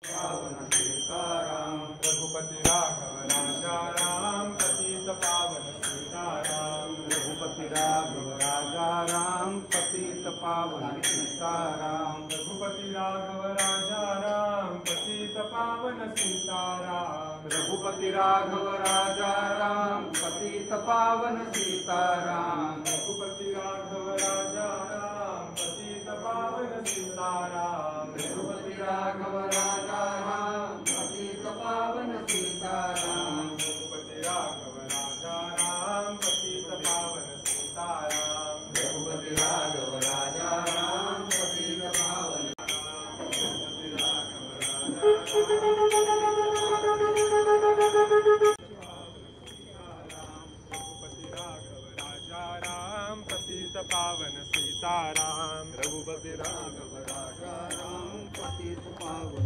पावन सीताराम। रघुपति राघव राजा राम, पतित पावन सीताराम। रघुपति राघव राजा राम, पतित पावन सीताराम। रघुपति राघव राजा राम, पतित पावन सीताराम। रघुपति राघव राजा राम, पतित पावन सीताराम। रघुपति राघव राजा राम, पतित पावन सीताराम। रघुपति राघव राजा राम, पतित पावन सीताराम। रघुपति राघव राजा राम, पतित पावन सीताराम। रघुपति राघव राजा राम, पतित पावन। रघुपति राघव राजा राम, पतित पावन सीताराम। रघुपति राघव राजा राम, पतित पावन। रघुपति राघव राजा राम, पतित पावन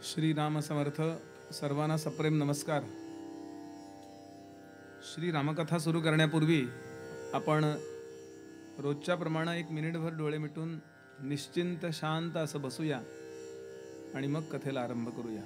श्री राम समर्थ. सर्वांना सप्रेम नमस्कार. श्री रामकथा सुरू करण्यापूर्वी आपण रोजच्या प्रमाणे 1 मिनिटभर डोळे मिटून निश्चिंत शांत असं बसूया आणि मग कथेला आरंभ करूया.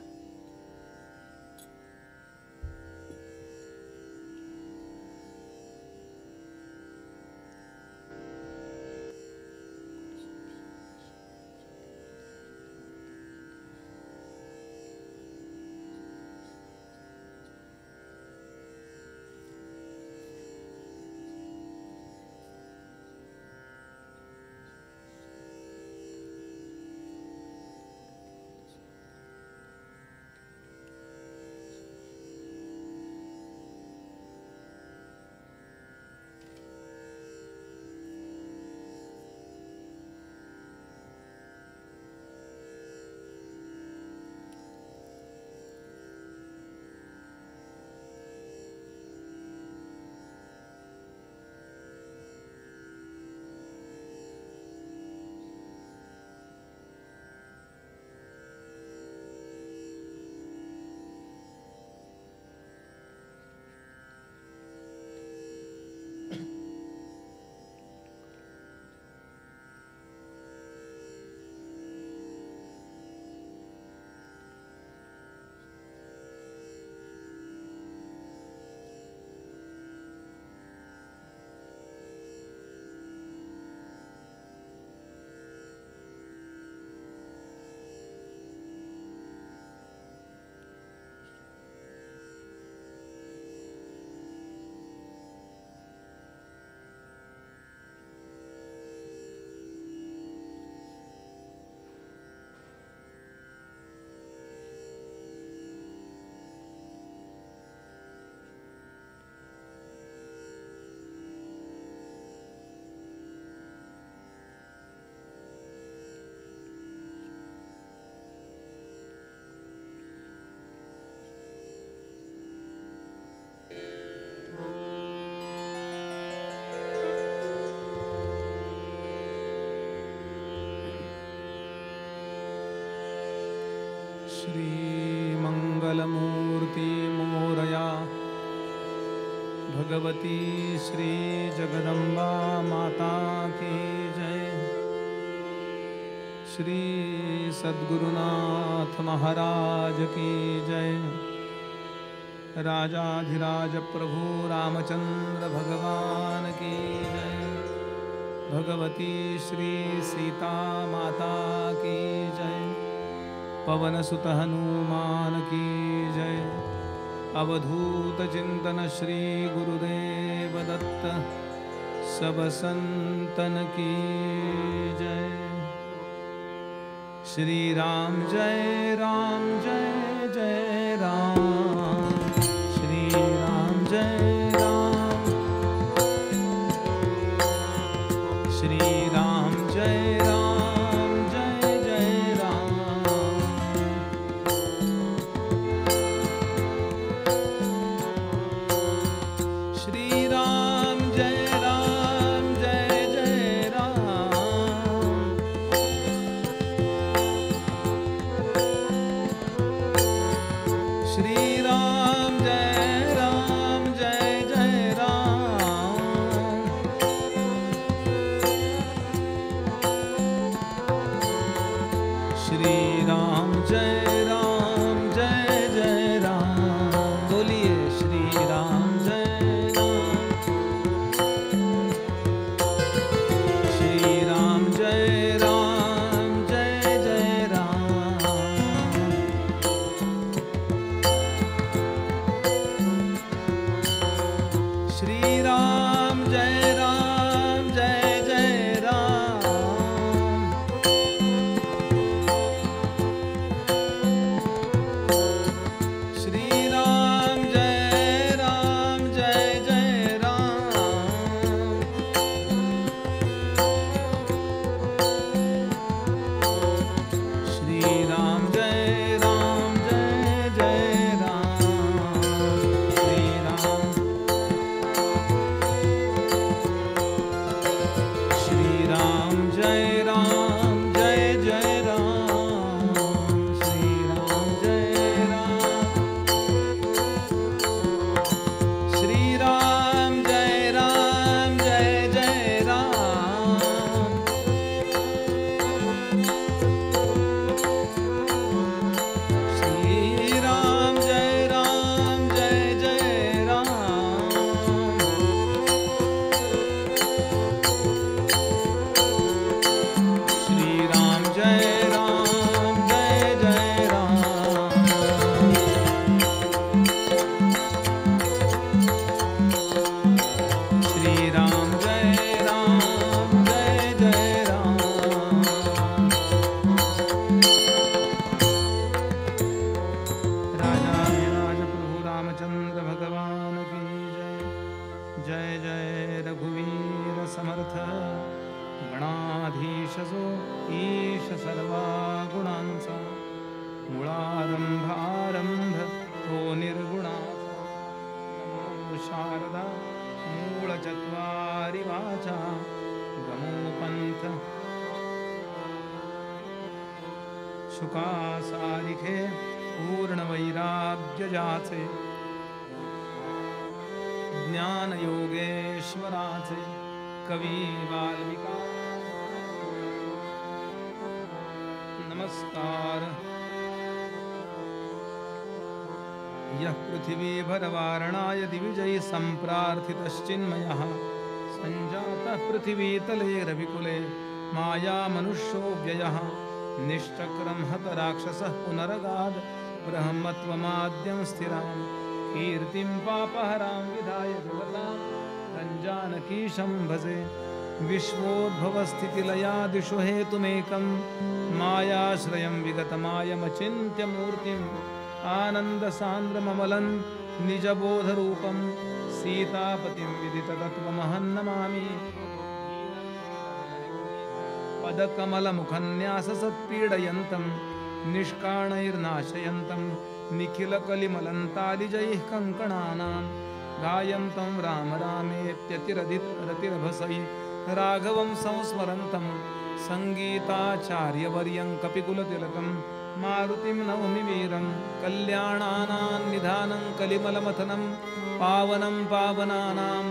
भगवती श्री जगदम्बा माता की जय। श्री सद्गुरुनाथ महाराज की जय। राजाधिराज प्रभु रामचंद्र भगवान की जय। भगवती श्री सीता माता की जय। पवन सुत हनुमान की जय। अवधूत चिंतन श्री गुरुदेव दत्त सब संतन की जय। श्री राम जय जय जय राम। श्री राम जय राम। श्री राम जय जय राम। श्री राम जय जय राम। श्री राम जय जय राम। श्री राम जय जय राम। बोलिए श्री राम जय राम। श्री राम जय जय राम। श्री राम जय जय राम। श्री राम जय जय राम। श्री राम जय जय राम। श्री राम। श्री राम जय जय राम। श्री राम जय श्री राम जय जय राम। श्री राम जय जय राम। श्री राम जय जय राम। श्री राम जय जय राम। राजाधिराज प्रभु रामचंद्र भगवान की जय। जय जय रघुवीर समर्थ गणाधीश जो ईश सर्वा गुणांचा। मुळारंभारंभ तो निर्गुणाचा। नमो शारदा मूळ चत्वारि वाचा। गमो पंथ शुकासारिखे पूर्ण वैराग्य जाचे। ज्ञान योगेश्वराचे कवी वाल्मिका। नमस्कार। यः पृथिवीभरवारणाय दिविजयी सम्प्रार्थितश्चिन्मयः। सञ्जातः पृथिवीतले रविकुले माया मनुष्यो व्ययः। निश्चक्रं हत राक्षसः पुनरगाद। ब्रह्मत्वमाद्यं स्थिरां कीर्तिं पापहरां विधाय जगतां रञ्जानकीशं भजे। विश्वोद्भवस्थितिलयादिषु हेतुमेकं मायाश्रयं विगतमायमचिन्त्य मूर्तिम्। आनन्दसान्द्रममलं निजबोधरूपं सीतापतिं विदिततत्त्वमहं नमामि। पदकमलमुखन्याससत्पीडयन्तं निष्काणैर्नाशयन्तं निखिलकलिमलन्तालिजैः कङ्कणानां। गायन्तं राम रामेत्यतिरधिरतिरभसै राघवं संस्मरन्तं। सङ्गीताचार्यवर्यं कपिकुलतिलकं मारुतिं नौमि वीरं कल्याणानां निधानं कलिमलमथनं पावनं पावनानां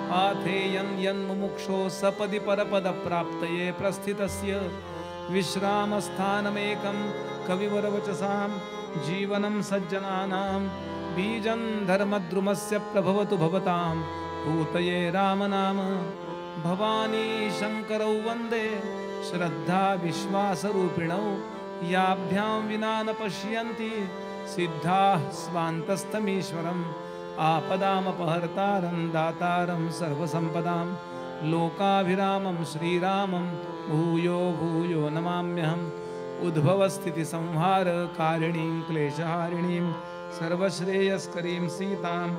पाथेयं यन्मुमुक्षो सपदि परपदप्राप्तये प्रस्थितस्य विश्रामस्थानमेकं कविवरवचसां जीवनं सज्जनानां बीजं धर्मद्रुमस्य प्रभवतु भवतां भूतये रामनाम भवानी शङ्करौ वन्दे श्रद्धा विश्वासरूपिणौ याभ्यां विना न पश्यन्ति सिद्धाः स्वान्तस्थमीश्वरम् आपदामपहर्तारं दातारं सर्वसम्पदां लोकाभिरामं श्रीरामं भूयो भूयो नमाम्यहम् उद्भवस्थितिसंहारकारिणीं क्लेशहारिणीं सर्वश्रेयस्करीं सीतां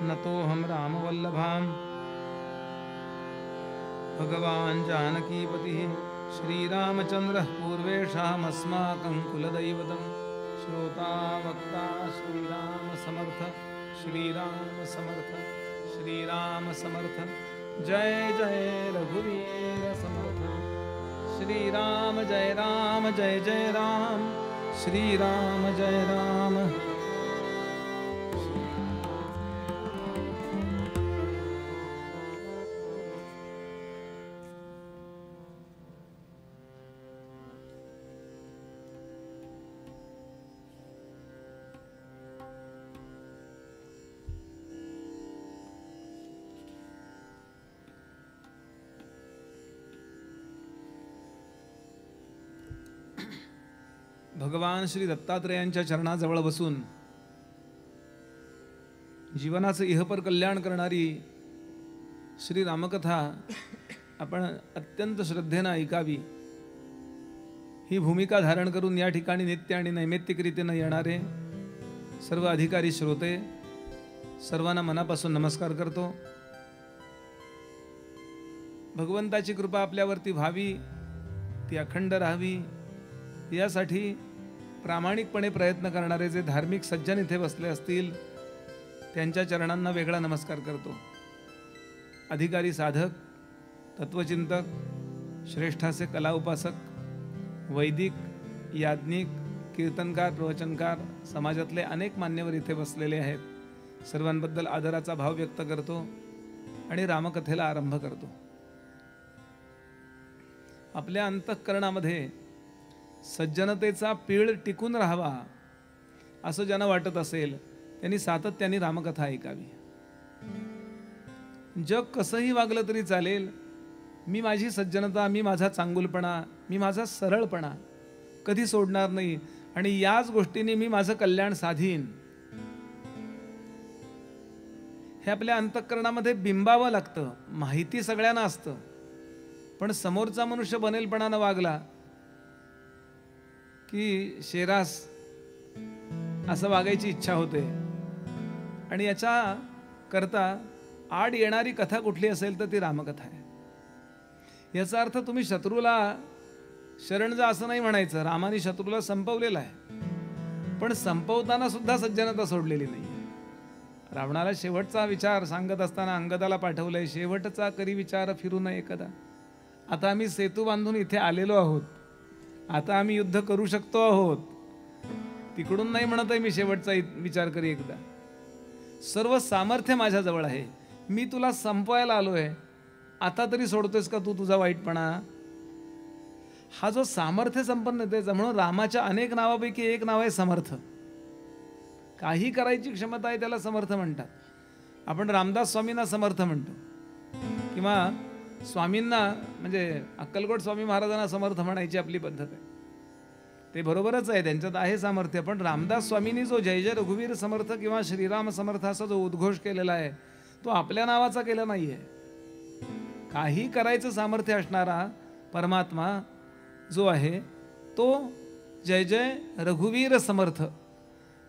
नतोऽहं रामवल्लभाम्। भगवान् जानकीपतिः श्रीरामचन्द्रः पूर्वेषामस्माकं कुलदैवतं श्रोता वक्ता श्रीराम समर्थ श्रीराम समर्थ श्रीराम समर्थ जय जय रघुवीर समर्थ श्रीराम जय राम श्रीराम जय राम। भगवान श्री दत्तात्रेयांच्या चरणाजवळ बसून जीवनाचं इहपर कल्याण करणारी श्री रामकथा आपण अत्यंत श्रद्धेने ऐकावी ही भूमिका धारण करून या ठिकाणी नित्य आणि नैमित्तिकरीतीने येणारे सर्व अधिकारी श्रोते सर्वांना मनापासून नमस्कार करतो। भगवंताची कृपा आपल्यावरती व्हावी, ती अखंड राहावी यासाठी प्रामाणिकपणे प्रयत्न करणारे जे धार्मिक सज्जन इथे बसले असतील त्यांच्या चरणांना वेगळा नमस्कार करतो। अधिकारी साधक, तत्वचिंतक, श्रेष्ठाचे कला उपासक, वैदिक, याज्ञिक, कीर्तनकार, प्रवचनकार, समाजातले अनेक मान्यवर इथे बसलेले आहेत। सर्वांबद्दल आदराचा भाव व्यक्त करतो आणि रामकथेला आरंभ करतो। आपल्या अंतःकरणामध्ये सज्जनतेचा पीळ टिकून राहावा असं ज्यांना वाटत असेल त्यांनी सातत्याने रामकथा ऐकावी। जग कसंही वागलं तरी चालेल, मी माझी सज्जनता, मी माझा चांगुलपणा, मी माझा सरळपणा कधी सोडणार नाही आणि याच गोष्टीने मी माझं कल्याण साधीन हे आपल्या अंतःकरणामध्ये बिंबावं लागतं। माहिती सगळ्यांना असतं, पण समोरचा मनुष्य बनेलपणानं वागला की शेरास असं वागायची इच्छा होते आणि याच्या करता आड येणारी कथा कुठली असेल तर ती रामकथा आहे। याचा अर्थ तुम्ही शत्रूला शरण जा असं नाही म्हणायचं। रामाने शत्रूला संपवलेला आहे, पण संपवताना सुद्धा सज्जनता सोडलेली नाही। रावणाला शेवटचा विचार सांगत असताना अंगदाला पाठवलंय, शेवटचा करी विचार फिरू नये कदा। आता आम्ही सेतू बांधून इथे आलेलो आहोत, आता आम्ही युद्ध करू शकतो आहोत, तिकडून नाही म्हणत आहे मी शेवटचा विचार करी एकदा। सर्व सामर्थ्य माझ्याजवळ आहे, मी तुला संपवायला आलोय, आता तरी सोडतोयस का तू तुझा वाईटपणा? हा जो सामर्थ्य संपन्नतेचा, म्हणून रामाच्या अनेक नावापैकी एक नाव आहे समर्थ। काही करायची क्षमता आहे त्याला समर्थ म्हणतात। आपण रामदास स्वामींना समर्थ म्हणतो किंवा स्वामींना म्हणजे अक्कलकोट स्वामी महाराजांना समर्थ म्हणायची आपली पद्धत आहे, ते बरोबरच आहे, त्यांच्यात आहे सामर्थ्य। पण रामदास स्वामींनी जो जय जय रघुवीर समर्थ किंवा श्रीराम समर्थ असा जो उद्घोष केलेला आहे तो आपल्या नावाचा केला नाही आहे। काही करायचं सामर्थ्य असणारा परमात्मा जो आहे तो जय जय रघुवीर समर्थ,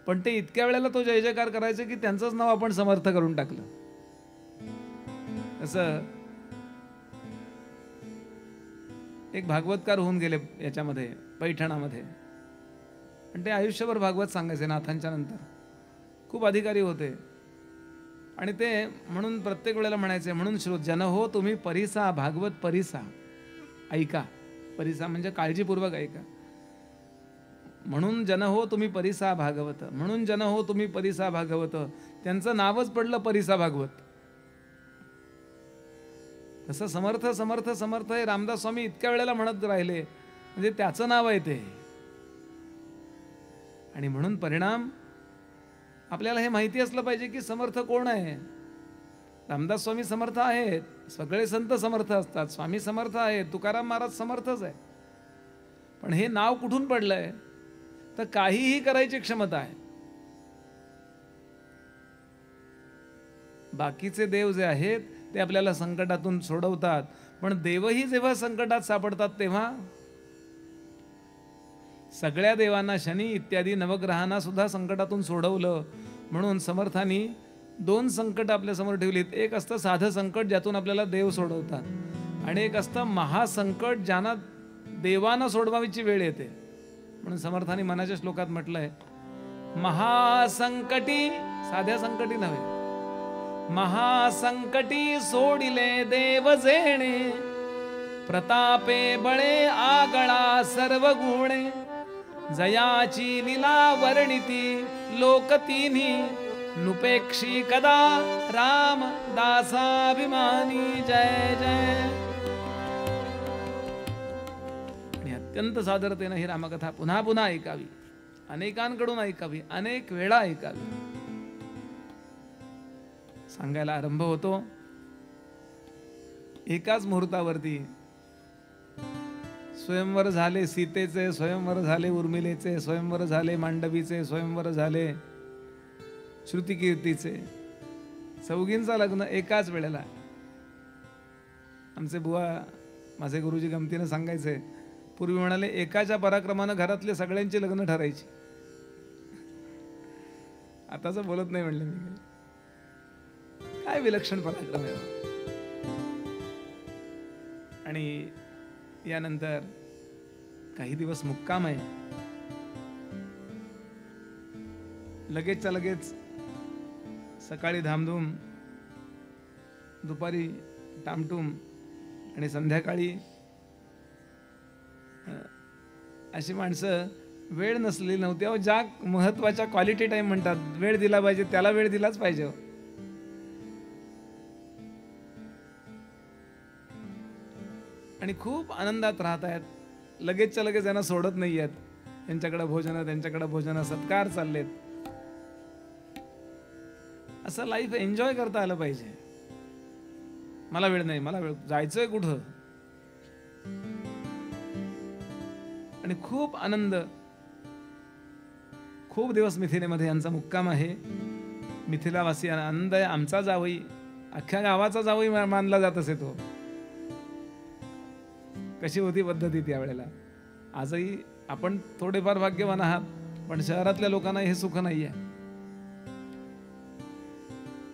पण ते इतक्या वेळेला तो जय जयकार करायचं की त्यांचंच नाव आपण समर्थ करून टाकलं। असं एक भागवतकार होऊन गेले याच्यामध्ये पैठणामध्ये, आणि ते आयुष्यभर भागवत सांगायचे नाथांच्या नंतर। खूप अधिकारी होते आणि ते म्हणून प्रत्येक वेळेला म्हणायचे, म्हणून श्रोत जन हो तुम्ही परिसा भागवत परिसा ऐका। परिसा म्हणजे काळजीपूर्वक ऐका। म्हणून जन हो तुम्ही परिसा भागवत, म्हणून जन हो तुम्ही परिसा भागवत, त्यांचं नावच पडलं परिसा भागवत. तसं समर्थ समर्थ समर्थ हे रामदास स्वामी इतक्या वेळेला म्हणत राहिले, म्हणजे त्याचं नाव आहे ते. आणि म्हणून परिणाम आपल्याला हे माहिती असलं पाहिजे की समर्थ कोण आहे. रामदास स्वामी समर्थ आहेत, सगळे संत समर्थ असतात, स्वामी समर्थ आहेत, तुकाराम महाराज समर्थच आहे. पण हे नाव कुठून पडलंय, तर काहीही करायची क्षमता आहे. बाकीचे देव जे आहेत ते आपल्याला संकटातून सोडवतात, पण देवही जेव्हा संकटात सापडतात तेव्हा सगळ्या देवांना, शनी इत्यादी नवग्रहांना सुद्धा संकटातून सोडवलं. म्हणून समर्थांनी दोन संकट आपल्या समोर ठेवलीत. एक असतं साधं संकट ज्यातून आपल्याला देव सोडवतात, आणि एक असतं महासंकट ज्यांना देवांना सोडवायची वेळ येते. म्हणून समर्थांनी मनाच्या श्लोकात म्हटलंय, महासंकटी, साध्या संकटी नव्हे, महासंकटी सोडिले देव जेणे, प्रतापे बळे आगळा सर्व गुणे, जयाची लीला वर्णिती लोक तिन्ही, नुपेक्षी कदा राम दासाभिमानी. जय जय. आणि अत्यंत सादरतेने ही रामकथा पुन्हा पुन्हा ऐकावी, अनेकांकडून ऐकावी, अनेक वेळा ऐकावी. सांगायला आरंभ होतो. एकाच मुहूर्तावरती स्वयंवर झाले सीतेचे, स्वयंवर झाले उर्मिलेचे, स्वयंवर झाले मांडवीचे, स्वयंवर झाले श्रुतिकीर्तीचे. चौघींचं लग्न एकाच वेळेला. आमचे बुवा, माझे गुरुजी गमतीनं सांगायचे, पूर्वी म्हणाले एकाच्या पराक्रमानं घरातले सगळ्यांची लग्न ठरायची. आताच बोलत नाही म्हणले मी. काय विलक्षण पराक्रम आहे. आणि यानंतर काही दिवस मुक्काम आहे. लगेचच्या लगेच सकाळी धामधूम, दुपारी टामटूम आणि संध्याकाळी अशी माणसं वेळ नसलेली नव्हती. अहो, ज्या महत्वाच्या क्वालिटी टाइम म्हणतात, वेळ दिला पाहिजे त्याला वेळ दिलाच पाहिजे. आणि खूप आनंदात राहत आहेत. लगेचच्या लगेच त्यांना सोडत नाही आहेत. त्यांच्याकडे भोजन, त्यांच्याकडे भोजन, सत्कार चाललेत. असं लाईफ एन्जॉय करता आलं पाहिजे. मला वेळ नाही, मला वेळ, जायचंय कुठं. आणि खूप आनंद. खूप दिवस मिथिलेमध्ये यांचा मुक्काम आहे. मिथिलावासी आनंद आहे. आमचा जावई, अख्ख्या गावाचा जावई मानला जात असे तो. कशी होती पद्धती त्यावेळेला. आजही आपण थोडेफार भाग्यवान आहात, पण शहरातल्या लोकांना हे सुख नाहीये.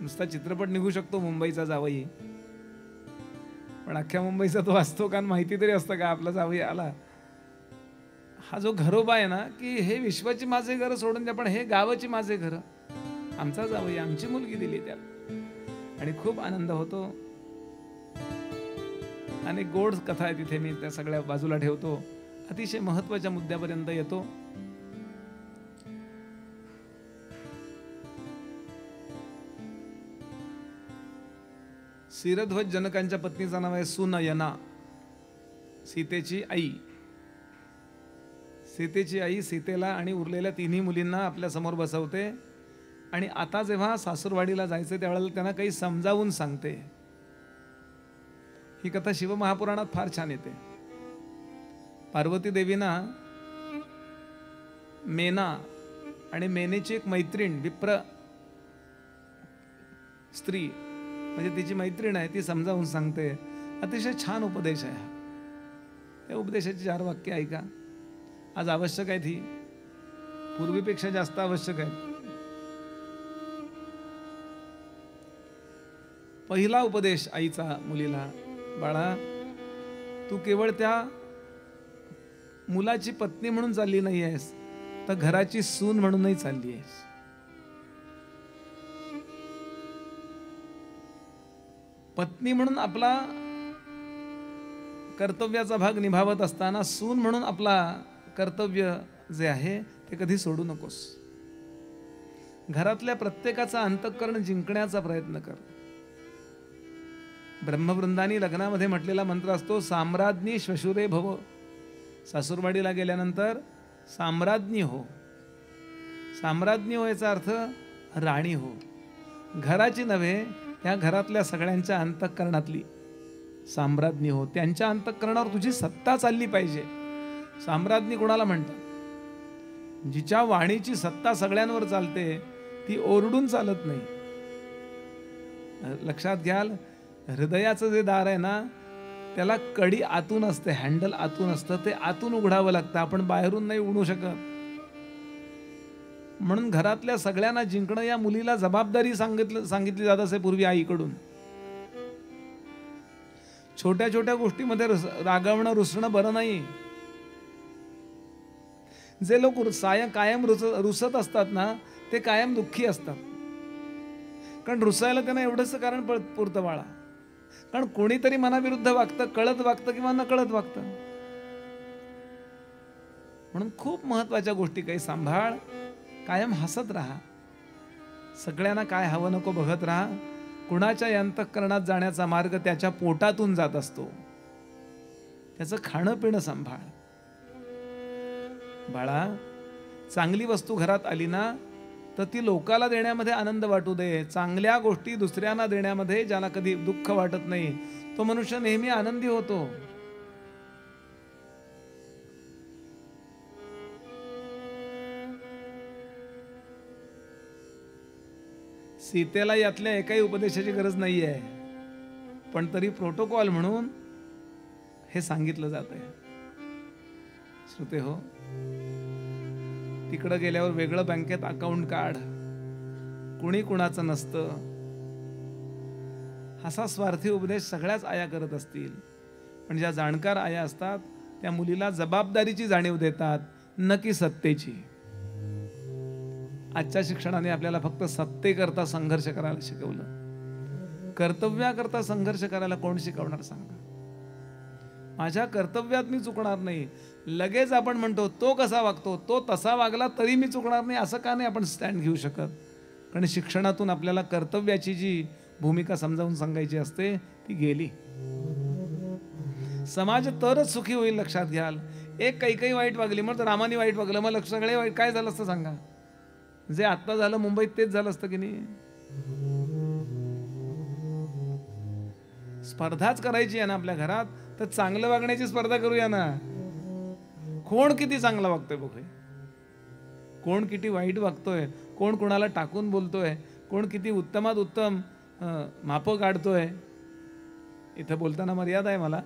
नुसता चित्रपट निघू शकतो मुंबईचा जावई, पण अख्ख्या मुंबईचा तो असतो का माहिती तरी असतं का आपला जावई आला. हा जो घरोबा आहे ना, की हे विश्वाची माझे घर सोडून द्या, पण हे गावाची माझे घर, आमचा जावई, आमची मुलगी दिली त्याला. आणि खूप आनंद होतो. अनेक गोड कथा आहे तिथे, मी त्या सगळ्या बाजूला ठेवतो. अतिशय महत्वाच्या मुद्द्यापर्यंत येतो. शिरध्वज जनकांच्या पत्नीचं नाव आहे सुनयना, सीतेची आई. सीतेची आई सीतेला आणि उरलेल्या तिन्ही मुलींना आपल्या समोर बसवते. आणि आता जेव्हा सासूरवाडीला जायचं त्यावेळेला त्यांना काही समजावून सांगते. ही कथा शिवमहापुराणात फार छान येते. पार्वती देवीना मेना आणि मेनेची एक मैत्रीण, विप्र स्त्री म्हणजे तिची मैत्रीण आहे, ती समजावून सांगते. अतिशय छान उपदेश आहे. त्या उपदेशाची 4 वाक्य ऐका. आज आवश्यक आहे, ती पूर्वीपेक्षा जास्त आवश्यक आहे. पहिला उपदेश आईचा मुलीला, बाळा, तू केवळ त्या मुलाची पत्नी म्हणून चालली नाही आहेस, तर घराची सून म्हणूनही चालली आहेस. पत्नी म्हणून आपला कर्तव्याचा भाग निभावत असताना सून म्हणून आपला कर्तव्य जे आहे ते कधी सोडू नकोस. घरातल्या प्रत्येकाचा अंतःकरण जिंकण्याचा प्रयत्न कर. ब्रह्मवृंदानी लग्नामध्ये म्हटलेला मंत्र असतो, साम्राज्ञी श्वशुरे भव. सासूरवाडीला गेल्यानंतर साम्राज्ञी हो. साम्राज्ञी हो याचा अर्थ राणी हो. घराची नव्हे, त्या घरातल्या सगळ्यांच्या अंतःकरणातली साम्राज्ञी हो. त्यांच्या अंतःकरणावर तुझी सत्ता चालली पाहिजे. साम्राज्ञी कोणाला म्हणतात? जिच्या वाणीची सत्ता सगळ्यांवर चालते, ती ओरडून चालत नाही. लक्षात घ्याल, हृदयाचं जे दार आहे ना, त्याला कडी आतून असते, हँडल आतून असतं, ते आतून उघडावं लागतं. आपण बाहेरून नाही उघडू शकत. म्हणून घरातल्या सगळ्यांना जिंकणं या मुलीला जबाबदारी सांगितली जात असे पूर्वी आईकडून. छोट्या छोट्या गोष्टीमध्ये रागवणं, रुसणं बरं नाही. जे लोक कायम रुसत असतात ना, ते कायम दुःखी असतात. कारण रुसायला त्यांना एवढंच कारण पुरतं बाळा. कारण कोणीतरी मनाविरुद्ध वागतं, कळत वागतं किंवा नकळत वागतं. म्हणून खूप महत्वाच्या गोष्टी काही सांभाळ. कायम हसत राहा. सगळ्यांना काय हवं नको बघत राहा. कुणाच्या अंतःकरणात जाण्याचा मार्ग त्याच्या पोटातून जात असतो. त्याचं खाणं पिणं सांभाळ. बाळा, चांगली वस्तू घरात आली ना, तर ती लोकाला देण्यामध्ये आनंद वाटू दे. चांगल्या गोष्टी दुसऱ्यांना देण्यामध्ये ज्याला कधी दुःख वाटत नाही, तो मनुष्य नेहमी आनंदी होतो. सीतेला यातल्या एकाही उपदेशाची गरज नाही आहे, पण तरी प्रोटोकॉल म्हणून हे सांगितलं जात आहे. श्रोते हो, तिकडं गेल्यावर वेगळं बँकेत अकाउंट काढ, कुणी कुणाचं नसतं, असा स्वार्थी उपदेश सगळ्याच आया करत असतील. पण ज्या जाणकार आया असतात त्या मुलीला जबाबदारीची जाणीव देतात, न की सत्तेची. आजच्या शिक्षणाने आपल्याला फक्त सत्तेकरता संघर्ष करायला शिकवलं. कर्तव्याकरता संघर्ष करायला कोण शिकवणार सांगा? माझ्या कर्तव्यात मी चुकणार नाही. लगेच आपण म्हणतो तो कसा वागतो, तो तसा वागला तरी मी चुकणार नाही, असं का नाही आपण स्टँड घेऊ शकत? कारण शिक्षणातून आपल्याला कर्तव्याची जी भूमिका समजावून सांगायची असते ती गेली. समाज तरच सुखी होईल. लक्षात घ्याल, एक काही वाईट वागली, मग रामाने वाईट वागलं, मग सगळे वाईट, काय झालं असतं सांगा? जे आता झालं मुंबईत तेच झालं असतं की नाही? स्पर्धाच करायची आहे ना आपल्या घरात, तर चांगलं वागण्याची स्पर्धा करूया ना. कोण किती चांगला वागतोय बघूया, कोण किती वाईट वागतोय, कोण कोणाला टाकून बोलतोय, कोण किती उत्तमात उत्तम मापं काढतोय. इथं बोलताना मर्यादा आहे मला.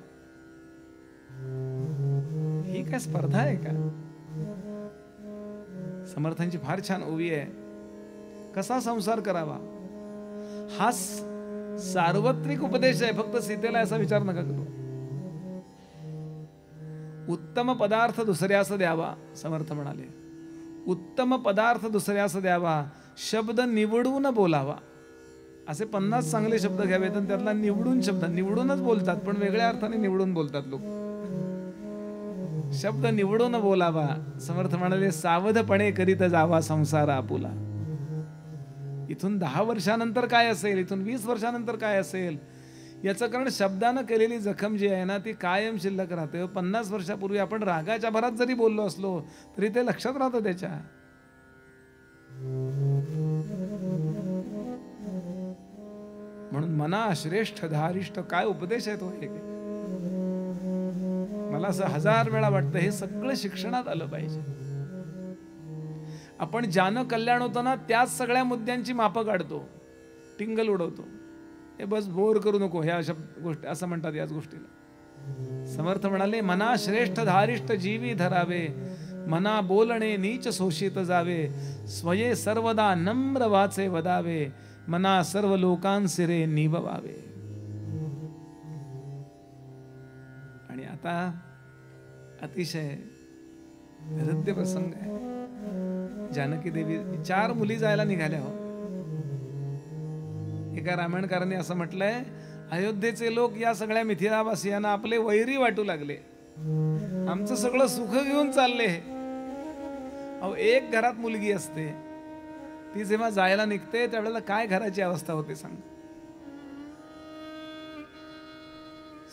ही काय स्पर्धा आहे का? समर्थांची फार छान ओवी आहे, कसा संसार करावा. हा सार्वत्रिक उपदेश आहे, फक्त सीतेला असा विचार नका करू. उत्तम पदार्थ दुसऱ्यास द्यावा, समर्थ म्हणाले. उत्तम पदार्थ दुसऱ्यास द्यावा, शब्द निवडून बोलावा. असे 50 चांगले शब्द घ्यावेत आणि त्यातला निवडून शब्द, निवडूनच बोलतात पण वेगळ्या अर्थाने निवडून बोलतात लोक. शब्द निवडून बोलावा. समर्थ म्हणाले, सावधपणे करीत जावा संसार आपुला. इथून 10 वर्षानंतर काय असेल, इथून 20 वर्षानंतर काय असेल, याचं कारण शब्दानं केलेली जखम जी आहे ना, ती कायम शिल्लक राहते. 50 वर्षापूर्वी आपण रागाच्या भरात जरी बोललो असलो तरी ते लक्षात राहतं त्याच्या. म्हणून मना श्रेष्ठ धारिष्ठ, काय उपदेश आहे तो. मला असं 1000 वेळा वाटतं हे सगळं शिक्षणात आलं पाहिजे. आपण ज्यानं कल्याण होतं ना, त्याच सगळ्या मुद्द्यांची मापं काढतो, टिंगल उडवतो. हे बस बोर करू नको ह्या गोष्टी, असं म्हणतात याच गोष्टीला. समर्थ म्हणाले, मना श्रेष्ठ धारिष्ठ जीवी धरावे, मना बोलणे नीच शोषित जावे, स्वये सर्वदा नम्र वाचे वदावे, मना सर्व लोकांसिरे निभवावे. आणि आता अतिशय हृदय प्रसंग आहे. जानकी देवी 4 मुली जायला निघाल्या हो. एका रामायणकाराने असं म्हटलंय, अयोध्येचे लोक या सगळ्या मिथिलावासियांना आपले वैरी वाटू लागले. आमचं सगळं सुख घेऊन चालले. अहो, एक घरात मुलगी असते, ती जेव्हा जायला निघते त्यावेळेला काय घराची अवस्था होते सांग.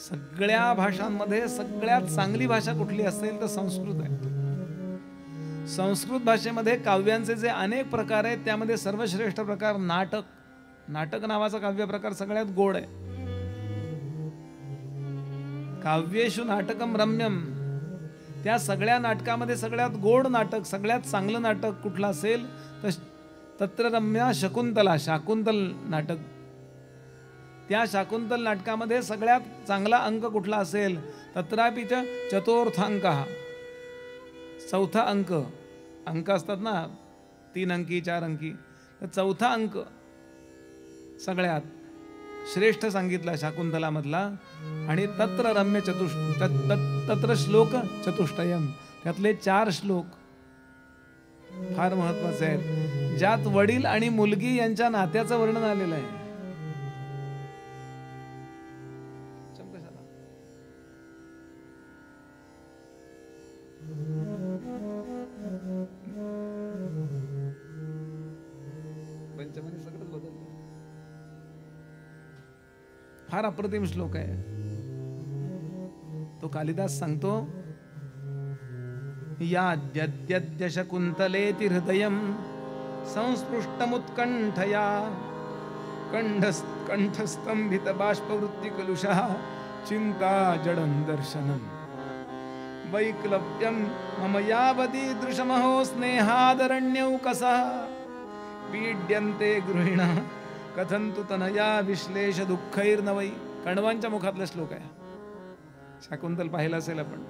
सगळ्या भाषांमध्ये सगळ्यात चांगली भाषा कुठली असेल तर संस्कृत आहे. संस्कृत भाषेमध्ये काव्यांचे जे अनेक प्रकार आहेत त्यामध्ये सर्वश्रेष्ठ प्रकार नाटक. नाटक नावाचा काव्य प्रकार सगळ्यात गोड आहे. काव्येषु नाटकम रम्यम. त्या सगळ्या नाटकामध्ये सगळ्यात गोड नाटक, सगळ्यात चांगलं नाटक कुठलं असेल तर तत्र रम्या शकुंतला, शाकुंतल नाटक. त्या शाकुंतल नाटकामध्ये सगळ्यात चांगला अंक कुठला असेल तत्रापि च चतुर्थांक. चौथा अंक. अंक असतात ना 3 अंकी 4 अंकी, तर चौथा अंक सगळ्यात श्रेष्ठ सांगितला शाकुंतलामधला. आणि तत्र रम्य तत्र श्लोक चतुष्टयम. त्यातले 4 श्लोक फार महत्वाचे आहेत, ज्यात वडील आणि मुलगी यांच्या नात्याचं वर्णन आलेलं आहे. पंचमनी सगळंच बदललं. फार अप्रतिम श्लोक आहे तो. कालिदास सांगतो, याद्यद्य शकुंतलेति हृदयं संस्पृष्टमुत्कंठया कंठस्तंभित बाष्पवृत्ति कलुषः चिंता जडं दर्शनम् वैक्लव्यं मम यावदीदृशमहो स्नेहादरण्यौकसः पीड्यन्ते गृहिणः कथंतु तनया विश्लेष दुःखैर्नवै. कण्वांच्या मुखातला श्लोक आहे. शाकुंतल पाहिला असेल आपण.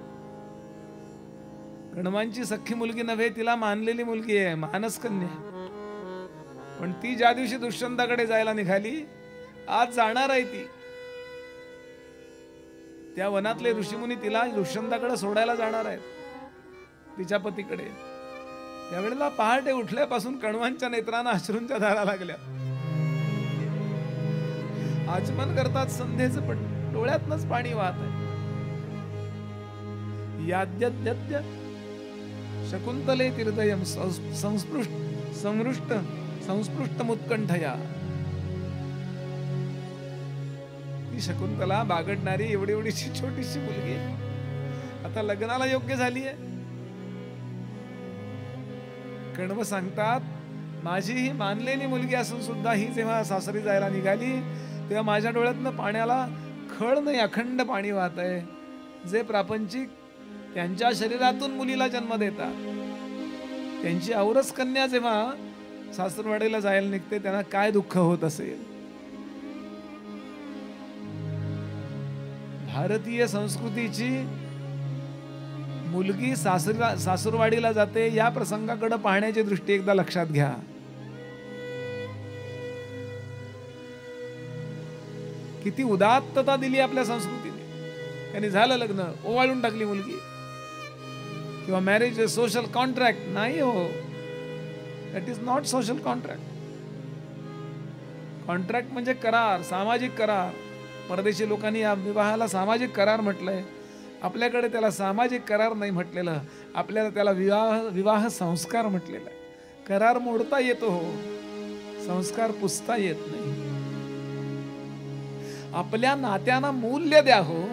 कण्वांची सख्खी मुलगी नव्हे, तिला मानलेली मुलगी आहे, मानसकन्या. पण ती ज्या दिवशी दुष्यंताकडे जायला निघाली, आज जाणार आहे ती. त्या वनातले ऋषीमुनी तिला दुष्यंताकडे सोडायला जाणार आहेत, तिच्या पतीकडे. त्यावेळेला पहाटे उठल्यापासून कण्वांच्या नेत्रांना अश्रूंच्या धारा लागल्या. आचमन करतात संध्येचं, पण डोळ्यातनच पाणी वाहत आहे. याद्यद्य शकुंतले हृदयं संस्पृष्टमुत्कंठया. ती शकुंतला बागडणारी एवढीशी छोटीशी मुलगी आता लग्नाला योग्य झाली आहे. कण्व सांगतात, माझी ही मानलेली मुलगी असून सुद्धा ही जेव्हा सासरी जायला निघाली तेव्हा माझ्या डोळ्यातनं पाण्याला खळ नाही, अखंड पाणी वाहत आहे. जे प्रापंचिक त्यांच्या शरीरातून मुलीला जन्म देतात, त्यांची औरस कन्या जेव्हा सासरवाडीला जायला निघते त्यांना काय दुःख होत असेल. भारतीय संस्कृतीची मुलगी सासरवाडीला जाते या प्रसंगाकडे पाहण्याची दृष्टी एकदा लक्षात घ्या. किती उदात्तता दिली आपल्या संस्कृतीने. त्यांनी झालं लग्न, ओवाळून टाकली मुलगी. किंवा मॅरेज सोशल कॉन्ट्रॅक्ट नाही हो, that is not social contract. Contract म्हणजे करार, सामाजिक करार. परदेशी लोकांनी या विवाहाला सामाजिक करार म्हटलंय. आपल्याकडे त्याला सामाजिक करार नाही म्हटलेलं, आपल्याला त्याला विवाह संस्कार म्हटलेला आहे. करार मोडता येतो हो, संस्कार पुसता येत नाही. आपल्या नात्यांना मूल्य द्या हो.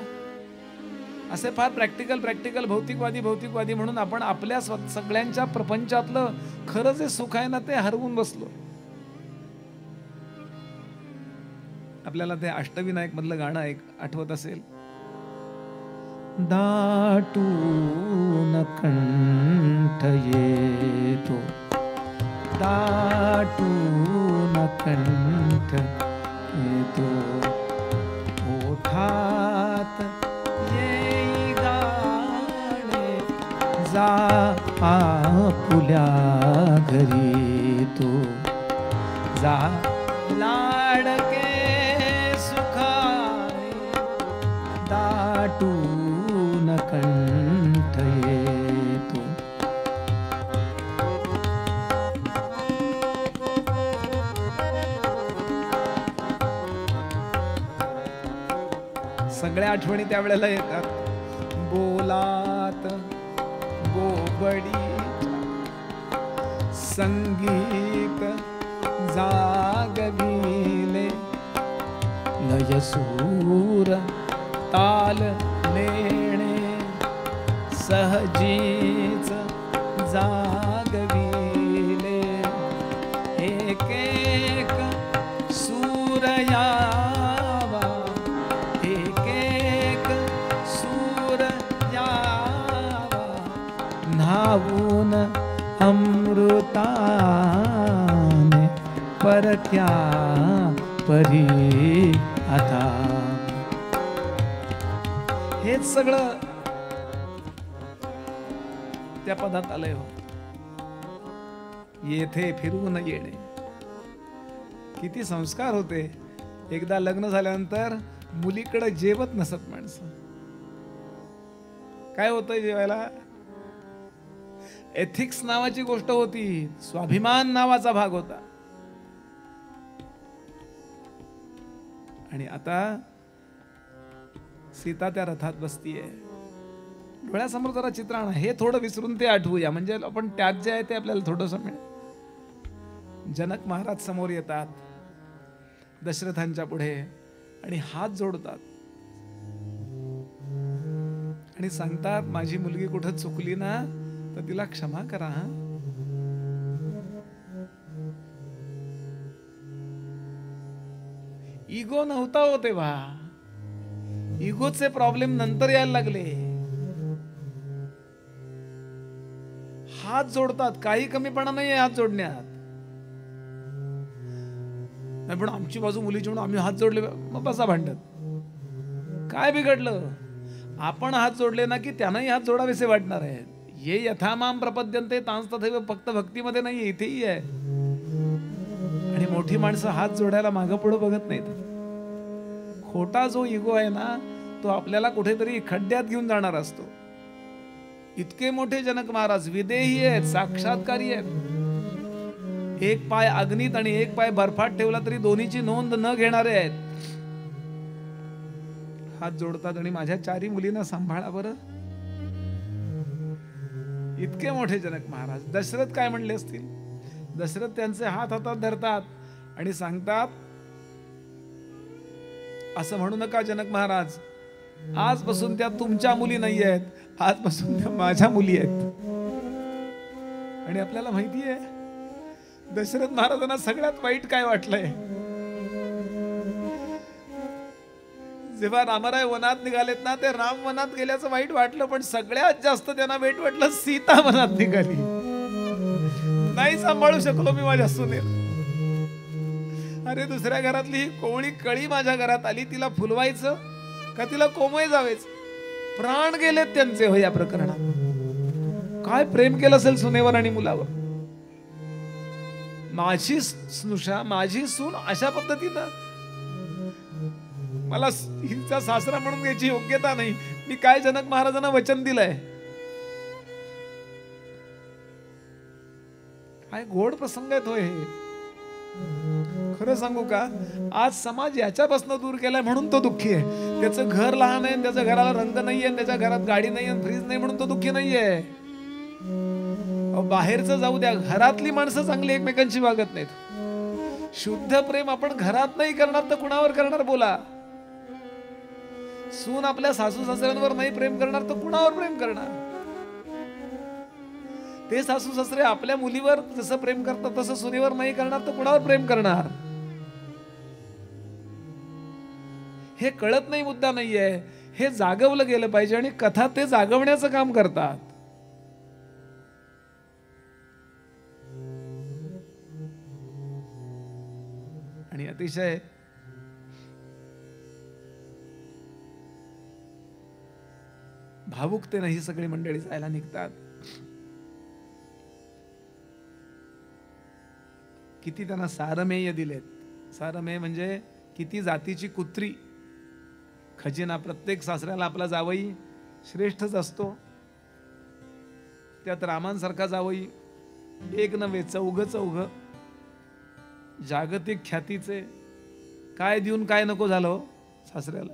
असे फार प्रॅक्टिकल भौतिकवादी म्हणून आपण आपल्या सगळ्यांच्या प्रपंचातलं खरं जे सुख आहे ना ते हरवून बसलो. आपल्याला ते अष्टविनायक मधलं गाणं आठवत असेल. दाटून कंठ येतो, दाटून कंठ येतो, ओठात येई गाणे, जा आपुल्या घरी तो, जा लाडके सुखाने, दाटून कंठ येतो. सगळ्या आठवणी त्यावेळेला येतात. बोलात गोबडी संगीत जागविले लयसूर ताल लेणे सहजीच जागविले एक एक सूर यावा एक एक सूर यावा न्हावून अमृताने परक्या परी आता. हेच सगळं त्या पदात आलंय हो. येथे फिरून येणे. किती संस्कार होते. एकदा लग्न झाल्यानंतर मुलीकडे जेवत नसत माणसं. काय होतंय जेवायला? एथिक्स नावाची गोष्ट होती, स्वाभिमान नावाचा भाग होता. आणि आता सीता त्या रथात बसतीये. डोळ्यासमोर जरा चित्र आणा. हे थोडं विसरून ते आठवूया, म्हणजे आपण त्यात जे आहे ते आपल्याला थोडंसं मिळेल. जनक महाराज समोर येतात दशरथांच्या पुढे आणि हात जोडतात आणि सांगतात, माझी मुलगी कुठं चुकली ना तर तिला क्षमा करा. इगो नव्हता हो तेव्हा. इगोचे प्रॉब्लेम नंतर यायला लागले. हात जोडतात. काही कमीपणा नाही हात जोडण्यात. पण आमची बाजू मुलीची म्हणून आम्ही हात जोडले, मग बसा भांडत. काय बिघडलं? आपण हात जोडले ना की त्यांनाही हात जोडावेसे वाटणार आहे. ये यथामाम प्रपद्यन्ते तांस तथैव. फक्त भक्तीमध्ये नाही, इथेही आहे. आणि मोठी माणसं हात जोडायला मागं पुढं बघत नाहीत. खोटा जो इगो आहे ना तो आपल्याला कुठेतरी खड्ड्यात घेऊन जाणार असतो. इतके मोठे जनक महाराज विदेही आहेत, साक्षात्कारी आहेत. एक पाय अग्नीत आणि एक पाय बर्फात ठेवला तरी दोन्हीची नोंद न घेणारे आहेत. हात जोडतात आणि माझ्या चारी मुलींना सांभाळा बरं. इतके मोठे जनक महाराज. दशरथ काय म्हणले असतील? दशरथ त्यांचे हात हातात धरतात आणि सांगतात, असं म्हणू नका जनक महाराज, आजपासून त्या तुमच्या मुली नाही आहेत, आजपासून त्या माझ्या मुली आहेत. आणि आपल्याला माहिती आहे दशरथ महाराजांना सगळ्यात वाईट काय वाटलंय? जेव्हा रामराय वनात निघालेत ना, ते राम वनात गेल्याचं वाईट वाटलं, पण सगळ्यात जास्त त्यांना वाईट वाटलं सीता वनात निघाली. नाही सांभाळू शकलो मी माझ्या सुनेला. अरे दुसऱ्या घरातली ही कोवळी कळी माझ्या घरात आली, तिला फुलवायचं का तिला कोमय जावेच? प्राण गेलेत त्यांचे हो या प्रकरणात. काय प्रेम केलं असेल सुनेवर आणि मुलावर. माझी स्नुषा, माझी सून अशा पद्धतीनं मला हिचा सासरा म्हणून घ्यायची योग्यता नाही. मी काय जनक महाराजांना वचन दिलंय. काय गोड प्रसंग आहेत होय हे. खरं सांगू का, आज समाज याच्यापासून दूर केलाय म्हणून तो दुःखी आहे. त्याचं घर लहान आहे, त्याच्या घराला रंग नाहीये, त्याच्या घरात गाडी नाहीये, फ्रीज नाही म्हणून तो दुःखी नाहीये. बाहेरचं जाऊ द्या, घरातली माणसं चांगली एकमेकांशी वागत नाहीत. शुद्ध प्रेम आपण घरात नाही करणार तर कुणावर करणार बोला? सून आपल्या सासू सासऱ्यांवर नाही प्रेम करणार तर कुणावर प्रेम करणार? ते सासू सासरे आपल्या मुलीवर जसं प्रेम करतात तसं सुनेवर नाही करणार तर कुणावर प्रेम करणार? हे कळत नाही, मुद्दा नाहीये. हे जागवलं गेलं पाहिजे आणि कथा ते जागवण्याचं काम करतात. आणि अतिशय भावुकतेने ही सगळी मंडळी जायला निघतात. किती त्यांना सारमेय दिलेत. सारमेय म्हणजे किती जातीची कुत्री. खजिना प्रत्येक सासऱ्याला आपला जावई श्रेष्ठच असतो. त्यात रामांसारखा जावई एक नव्हे चौघ जागतिक ख्यातीचे. काय देऊन काय नको झालं सासऱ्याला.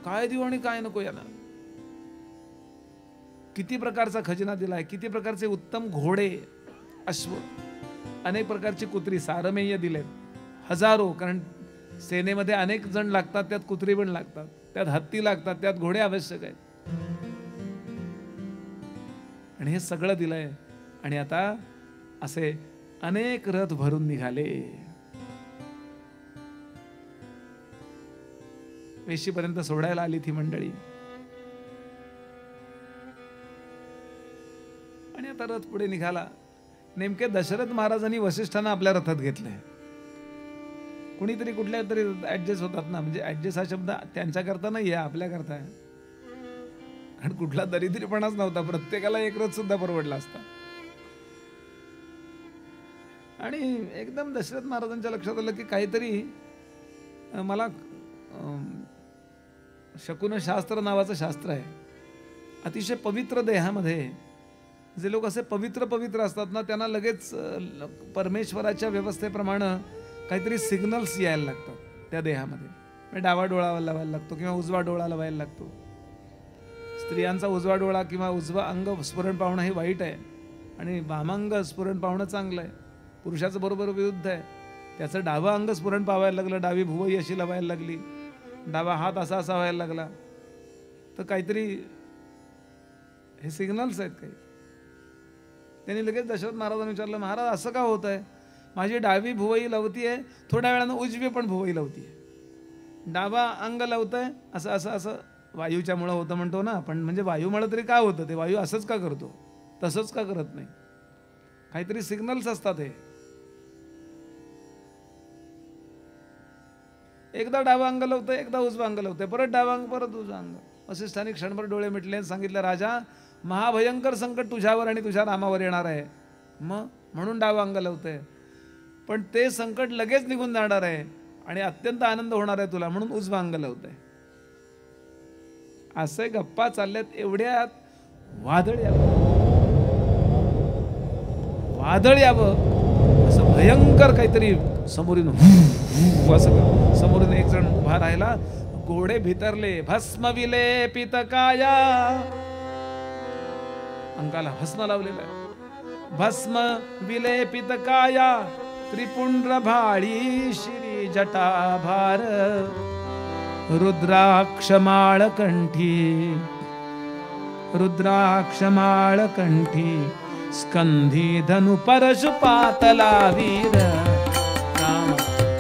काय देऊ आणि काय नको यांना. किती प्रकारचा खजिना दिलाय, किती प्रकारचे उत्तम घोडे, अश्व, अनेक प्रकारची कुत्री, सारमेय दिलेत, हजारो. कारण सेनेमध्ये अनेक जण लागतात, त्यात कुत्री पण लागतात, त्यात हत्ती लागतात, त्यात घोडे आवश्यक आहेत. आणि हे सगळं दिलंय. आणि आता असे अनेक रथ भरून निघाले. वेशीपर्यंत सोडायला आली ती मंडळी. आणि आता रथ पुढे निघाला. नेमके दशरथ महाराजांनी वसिष्ठांना आपल्या रथात घेतलंय. कुणीतरी कुठल्या तरी ऍडजस्ट होतात ना, म्हणजे ऍडजस्ट हा शब्द त्यांच्याकरता नाही आहे, आपल्याकरता आहे. कारण कुठला दरिद्रीपणाच नव्हता, प्रत्येकाला एक रथ सुद्धा परवडला असता. आणि एकदम दशरथ महाराजांच्या लक्षात आलं की काहीतरी मला शकुनशास्त्र नावाचं शास्त्र आहे. अतिशय पवित्र देहामध्ये जे लोक असे पवित्र असतात ना, त्यांना लगेच परमेश्वराच्या व्यवस्थेप्रमाणे काहीतरी सिग्नल्स यायला लागतात त्या देहामध्ये. डावा डोळा लावायला लागतो किंवा उजवा डोळा लावायला लागतो. स्त्रियांचा उजवा डोळा किंवा उजवा अंग स्फुरण पावणं हे वाईट आहे आणि वामांग स्फुरण पावणं चांगलं आहे. पुरुषाचं बरोबर विरुद्ध आहे. त्याचं डावं अंग स्फुरण पावायला लागलं, डावी भुवई अशी लावायला लागली, डावा हात असा व्हायला लागला, तर काहीतरी हे सिग्नल्स आहेत काही. त्यांनी लगेच दशरथ महाराजांनी विचारलं, महाराज असं का होत आहे? माझी डावी भुवई लावतीये, थोड्या वेळानं उजवी पण भुवई लावतीये, डावा अंग लावतंय, असं असं असं वायूच्यामुळं होतं म्हणतो ना आपण. म्हणजे वायूमुळे तरी काय होतं? ते वायू असंच का करतो, तसंच का करत नाही? काहीतरी सिग्नल्स असतात हे. एकदा डावा अंग लावतंय, एकदा उजवा अंग लावतंय, परत डावा अंग, परत उजवा अंग. वसिष्ठांनी क्षणभर डोळे मिटले, सांगितलं, राजा महाभयंकर संकट तुझ्यावर आणि तुझ्या रामावर येणार आहे, मग म्हणून डावा अंग लावतंय. पण ते संकट लगेच निघून जाणार आहे आणि अत्यंत आनंद होणार आहे तुला, म्हणून उजवा अंग लावतंय. असे गप्पा चालल्यात, एवढ्यात वादळ यावं असं भयंकर काहीतरी समोरून असं समोरून एक जण उभा राहिला. घोडे भितरले, भस्म विलेपित काया, अंगाला भस्म लावलेला आहे. भस्म विलेपित काया, त्रिपुंड्र भाळी श्री जटाभार, रुद्राक्षमाळ कंठी, रुद्राक्षमाळ कंठी, स्कंधी धनु परशु पातला वीर. राम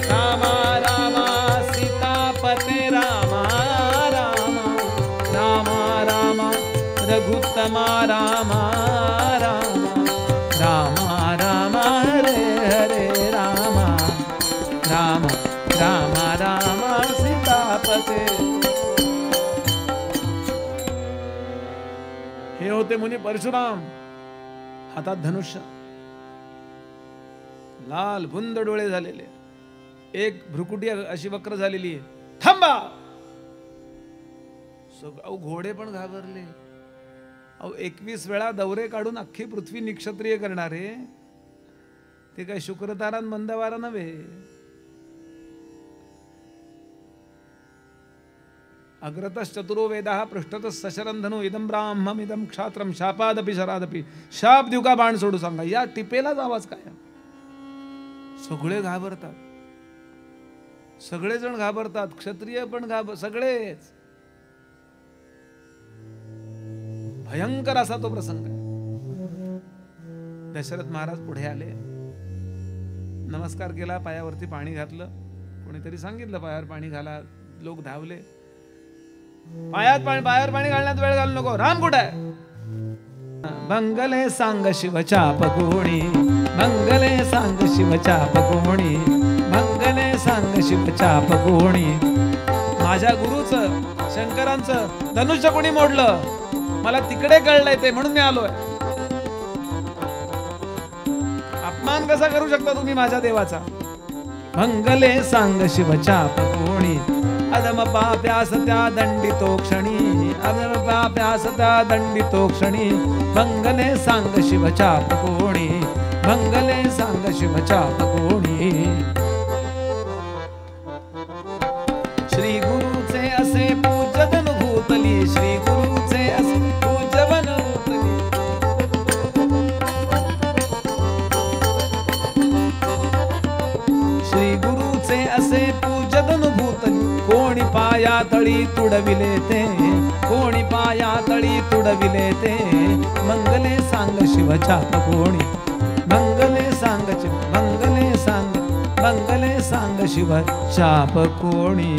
राम राम सीतापते राम राम राम राम रघुत्तमा राम राम राम राम हरे हरे राम राम राम राम सीतापते. हे होते मुनी परशुराम, हातात धनुष्य, लाल भुंद डोळे झालेले, एक भ्रुकुटी अशी वक्र झालेली आहे. थांबा! अहो घोडे पण घाबरले. अहो 21 वेळा दौरे काढून अख्खी पृथ्वी निक्षत्रिय करणारे ते काय शुक्रतारा मंदवारा नव्हे. अग्रतश्चतुरो वेदाः पृष्ठतः सशरंधनो इदं ब्राह्मम इदं क्षात्रम शापादपि शरादपि. शाप देऊ का बाण सोडू सांगा? या टिपेलाच आवाज काय. सगळे घाबरतात, सगळेजण घाबरतात, क्षत्रिय पण सगळेच. भयंकर असा तो प्रसंग आहे. दशरथ महाराज पुढे आले, नमस्कार केला, पायावरती पाणी घातलं. कोणीतरी सांगितलं पायावर पाणी घाला, लोक धावले. पायावर पाणी घालण्यात वेळ घालू नको. राम कुठे आहे? मंगले सांग शिवचाप कोणी, मंगले सांग शिवचाप कोणी, मंगले सांग शिवचाप कोणी. माझ्या गुरुचं शंकरांचं धनुष्य कोणी मोडलं? मला तिकडे कळलंय ते, म्हणून मी आलोय. अपमान कसा करू शकता तुम्ही माझ्या देवाचा? मंगले सांग शिवचाप कोणी, अधम पाप्यास त्या दंडितो क्षणी, अधम पाप्यास त्या दंडितो क्षणी. मंगले सांग शिवचाप कोणी, मंगले सांग शिवचाप कोणी. श्री गुरुचे असे पूजन भूतली, श्री गुरुचे असे पूजन भूतली. असे पूजदनुभूतली कोणी पाया तळी तुडविले ते, कोणी पाया तळी तुडविले ते, मंगले सांग शिवचाप कोणी, मंगले सांग मंगले सांग, मंगले सांग शिवचाप कोणी.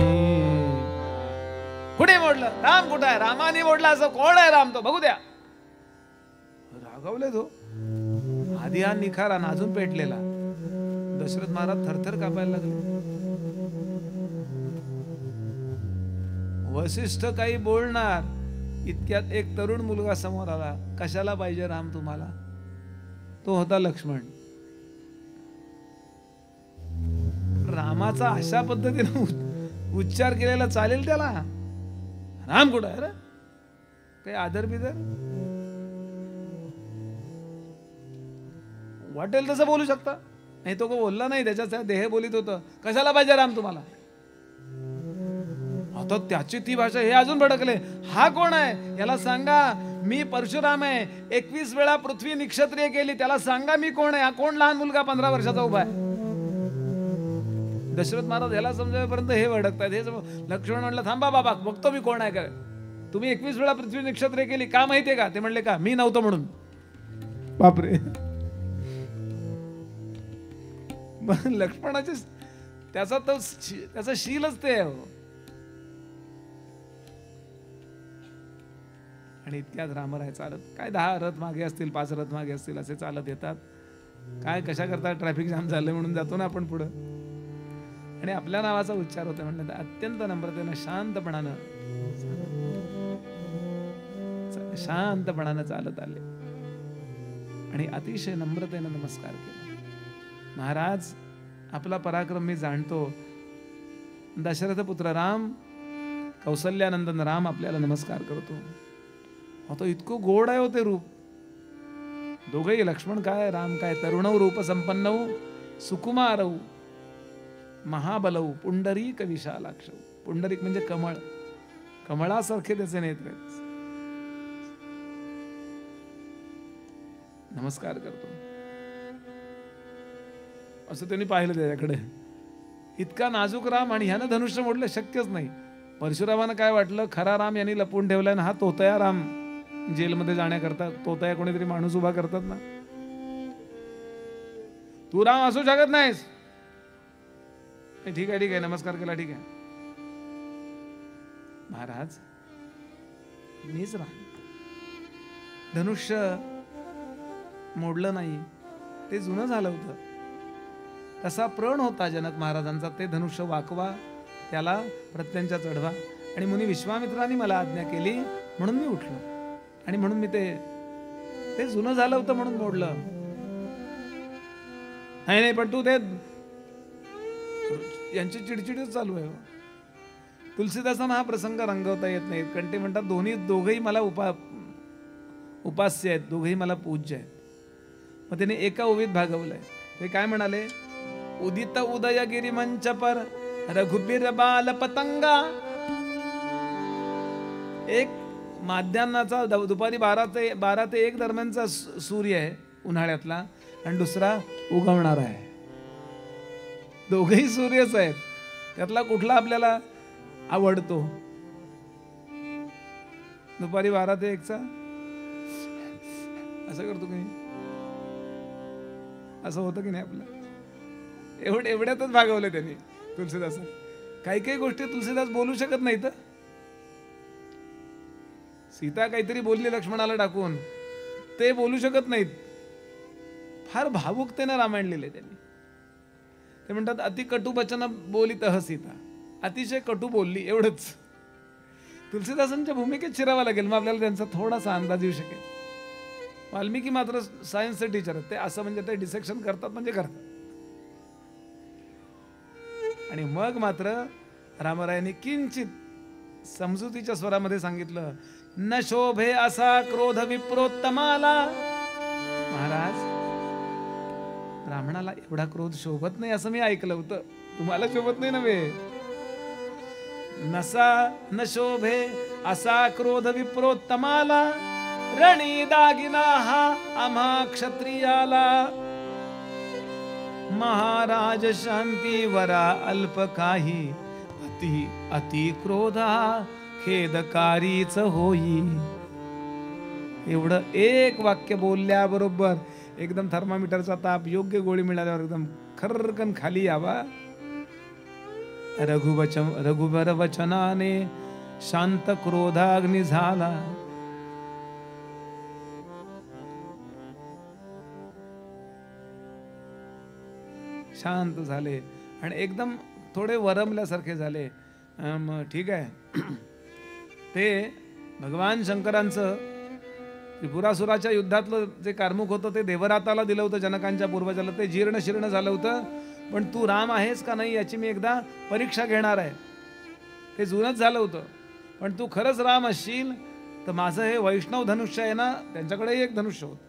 कुठे मोडलं? राम कुठं आहे? रामाने मोडला असं कोण आहे राम? तो बघू द्या. रागवले तो. आधी हा निखारा अजून पेटलेला. दशरथ महाराज थरथर कापायला लागले. वसिष्ठ काही बोलणार इतक्यात एक तरुण मुलगा समोर आला. कशाला पाहिजे राम तुम्हाला? तो होता लक्ष्मण. रामाचा अशा पद्धतीने उच्चार केलेला चालेल त्याला? राम कुठं आहे रे? काही आदर बिदर? वाटेल तसं बोलू शकता. नाही तो बोलला नाही, त्याच्या देह बोलीत होतं. कशाला पाहिजे राम तुम्हाला? आता त्याची ती भाषा. हे अजून भडकले. हा कोण आहे? याला सांगा मी परशुराम आहे. 21 वेळा पृथ्वी निक्षत्रिय केली. त्याला सांगा मी कोण आहे. हा कोण लहान मुलगा 15 वर्षाचा उभा आहे? दशरथ महाराज याला समजावेपर्यंत हे भडकतात. हे लक्ष्मण म्हणलं थांबा बाबा, बघतो मी कोण आहे का. तुम्ही 21 वेळा पृथ्वी निक्षत्रिय केली का माहितीये का? ते म्हणले का? मी नव्हतो म्हणून. बापरे. लक्ष्मणाचे त्याचा शीलच ते आहे. आणि इतक्यात रामराय चालत काय 10 रथ मागे असतील, 5 रथ मागे असतील, असे चालत येतात. काय कशा करता? ट्रॅफिक जाम झालं म्हणून जातो ना आपण पुढं. आणि आपल्या नावाचा उच्चार होता म्हणलं तर अत्यंत नम्रतेनं शांतपणानं चालत आले आणि अतिशय नम्रतेनं नमस्कार केला. महाराज, आपला पराक्रम मी जाणतो. दशरथ पुत्र राम, कौसल्यानंदन राम आपल्याला नमस्कार करतो. आता इतकं गोड आहे होते रूप. दोघेही लक्ष्मण काय राम काय, तरुणौ रूप संपन्नौ सुकुमारौ महाबलौ पुंडरीक विशालाक्ष. पुंडरीक म्हणजे कमळ. कमळासारखे त्याचे नेत्र आहेत. नमस्कार करतो. असं त्यांनी पाहिलं त्याच्याकडे. इतका नाजूक राम आणि ह्यानं धनुष्य मोडलं शक्यच नाही. परशुरामानं काय वाटलं, खरा राम यांनी लपवून ठेवलाय ना, हा तोतया राम जेलमध्ये जाण्याकरता तोतया कोणीतरी माणूस उभा करतात ना. तू राम असू शकत नाहीस. ठीक आहे ठीक आहे, नमस्कार केला, ठीक आहे. महाराज, मीच राम. धनुष्य मोडलं नाही, ते जुनं झालं होतं. तसा प्रण होता जनक महाराजांचा. ते धनुष्य वाकवा, त्याला प्रत्यंचा चढवा. आणि मुनी विश्वामित्रांनी मला आज्ञा केली म्हणून मी उठलो. आणि म्हणून मी ते जुनं झालं होतं म्हणून मोडलं. नाही पण तू ते यांची चिडचिडच चालू आहे. तुलसीदासांना हा प्रसंग रंगवता येत नाही. कंटे म्हणतात दोघेही मला उपास्य आहेत, दोघेही मला पूज्य आहेत. मग त्याने एका ओवीत भागवलंय. ते काय म्हणाले? उदित उदयगिरी मंच पर रघुबीर बाल पतंगा. एक माध्यान्नाचा दुपारी 12 ते 1 दरम्यानचा सूर्य आहे उन्हाळ्यातला, आणि दुसरा उगवणार आहे. दोघेही सूर्यच आहेत. त्यातला कुठला आपल्याला आवडतो? दुपारी 12 ते 1चा असं करतो की असं होतं की नाही आपलं? एवढ्यातच भागवलं त्यांनी तुलसीदास. काही काही गोष्टी तुलसीदास बोलू शकत नाही. तर सीता काहीतरी बोलली लक्ष्मणाला टाकून, ते बोलू शकत नाहीत. फार भावुकतेने रामायण लिहिले त्यांनी. ते म्हणतात अति कटू वचन बोलितः सीता. अतिशय कटू बोलली, एवढंच. तुलसीदासांच्या भूमिकेत शिरावं लागेल, मग आपल्याला त्यांचा थोडासा अंदाज येऊ शकेल. वाल्मिकी मात्र सायन्सचे टीचर आहेत. ते असं म्हणजे ते डिसेक्शन करतात म्हणजे करतात. आणि मग मात्र रामरायांनी किंचित समजुतीच्या स्वरामध्ये सांगितलं, न शोभे असा क्रोध विप्रोत्तमाला. महाराज, ब्राह्मणाला एवढा क्रोध शोभत नाही असं मी ऐकलं होतं. तुम्हाला शोभत नाही नव्हे. न शोभे असा क्रोध विप्रोत्तमाला, रणी दागिना हा आम्हा क्षत्रियाला. महाराज शांती वरा अल्प काही, अति अति क्रोधा खेदकारीच होई. एवढं एक वाक्य बोलल्याबरोबर एकदम थर्मामीटरचा ताप योग्य गोळी मिळाल्यावर एकदम खरकन खाली यावा. रघुबर वचनाने शांत क्रोधाग्नी झाला. शांत झाले आणि एकदम थोडे वरमल्यासारखे झाले. ठीक आहे. ते भगवान शंकरांचं त्रिपुरासुराच्या युद्धातलं जे कार्मुक होतं ते देवराताला दिलं होतं, जनकांच्या पूर्वजाला. ते जीर्ण शीर्ण झालं होतं. पण तू राम आहेस का नाही याची मी एकदा परीक्षा घेणार आहे. ते जुनच झालं होतं. पण तू खरंच राम असशील तर माझं हे वैष्णव धनुष्य आहे ना, त्यांच्याकडे एक धनुष्य होतं,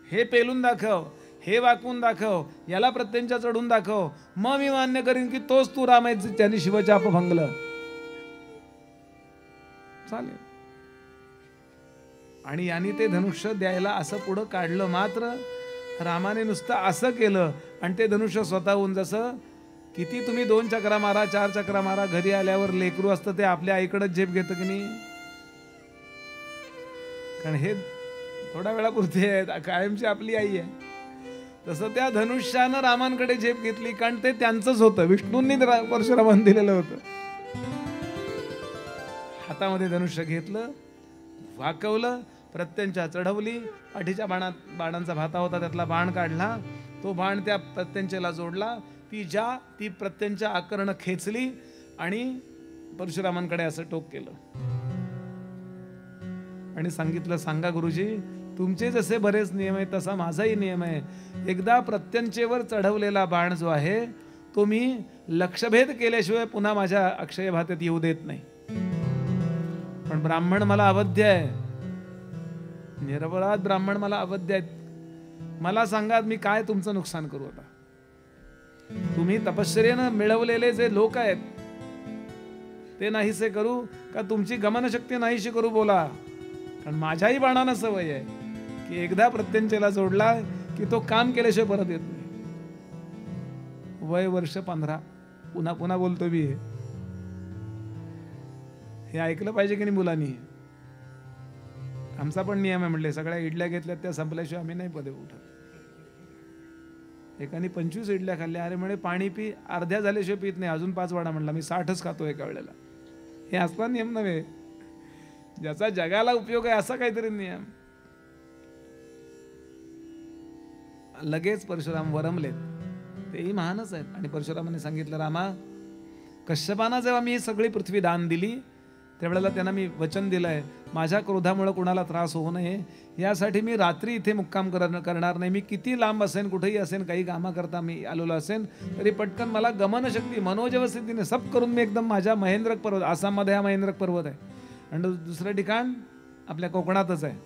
हे पेलून दाखव, हे वाकून दाखव, याला प्रत्यंच्या चढून दाखव, मग मी मान्य करीन की तोच तू राम आहे ज्याने शिवचाप भंगलं. चालेल. आणि यांनी ते धनुष्य द्यायला असं पुढं काढलं. मात्र रामाने नुसतं असं केलं आणि ते धनुष्य स्वतःहून, जसं किती तुम्ही 2 चक्रा मारा 4 चक्रा मारा, घरी आल्यावर लेकरू असतं ते आपल्या आईकडे झेप घेतं की नाही. कारण हे थोड्या वेळापुरती आहे, कायमची आपली आई आहे. तसं त्या धनुष्यानं रामांकडे झेप घेतली, कारण ते त्यांचंच होतं, विष्णूंनी परशुरामांना दिलेलं होतं. हातामध्ये धनुष्य घेतलं, वाकवलं, प्रत्यंचा चढवली, पाठीच्या बाणांचा भाता होता त्यातला बाण काढला, तो बाण त्या प्रत्यंचेला जोडला, ती प्रत्यंचा आकर्ण खेचली आणि परशुरामांकडे असं टोक केलं आणि सांगितलं, सांगा गुरुजी, तुमचे जसे बरेच नियम आहेत तसा माझाही नियम आहे. एकदा प्रत्यंचेवर चढवलेला बाण जो आहे तो मी लक्षभेद केल्याशिवाय पुन्हा माझ्या अक्षय भातेत येऊ देत नाही. पण ब्राह्मण मला अवध्य आहे, निरपराध ब्राह्मण मला अवध्य आहेत. मला सांगा मी काय तुमचं नुकसान करू? आता तुम्ही तपश्चर्येनं मिळवलेले जे लोक आहेत ते नाहीसे करू का तुमची गमनशक्ती नाहीशी करू? बोला. कारण माझ्याही बाणानं सवय आहे की एकदा प्रत्यंचेला जोडला की तो काम केल्याशिवाय परत येत नाही. वय वर्ष 15, पुन्हा पुन्हा बोलतो मी, हे ऐकलं पाहिजे की नाही मुलांनी. आमचा पण नियम आहे, म्हणले सगळ्या इडल्या घेतल्यात त्या संपल्याशिवाय आम्ही नाही पदे उठत. एकाने 25 इडल्या खाल्ल्या, अरे म्हणे पाणी पी, अर्ध्या झाल्याशिवाय पित नाही, अजून 5 वाडा म्हणला, मी 60च खातो एका वेळेला. हे असला नियम नव्हे, ज्याचा जगाला उपयोग आहे असा काहीतरी नियम. लगेच परशुराम वरमलेत, तेही महानच आहेत. आणि परशुरामाने सांगितलं, रामा, कश्यपांना जेव्हा मी ही सगळी पृथ्वी दान दिली त्यावेळेला त्यांना मी वचन दिलंय, माझ्या क्रोधामुळे कोणाला त्रास होऊ नये यासाठी मी रात्री इथे मुक्काम करणार नाही. मी किती लांब असेन, कुठेही असेन, काही कामाकरता मी आलेलो असेन तरी पटकन मला गमनशक्ती मनोजवस्थितीने सब करून मी एकदम माझ्या महेंद्रक पर्वत, आसाममध्ये हा महेंद्रक पर्वत आहे आणि दुसरं ठिकाण आपल्या कोकणातच आहे,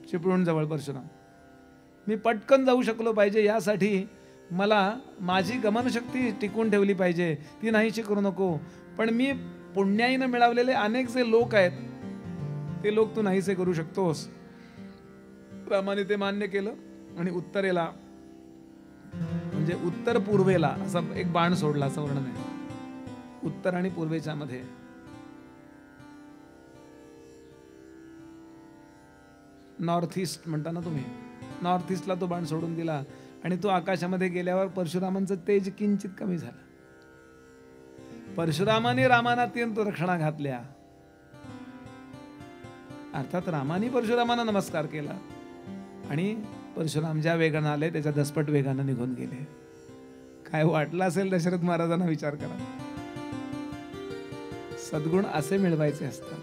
चिपळूण जवळ परशुराम, मी पटकन जाऊ शकलो पाहिजे यासाठी मला माझी गमनशक्ती टिकून ठेवली पाहिजे, ती नाहीशी करू नको. पण मी पुण्याईनं मिळवलेले अनेक जे लोक आहेत ते लोक तू नाहीसे करू शकतोस. रामाने ते मान्य केलं आणि उत्तरेला म्हणजे उत्तर पूर्वेला असा एक बाण सोडला, असं वर्णन आहे. उत्तर आणि पूर्वेच्या मध्ये नॉर्थ ईस्ट म्हणता ना तुम्ही, नॉर्थ ईस्टला तो बाण सोडून दिला आणि तो आकाशामध्ये गेल्यावर परशुरामांचं तेज किंचित कमी झालं. परशुरामाने रामाना 3 रक्षणा घातल्या, अर्थात रामाने परशुरामांना नमस्कार केला आणि परशुराम ज्या वेगानं आले त्याच्या दसपट वेगानं निघून गेले. काय वाटलं असेल दशरथ महाराजांना, विचार करा. सद्गुण असे मिळवायचे असतात.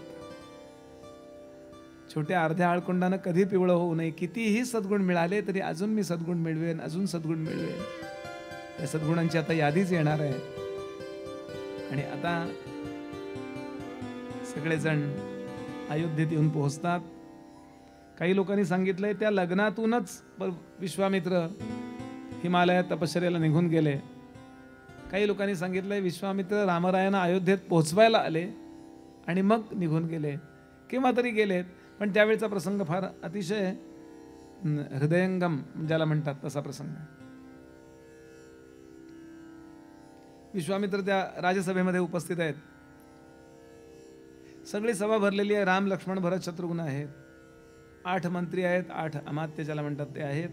छोट्या अर्ध्या आळकुंडानं कधी पिवळं होऊ नये. कितीही सद्गुण मिळाले तरी अजून मी सद्गुण मिळवेन, अजून सद्गुण मिळवेन. या सद्गुणांची आता यादीच येणार आहे. आणि आता सगळेजण अयोध्येत येऊन पोहोचतात. काही लोकांनी सांगितलंय त्या लग्नातूनच विश्वामित्र हिमालयात तपश्चर्याला निघून गेले. काही लोकांनी सांगितलंय विश्वामित्र रामरायांना अयोध्येत पोहोचवायला आले आणि मग निघून गेले, केव्हा तरी गेलेत. पण त्यावेळचा प्रसंग फार अतिशय हृदयंगम ज्याला म्हणतात तसा प्रसंग. विश्वामित्र त्या राजसभेमध्ये उपस्थित आहेत. सगळी सभा भरलेली आहे. राम, लक्ष्मण, भरत, शत्रुघ्न आहेत. 8 मंत्री आहेत, 8 अमात्य ज्याला म्हणतात ते आहेत,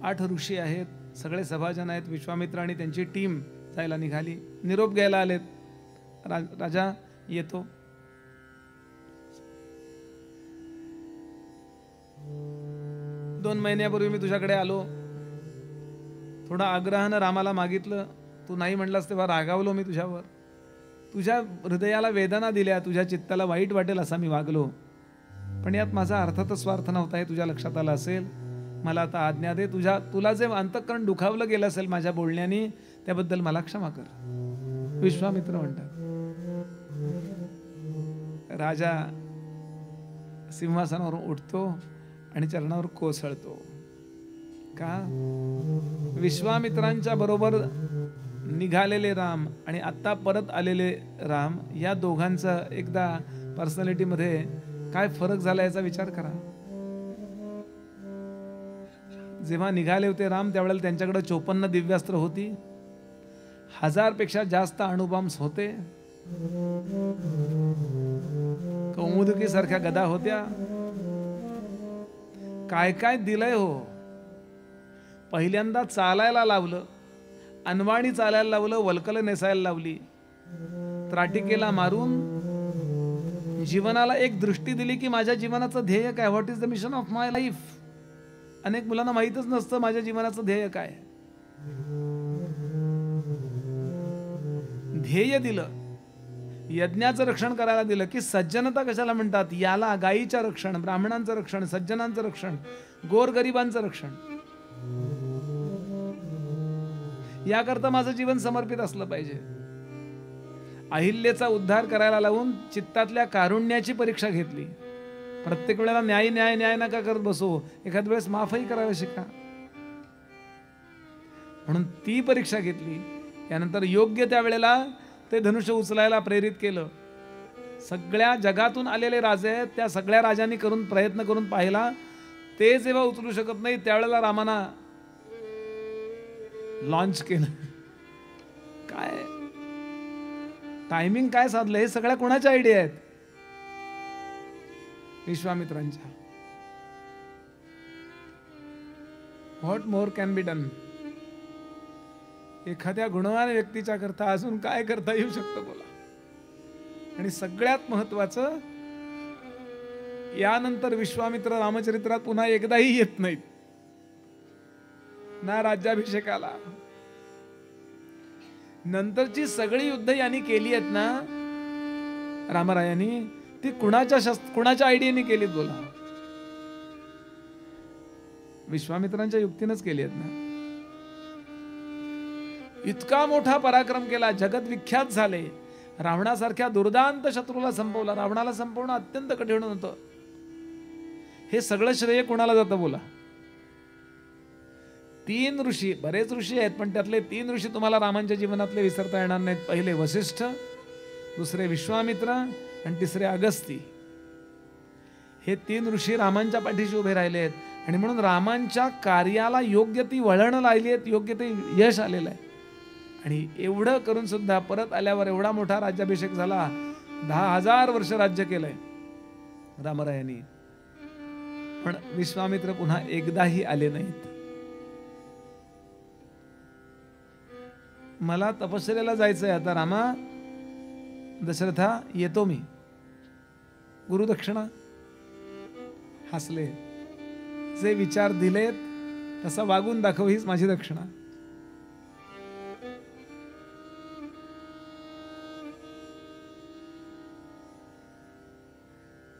8 ऋषी आहेत, सगळे सभाजन आहेत. विश्वामित्र आणि त्यांची टीम जायला निघाली. निरोप घ्यायला आलेत. राजा येतो. दोन महिन्यापूर्वी मी तुझ्याकडे आलो. थोडं आग्रहानं रामाला मागितलं. तू नाही म्हणलास तेव्हा रागावलो मी तुझ्यावर. तुझ्या हृदयाला वेदना दिल्या, तुझ्या चित्ताला वाईट वाटेल असा मी वागलो. पण यात माझा अर्थातच स्वार्थ नव्हता हे तुझ्या लक्षात आलं असेल. मला आता आज्ञा दे. तुला जे अंतःकरण दुखावलं गेलं असेल माझ्या बोलण्याने, त्याबद्दल मला क्षमा कर. विश्वामित्र म्हणतात. राजा सिंहासनावरून उठतो आणि चरणावर कोसळतो. का? विश्वामित्रांच्या बरोबर निघालेले राम आणि आत्ता परत आलेले राम, या दोघांचा एकदा पर्सनॅलिटीमध्ये काय फरक झाला याचा विचार करा. जेव्हा निघाले होते राम त्यावेळेला त्यांच्याकडे 54 दिव्यास्त्र होती. 1000 पेक्षा जास्त अणुबॉम्ब्स होते. कौमुदकी सारख्या गदा होत्या. काय काय दिलंय हो. पहिल्यांदा चालायला लावलं, अनवाणी चालायला लावलं, वल्कल नेसायला लावली, त्राटिकेला मारून जीवनाला एक दृष्टी दिली की माझ्या जीवनाचं ध्येय काय, what is the mission of my life. अनेक मुलांना माहीतच नसतं माझ्या जीवनाचं ध्येय काय. ध्येय दिलं. यज्ञाचं रक्षण करायला दिलं की सज्जनता कशाला म्हणतात, याला गायीचं रक्षण, ब्राह्मणांचं रक्षण, सज्जनांचं रक्षण, गोरगरिबांचं रक्षण, याकरता माझं जीवन समर्पित असलं पाहिजे. अहिल्याचा उद्धार करायला लावून चित्तातल्या कारुण्याची परीक्षा घेतली. प्रत्येक वेळेला न्याय न्याय न्याय नका करत बसो, एखाद वेळेस माफही करायला शिका. म्हणून ती परीक्षा घेतली. यानंतर योग्य त्या वेळेला ते धनुष्य उचलायला प्रेरित केलं. सगळ्या जगातून आलेले राजे आहेत, त्या सगळ्या राजांनी प्रयत्न करून पाहिला. ते जेव्हा उचलू शकत नाही त्यावेळेला रामाना लॉन्च केलं. काय टायमिंग काय साधलं. हे सगळ्या कोणाच्या आयडिया आहेत? विश्वामित्रांच्या. What more can be done. एखाद्या गुणवान व्यक्तीच्या करता अजून काय करता येऊ शकतं बोला. आणि सगळ्यात महत्वाचं, यानंतर विश्वामित्र रामचरित्रात पुन्हा एकदाही येत नाहीत, ना राज्याभिषेकाला. नंतरची सगळी युद्ध यांनी केली आहेत ना रामरायांनी, ती कुणाच्या आयडियाने केलीत बोला. विश्वामित्रांच्या युक्तीनंच केली आहेत ना. इतका मोठा पराक्रम केला, जगत विख्यात झाले. रावणासारख्या दुर्दांत शत्रूला संपवला. रावणाला संपवणं अत्यंत कठीण होतं. हे सगळं श्रेय कोणाला जातं बोला. 3 ऋषी, बरेच ऋषी आहेत पण त्यातले 3 ऋषी तुम्हाला रामांच्या जीवनातले विसरता येणार नाहीत. पहिले वसिष्ठ, दुसरे विश्वामित्र आणि तिसरे अगस्ती. हे 3 ऋषी रामांच्या पाठीशी उभे राहिले आहेत. आणि म्हणून रामांच्या कार्याला योग्य ती वळण लागली आहेत, योग्य ते यश आलेलं आहे. आणि एवढं करून सुद्धा परत आल्यावर एवढा मोठा राज्याभिषेक झाला. 10,000 वर्ष राज्य केलंय रामरायांनी. पण विश्वामित्र पुन्हा एकदाही आले नाहीत. मला तपश्चर्याला जायचंय आता रामा. दशरथा येतो मी. गुरुदक्षिणा. हसले. जे विचार दिलेत तसा वागून दाखव, हीच माझी दक्षिणा.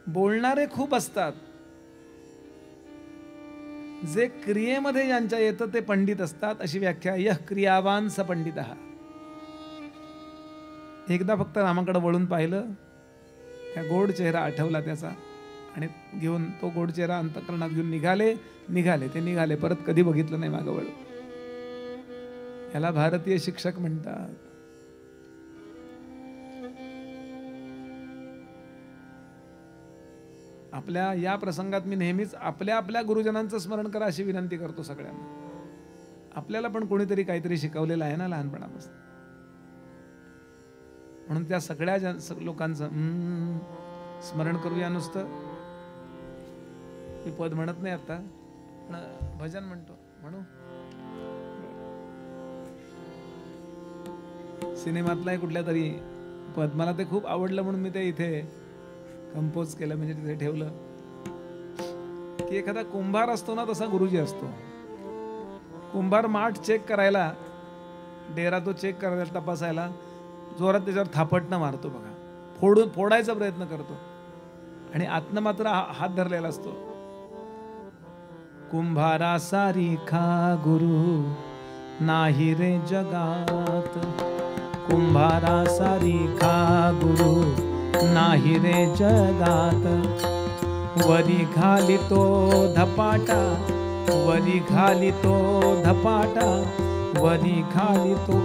बोलणारे खूप असतात, जे क्रियेमध्ये ज्यांच्या येतं ते पंडित असतात. अशी व्याख्या यः क्रियावान स पंडितः. एकदा फक्त रामाकडे वळून पाहिलं, त्या गोड चेहरा आठवला त्याचा, आणि घेऊन तो गोड चेहरा अंतःकरणात घेऊन निघाले. परत कधी बघितलं नाही मागं वळून. याला भारतीय शिक्षक म्हणतात. आपल्या या प्रसंगात मी नेहमीच आपल्या गुरुजनांचं स्मरण करा अशी विनंती करतो सगळ्यांना. आपल्याला पण कोणीतरी काहीतरी शिकवलेलं आहे ना लहानपणापासून. म्हणून त्या सगळ्या लोकांचं स्मरण करूया नुसतं. मी पद म्हणत नाही आता, पण भजन म्हणतो. म्हणू सिनेमातला कुठल्या तरी पद मला ते खूप आवडलं म्हणून मी ते इथे कंपोज केलं, म्हणजे तिथे ठेवलं. की एखादा कुंभार असतो ना, तसा गुरुजी असतो. कुंभार माठ चेक करायला, डेरा तो चेक करायला, तपासायला जोरात त्याच्यावर थापटणं मारतो बघा, फोडायचा प्रयत्न करतो, आणि आतनं मात्र हात धरलेला असतो. कुंभारा सारिखा गुरु नाही रे जगात, कुंभारा सारिखा गुरु नाही रे जगात. वरी घालितो धपाटा, वरी घालितो धपाटा, वरी घालितो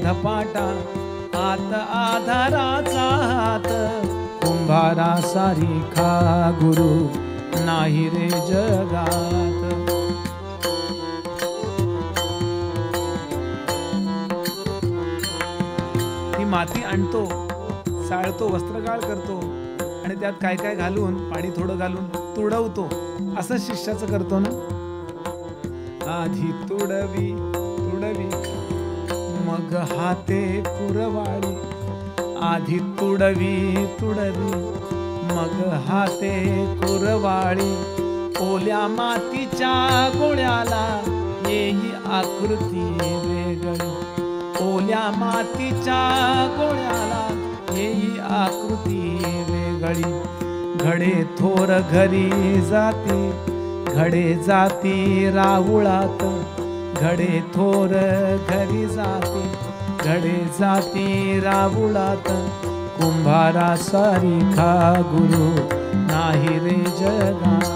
धपाटा. आत आधाराचा हात, कुंभारा सारिखा गुरु नाही रे जगात. ही माती आणतो, चाळतो, वस्त्रगाळ करतो, आणि त्यात काय काय घालून, पाणी थोडं घालून तुडवतो. असं शिष्याचं करतो ना. आधी तुडवी तुडवी मग हाते कुरवाळी, आधी तुडवी तुडवी मग हाते कुरवाळी. ओल्या मातीच्या गोळ्याला येई आकृती वेगळी, ओल्या मातीच्या गोळ्याला येई आकृती वेगळी. घडे थोर घरी जाती, घडे जाती राहुळात, घडे थोर घरी जाती, घडे जाती राहुळात. कुंभारा सारिखा गुरु नाही रे जगात.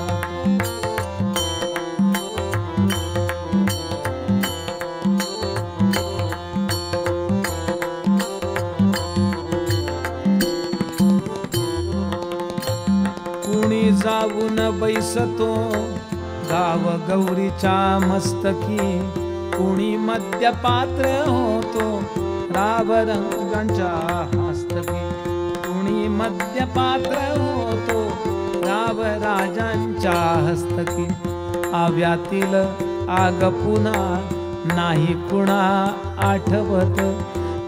कुणी जाऊन बैसतो गाव गौरीच्या मस्तकी, कुणी मद्यपात्र होतो राव रंगांच्या हस्तकी, कुणी मद्यपात्र होतो राव राजांच्या हस्तकी. आव्यातील आग पुन्हा नाही कुणा आठवत,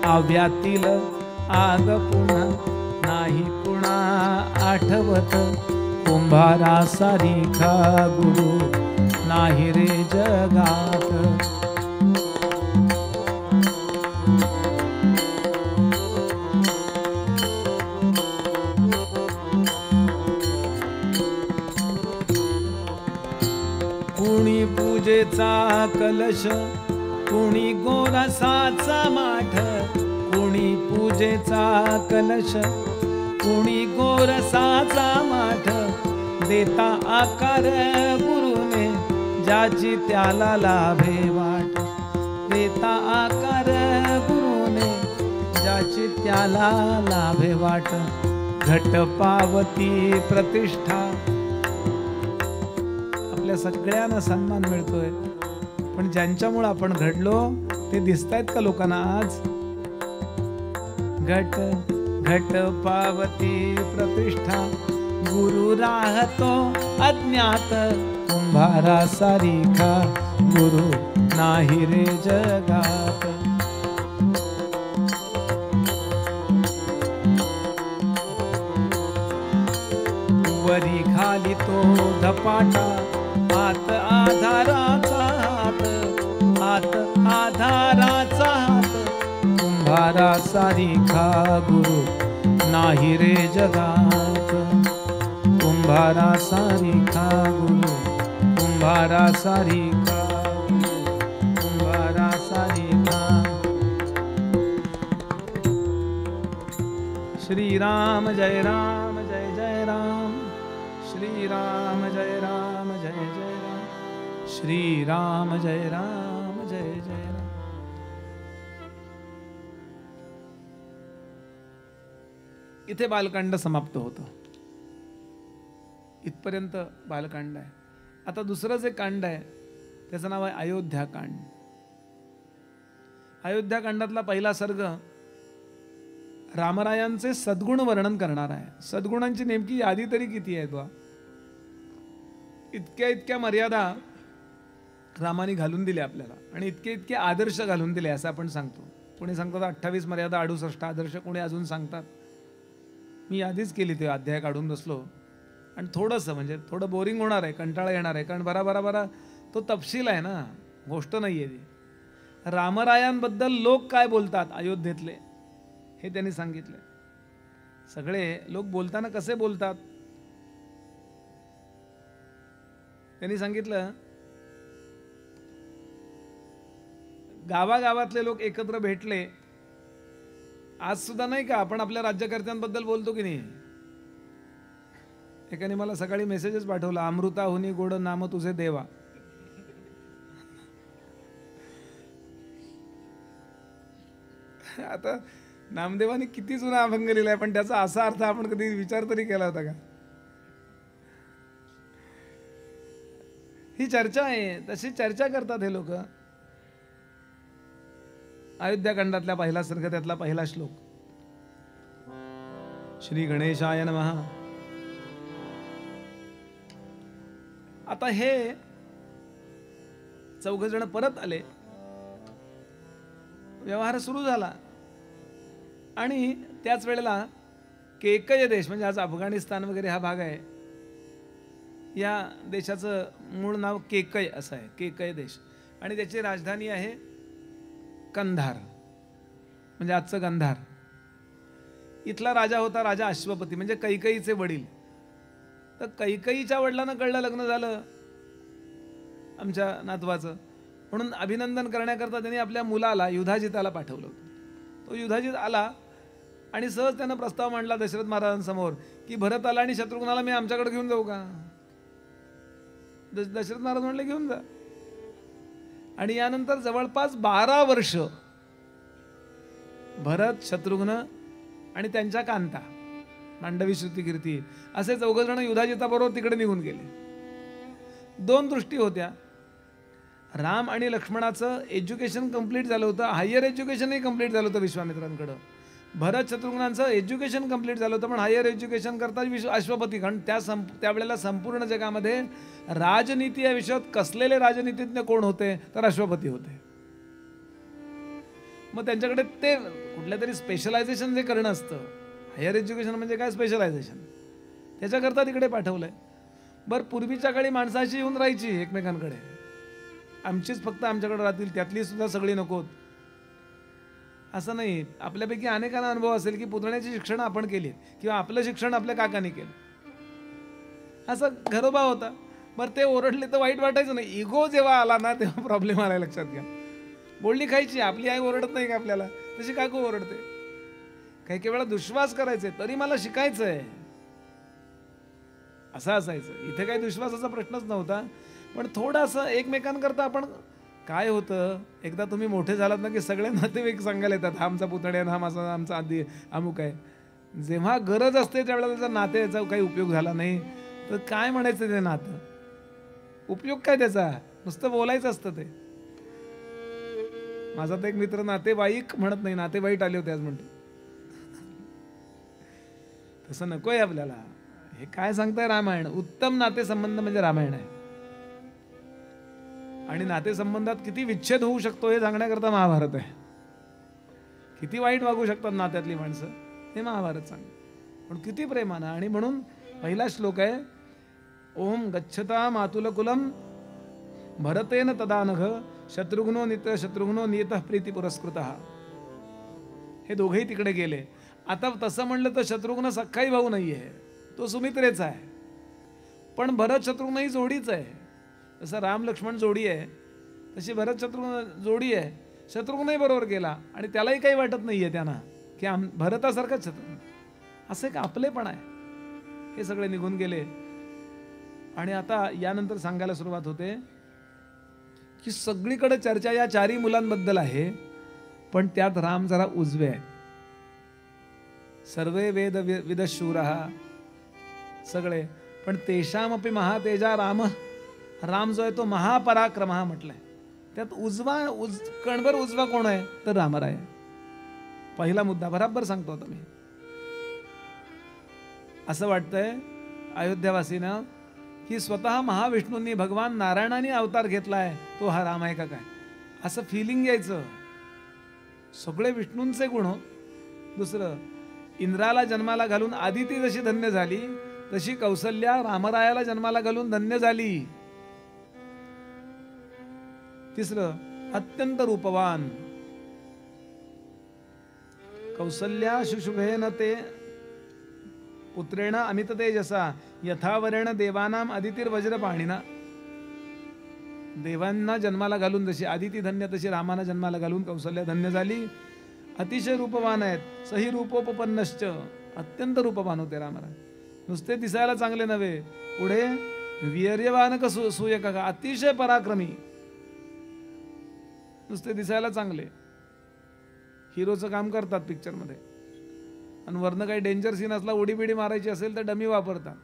आव्यातील आग पुन्हा नाही कुणा आठवत. कुंभारा सारिखा गुरु नाही रे जगात. कुणी पूजेचा कलश, कुणी गोरसाचा माठ, कुणी पूजेचा कलश, कुणी गोरसाचा माठ. देता आकार गुरुने ज्याची त्याला लाभे वाट, देता आकार गुरुने ज्याची त्याला लाभे वाट. घट पावती प्रतिष्ठा, आपल्या सगळ्यांना सन्मान मिळतोय, पण ज्यांच्यामुळे आपण घडलो ते दिसतायत का लोकांना आज? घट घट पावती प्रतिष्ठा, गुरु राहतो अज्ञात. कुंभारा सारिखा गुरु नाही रे जगात. वरी घालितो धपाटा, आत आधाराचा हात, आत आधाराचा हात. कुंभारा सारिखा गुरु नाही रे जगात. कुंभारा सारिखा गुरु, कुंभारा सारिखा गुरु, कुंभारा सारिखा. श्री राम जय राम जय जय राम, श्री राम जय राम जय जय राम, श्री राम जय राम जय जय राम. इथे बालकांड समाप्त होतं. इथपर्यंत बालकांड आहे. आता दुसरं जे कांड आहे त्याचं नाव आहे अयोध्याकांड. अयोध्याकांडातला पहिला सर्ग रामरायांचे सद्गुण वर्णन करणार आहे. सद्गुणांची नेमकी यादी तरी किती आहे बा. इतक्या इतक्या मर्यादा रामाने घालून दिल्या आपल्याला आणि इतके इतके आदर्श घालून दिले असं आपण सांगतो. कोणी सांगतात 28 मर्यादा 68 आदर्श, कोणी अजून सांगतात. मी यादीच केली ते अध्याय काढून बसलो आणि थोडंसं म्हणजे थोडं बोरिंग होणार आहे, कंटाळा येणार आहे, कारण बरा तो तपशील आहे ना, गोष्ट नाही आहे ती. रामरायांबद्दल लोक काय बोलतात अयोध्येतले हे त्यांनी सांगितले. सगळे लोक बोलताना कसे बोलतात त्यांनी सांगितलं. गावागावातले लोक एकत्र भेटले. आज सुद्धा नाही का आपण आपल्या राज्यकर्त्यांबद्दल बोलतो की नाही. एकाने मला सकाळी मेसेजच पाठवला, अमृताहुनी गोड नाम तुझे देवा. आता नामदेवानी किती जुना अभंग लिहिलाय, पण त्याचा असा अर्थ आपण कधी विचार तरी केला होता का. ही चर्चा आहे, तशी चर्चा करतात हे लोक. अयोध्याकांडातल्या पहिला सर्ग त्यातला पहिला श्लोक, श्री गणेशाय नमः. आता हे चौघ जण परत आले, व्यवहार सुरू झाला आणि त्याच वेळेला केकय देश म्हणजे आज अफगाणिस्तान वगैरे हा भाग आहे, या देशाचं मूळ नाव केकय असं आहे, केकय देश. आणि त्याची राजधानी आहे कंधार म्हणजे आजचं गंधार. इथला राजा होता राजा अश्वपती म्हणजे कैकईचे वडील. तर कैकईच्या वडिलांना कळलं लग्न झालं आमच्या नातवाचं, म्हणून अभिनंदन करण्याकरता त्यांनी आपल्या मुलाला युधाजिताला पाठवलं होतं. तो युधाजित आला आणि सहज त्यानं प्रस्ताव मांडला दशरथ महाराजांसमोर की भरत आला आणि शत्रुघ्नाला मी आमच्याकडे घेऊन जाऊ का. दशरथ महाराज म्हणले घेऊन जा. आणि यानंतर जवळपास 12 वर्ष भरत, शत्रुघ्न आणि त्यांच्या कांता मांडवी श्रुतिकीर्ती असे 4 जण युधाजिताबरोबर तिकडे निघून गेले. 2 दृष्टी होत्या. राम आणि लक्ष्मणाचं एज्युकेशन कंप्लीट झालं होतं, हायर एज्युकेशनही कंप्लीट झालं होतं विश्वामित्रांकडं. भरत शत्रुघ्नांचं एज्युकेशन कंप्लीट झालं होतं, पण हायर एज्युकेशन करता अश्वपती. कारण त्यावेळेला संपूर्ण जगामध्ये राजनीती या विषयात कसलेले राजनीतिज्ञ कोण होते तर अश्वपती होते. मग त्यांच्याकडे ते कुठल्या तरी स्पेशलायझेशन जे करणं असतं, हायर एज्युकेशन म्हणजे काय स्पेशलायझेशन, त्याच्याकरता तिकडे पाठवलंय. बरं, पूर्वीच्या काळी माणसं अशी येऊन राहायची एकमेकांकडे, आमचीच फक्त आमच्याकडे राहतील, त्यातली सुद्धा सगळी नकोत असं नाही. आपल्यापैकी अनेकांना अनुभव असेल की पुतण्याची शिक्षण आपण केली किंवा आपलं शिक्षण आपल्या काकाने केलं, असं घरोबा होता. बरं, ते ओरडले तर वाईट वाटायचं नाही. इगो जेव्हा आला ना तेव्हा प्रॉब्लेम आला, लक्षात घ्या. बोलणी खायची, आपली आई ओरडत नाही का आपल्याला, तशी काकू ओरडते. काही काही वेळा दुश्वास करायचे तरी मला शिकायचंय असं असायचं. इथे काही दुश्वासाचा प्रश्नच नव्हता, पण थोडंसं एकमेकांकरता आपण काय होतं, एकदा तुम्ही मोठे झालात ना की सगळे नातेवाईक सांगायला येतात हा आमचा पुतण्या आहे, हा माझा आमचा आधी अमुक आहे. जेव्हा गरज असते त्यावेळेला त्याचा नात्याचा काही उपयोग झाला नाही तर काय म्हणायचं ते नातं, उपयोग काय त्याचा, नुसतं बोलायचं असतं ते. माझा तर एक मित्र नातेवाईक म्हणत नाही, नातेवाईक आले होते आज म्हणतो. तसं नकोय आपल्याला. हे काय सांगताय रामायण, उत्तम नातेसंबंध म्हणजे रामायण आहे. आणि नातेसंबंधात किती विच्छेद होऊ शकतो हे सांगण्याकरता महाभारत आहे. किती वाईट वागू शकतात नात्यातली माणसं हे महाभारत सांगतं, पण किती प्रेमानं. आणि म्हणून पहिला श्लोक आहे, ओम गच्छता मातुलकुलम भरतेन तदानघ शत्रुघ्नो नियतः प्रीती पुरस्कृतः. हे दोघेही तिकडे गेले. आता तसं म्हणलं तर शत्रुघ्न सख्खाई भाऊ नाही आहे, तो सुमित्रेचा आहे. पण भरत शत्रुघ्न ही जोडीच आहे. जसं राम लक्ष्मण जोडी आहे तशी भरत शत्रुघ्न जोडी आहे. शत्रुघ्नही बरोबर गेला आणि त्यालाही काही वाटत नाही आहे त्यांना की भरतासारखाच शत्रुघ्न, असं एक आपलेपण आहे. हे सगळे निघून गेले. आणि आता यानंतर सांगायला सुरुवात होते की सगळीकडे चर्चा या 4 मुलांबद्दल आहे, पण त्यात राम जरा उजवे आहे. सर्वे वेद विदशूरः सगळे, पण तेषामपि महातेजा राम जो आहे तो महापराक्रमः म्हटलंय. त्यात कणभर उजवा कोण आहे तर रामराय. पहिला मुद्दा बराबर सांगतो आता मी. असं वाटतंय अयोध्यावासींना की स्वतः महाविष्णूंनी भगवान नारायणाने अवतार घेतलाय, तो हा राम आहे का काय, असं फिलिंग यायचं. सगळे विष्णूंचे गुण. दुसरं, इंद्राला जन्माला घालून आदिती जशी धन्य झाली तशी कौसल्या रामरायाला जन्माला घालून धन्य झाली. तिसरं, अत्यंत रूपवान. कौसल्या शुशुभेन ते पुत्रेण अमित तेजसा यथावरेण देवानाम अदितीर्वज्रपाणिना. देवांना जन्माला घालून जशी आदिती धन्य तशी रामाना जन्माला घालून कौसल्या धन्य झाली. अतिशय रूपवान आहेत. सही रूपोपन्नश्च. अत्यंत रूपवान होते रामराय. नुसते दिसायला चांगले नव्हे, पुढे वीर्यवान सूयक, अतिशय पराक्रमी. नुसते दिसायला चांगले, हिरोचं काम करतात पिक्चरमध्ये. आणि वरनं काही डेंजर सीन असला, उडी बिडी मारायची असेल तर डमी वापरतात.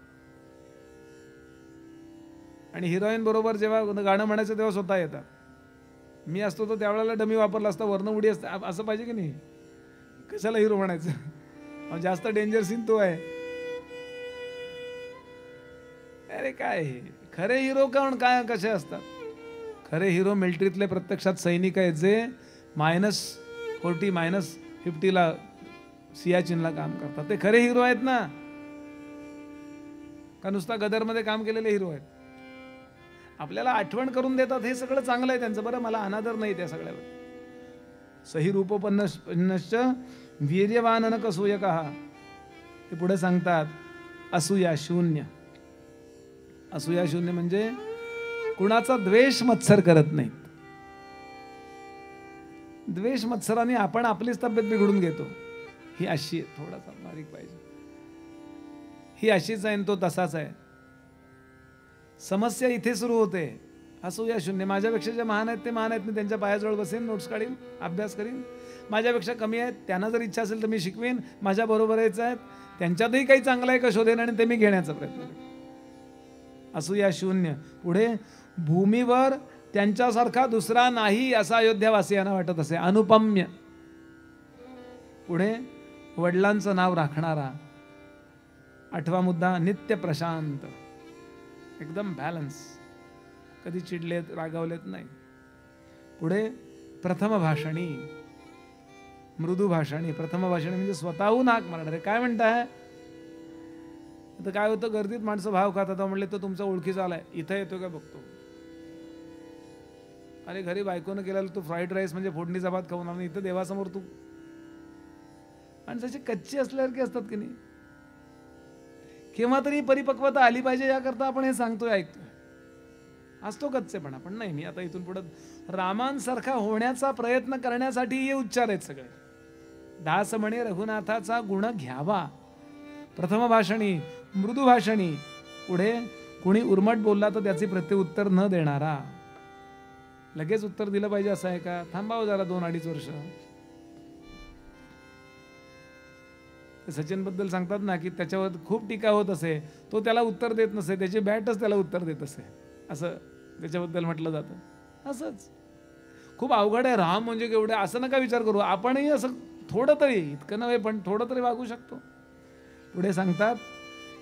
आणि हिरोईन बरोबर जेव्हा गाणं म्हणायचं तेव्हा स्वतः येतात. मी असतो तर त्यावेळेला डमी वापरला असता, वरनं उडी असते. असं पाहिजे की नाही? कशाला हिरो म्हणायचं? जास्त डेंजर सीन तो आहे. अरे काय हे खरे हिरो कोण काय कसे असतात? खरे हिरो मिलिटरीतले प्रत्यक्षात सैनिक आहेत जे -40 -50 सियाचीनला काम करतात. ते खरे हिरो आहेत ना, का नुसता गदरमध्ये काम केलेले हिरो आहेत? आपल्याला आठवण करून देतात हे सगळं चांगलं आहे त्यांचं. बरं, मला अनादर नाही त्या सगळ्यावर. सही रूपोपन्नश्च वीर्यवान कसूयकः. ते पुढे सांगतात असूया शून्य. असूया शून्य म्हणजे कुणाचा द्वेष मत्सर करत नाही. द्वेष मत्सराने आपण आपलीच तब्येत बिघडून घेतो. ही अशी आहे, थोडासा बारीक पाहिजे, ही अशीच आहे, तो तसाच आहे. समस्या इथे सुरू होते. असूया शून्य. माझ्यापेक्षा जे महान आहेत ते महान आहेत, मी त्यांच्या पायाजवळ बसेन, नोट्स काढीन, अभ्यास करीन. माझ्यापेक्षा कमी आहेत, त्यांना जर इच्छा असेल तर मी शिकवीन. माझ्या बरोबरच आहेत, त्यांच्यातही काही चांगलं आहे का शोधेन आणि ते मी घेण्याचा प्रयत्न करेन. असूया शून्य. पुढे भूमीवर त्यांच्यासारखा दुसरा नाही असं अयोध्यावासियांना वाटत असे. अनुपम्य. पुढे वडिलांचं नाव राखणारा. 8वा मुद्दा नित्य प्रशांत, एकदम बॅलन्स, कधी चिडलेत रागावलेत नाही. पुढे प्रथम भाषणी, मृदू भाषणी. प्रथम भाषणी म्हणजे स्वतःहून हाक मारणारे. काय म्हणताय? तर काय होतं, गर्दीत माणसं भाव खातात. म्हणले तो तुमचा ओळखीचा आलाय, इथं येतो का बघतो. अरे घरी बायकोनं केलेला तू फ्राईड राईस म्हणजे फोडणीचा भात खाऊन आला, इथं देवासमोर तू. आणि जशी कच्ची असल्यासारखी असतात की नाही. केव्हा तरी परिपक्वता आली पाहिजे याकरता आपण हे सांगतोय, ऐकतोय. असतो कच्चेपणा, पण नाही. मी आता इथून पुढे रामांसारखा होण्याचा प्रयत्न करण्यासाठी हे उच्चार आहेत सगळे. दास म्हणे रघुनाथाचा गुण घ्यावा. प्रथम भाषणी, मृदू भाषणी. पुढे कुणी उर्मट बोलला तर त्याचे प्रत्युत्तर न देणारा. लगेच उत्तर दिलं पाहिजे असं आहे का? थांबावं जरा 2-2.5 वर्ष. सचिन बद्दल सांगतात ना की त्याच्यावर खूप टीका होत असे, तो त्याला उत्तर देत नसे, त्याची बॅटच त्याला उत्तर देत असे, असं त्याच्याबद्दल म्हटलं जातं. असंच खूप अवघड आहे. राम म्हणजे केवढे असं नका विचार करू. आपणही असं थोडं तरी, इतकं नव्हे पण थोडं तरी वागू शकतो. पुढे सांगतात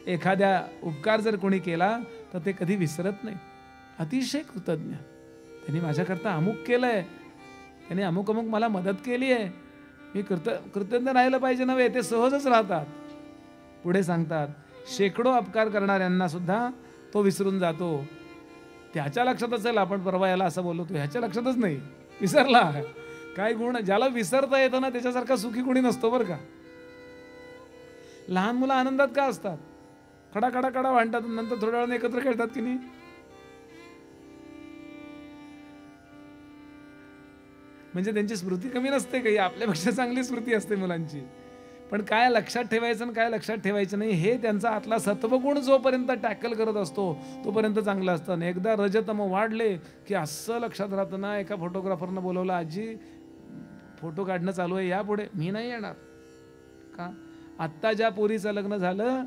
एखाद्या उपकार जर कोणी केला तर ते कधी विसरत नाही. अतिशय कृतज्ञ. त्यांनी माझ्याकरता अमुक केलंय, त्यांनी अमुक मला मदत केली आहे, मी कृतज्ञ राहिलं पाहिजे नव्हे, ते सहजच राहतात. पुढे सांगतात शेकडो अपकार करणाऱ्यांना सुद्धा तो विसरून जातो. त्याच्या लक्षात असेल आपण परवा याला असं बोलतो, ह्याच्या लक्षातच नाही, विसरला. काय गुण, ज्याला विसरता येतं ना त्याच्यासारखा सुखी कोणी नसतो बरं का. लहान मुलं आनंदात का असतात? कडा कडा कडा भांडतात, नंतर थोड्या वेळाने एकत्र खेळतात की नाही. म्हणजे त्यांची स्मृती कमी नसते काही, आपल्यापेक्षा चांगली स्मृती असते मुलांची. पण काय लक्षात ठेवायचं आणि काय लक्षात ठेवायचं नाही हे त्यांचा आतला सत्वगुण जोपर्यंत टॅकल करत असतो तोपर्यंत चांगलं असतं. एकदा रजतम वाढले की असं लक्षात राहतं ना. एका फोटोग्राफरनं बोलवलं, आजी फोटो काढणं चालू आहे, यापुढे मी नाही येणार. का? आत्ता ज्या पोरीचं लग्न झालं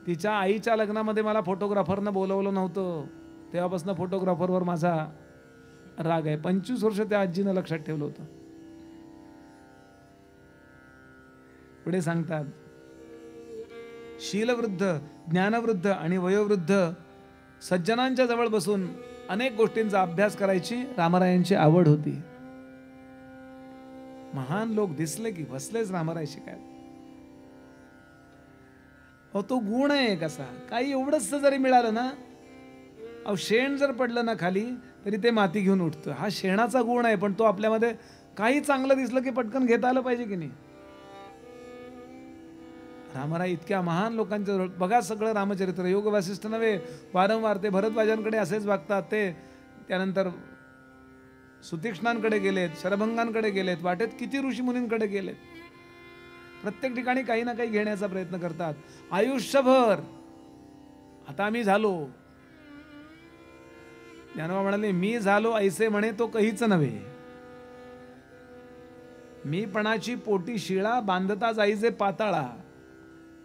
तिच्या आईच्या लग्नामध्ये मला फोटोग्राफरनं बोलवलं नव्हतं, तेव्हापासून फोटोग्राफरवर माझा राग आहे. 25 वर्ष त्या आजीनं लक्षात ठेवलं होतं. पुढे सांगतात, शीलवृद्ध, ज्ञानवृद्ध आणि वयोवृद्ध सज्जनांच्या जवळ बसून अनेक गोष्टींचा अभ्यास करायची रामरायांची आवड होती. महान लोक दिसले की बसलेच रामराय शिकायला. अहो तो गुण आहे कसा, काही एवढंच जरी मिळालं ना, अहो शेण जर पडलं ना खाली तरी ते माती घेऊन उठतं. हा शेणाचा गुण आहे, पण तो आपल्यामध्ये काही चांगलं दिसलं की पटकन घेता आलं पाहिजे की नाही. रामराय इतक्या महान लोकांच्या बघा, सगळं रामचरित्र योग वासिष्ठ नव्हे, वारंवार ते भरद्वाजांकडे असेच वागतात. ते त्यानंतर सुतीक्ष्णांकडे गेलेत, शरभंगांकडे गेलेत, वाटेत किती ऋषीमुनींकडे गेलेत. प्रत्येक ठिकाणी काही ना काही घेण्याचा प्रयत्न करतात. आयुष्यभर आता आम्ही झालो, ज्ञानोबा म्हणाले, मी झालो ऐसे म्हणे तो काहीच नव्हे. मी पणाची पोटी शिळा बांधता जाईजे पाताळा.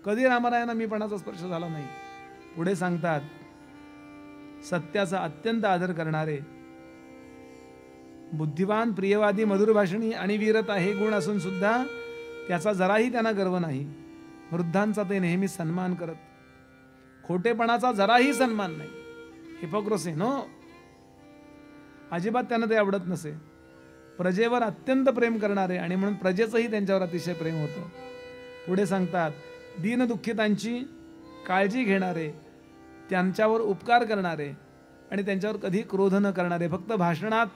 कधी रामरायांना मी पणाचा स्पर्श झाला नाही. पुढे सांगतात, सत्याचा अत्यंत आदर करणारे, बुद्धिवान, प्रियवादी, मधुर भाषणी आणि वीरता हे गुण असून सुद्धा त्याचा जराही त्यांना गर्व नाही. वृद्धांचा ते नेहमी सन्मान करत, खोटेपणाचा जराही सन्मान नाही. हिपोक्रेसी नो, अजिबात त्यांना ते आवडत नसे. प्रजेवर अत्यंत प्रेम करणारे आणि म्हणून प्रजेचंही त्यांच्यावर अतिशय प्रेम होतं. पुढे सांगतात, दीनदुःखितांची काळजी घेणारे, त्यांच्यावर उपकार करणारे आणि त्यांच्यावर कधी क्रोध न करणारे. फक्त भाषणात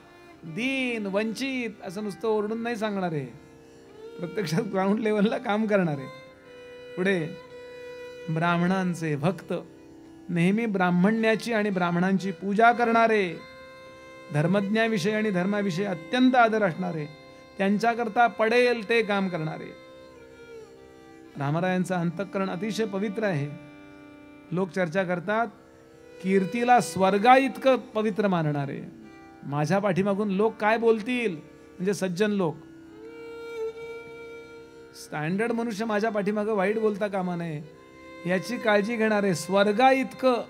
दीन, वंचित असं नुसतं ओरडून नाही सांगणारे, प्रत्यक्षात ग्राउंड लेवलला काम करणारे. पुढे ब्राह्मणांचे भक्त, नेहमी ब्राह्मण्याची आणि ब्राह्मणांची पूजा करणारे, धर्मज्ञाविषयी आणि धर्माविषयी अत्यंत आदर असणारे, त्यांच्याकरता पडेल ते काम करणारे. रामरायांचं अंतःकरण अतिशय पवित्र आहे. लोक चर्चा करतात, कीर्तीला स्वर्गा इतकं पवित्र मानणारे. माझ्या पाठीमागून लोक काय बोलतील, म्हणजे सज्जन लोक, स्टँडर्ड मनुष्य माझ्या पाठीमागं वाईट बोलता कामा नये याची काळजी घेणारे, स्वर्गा इतकं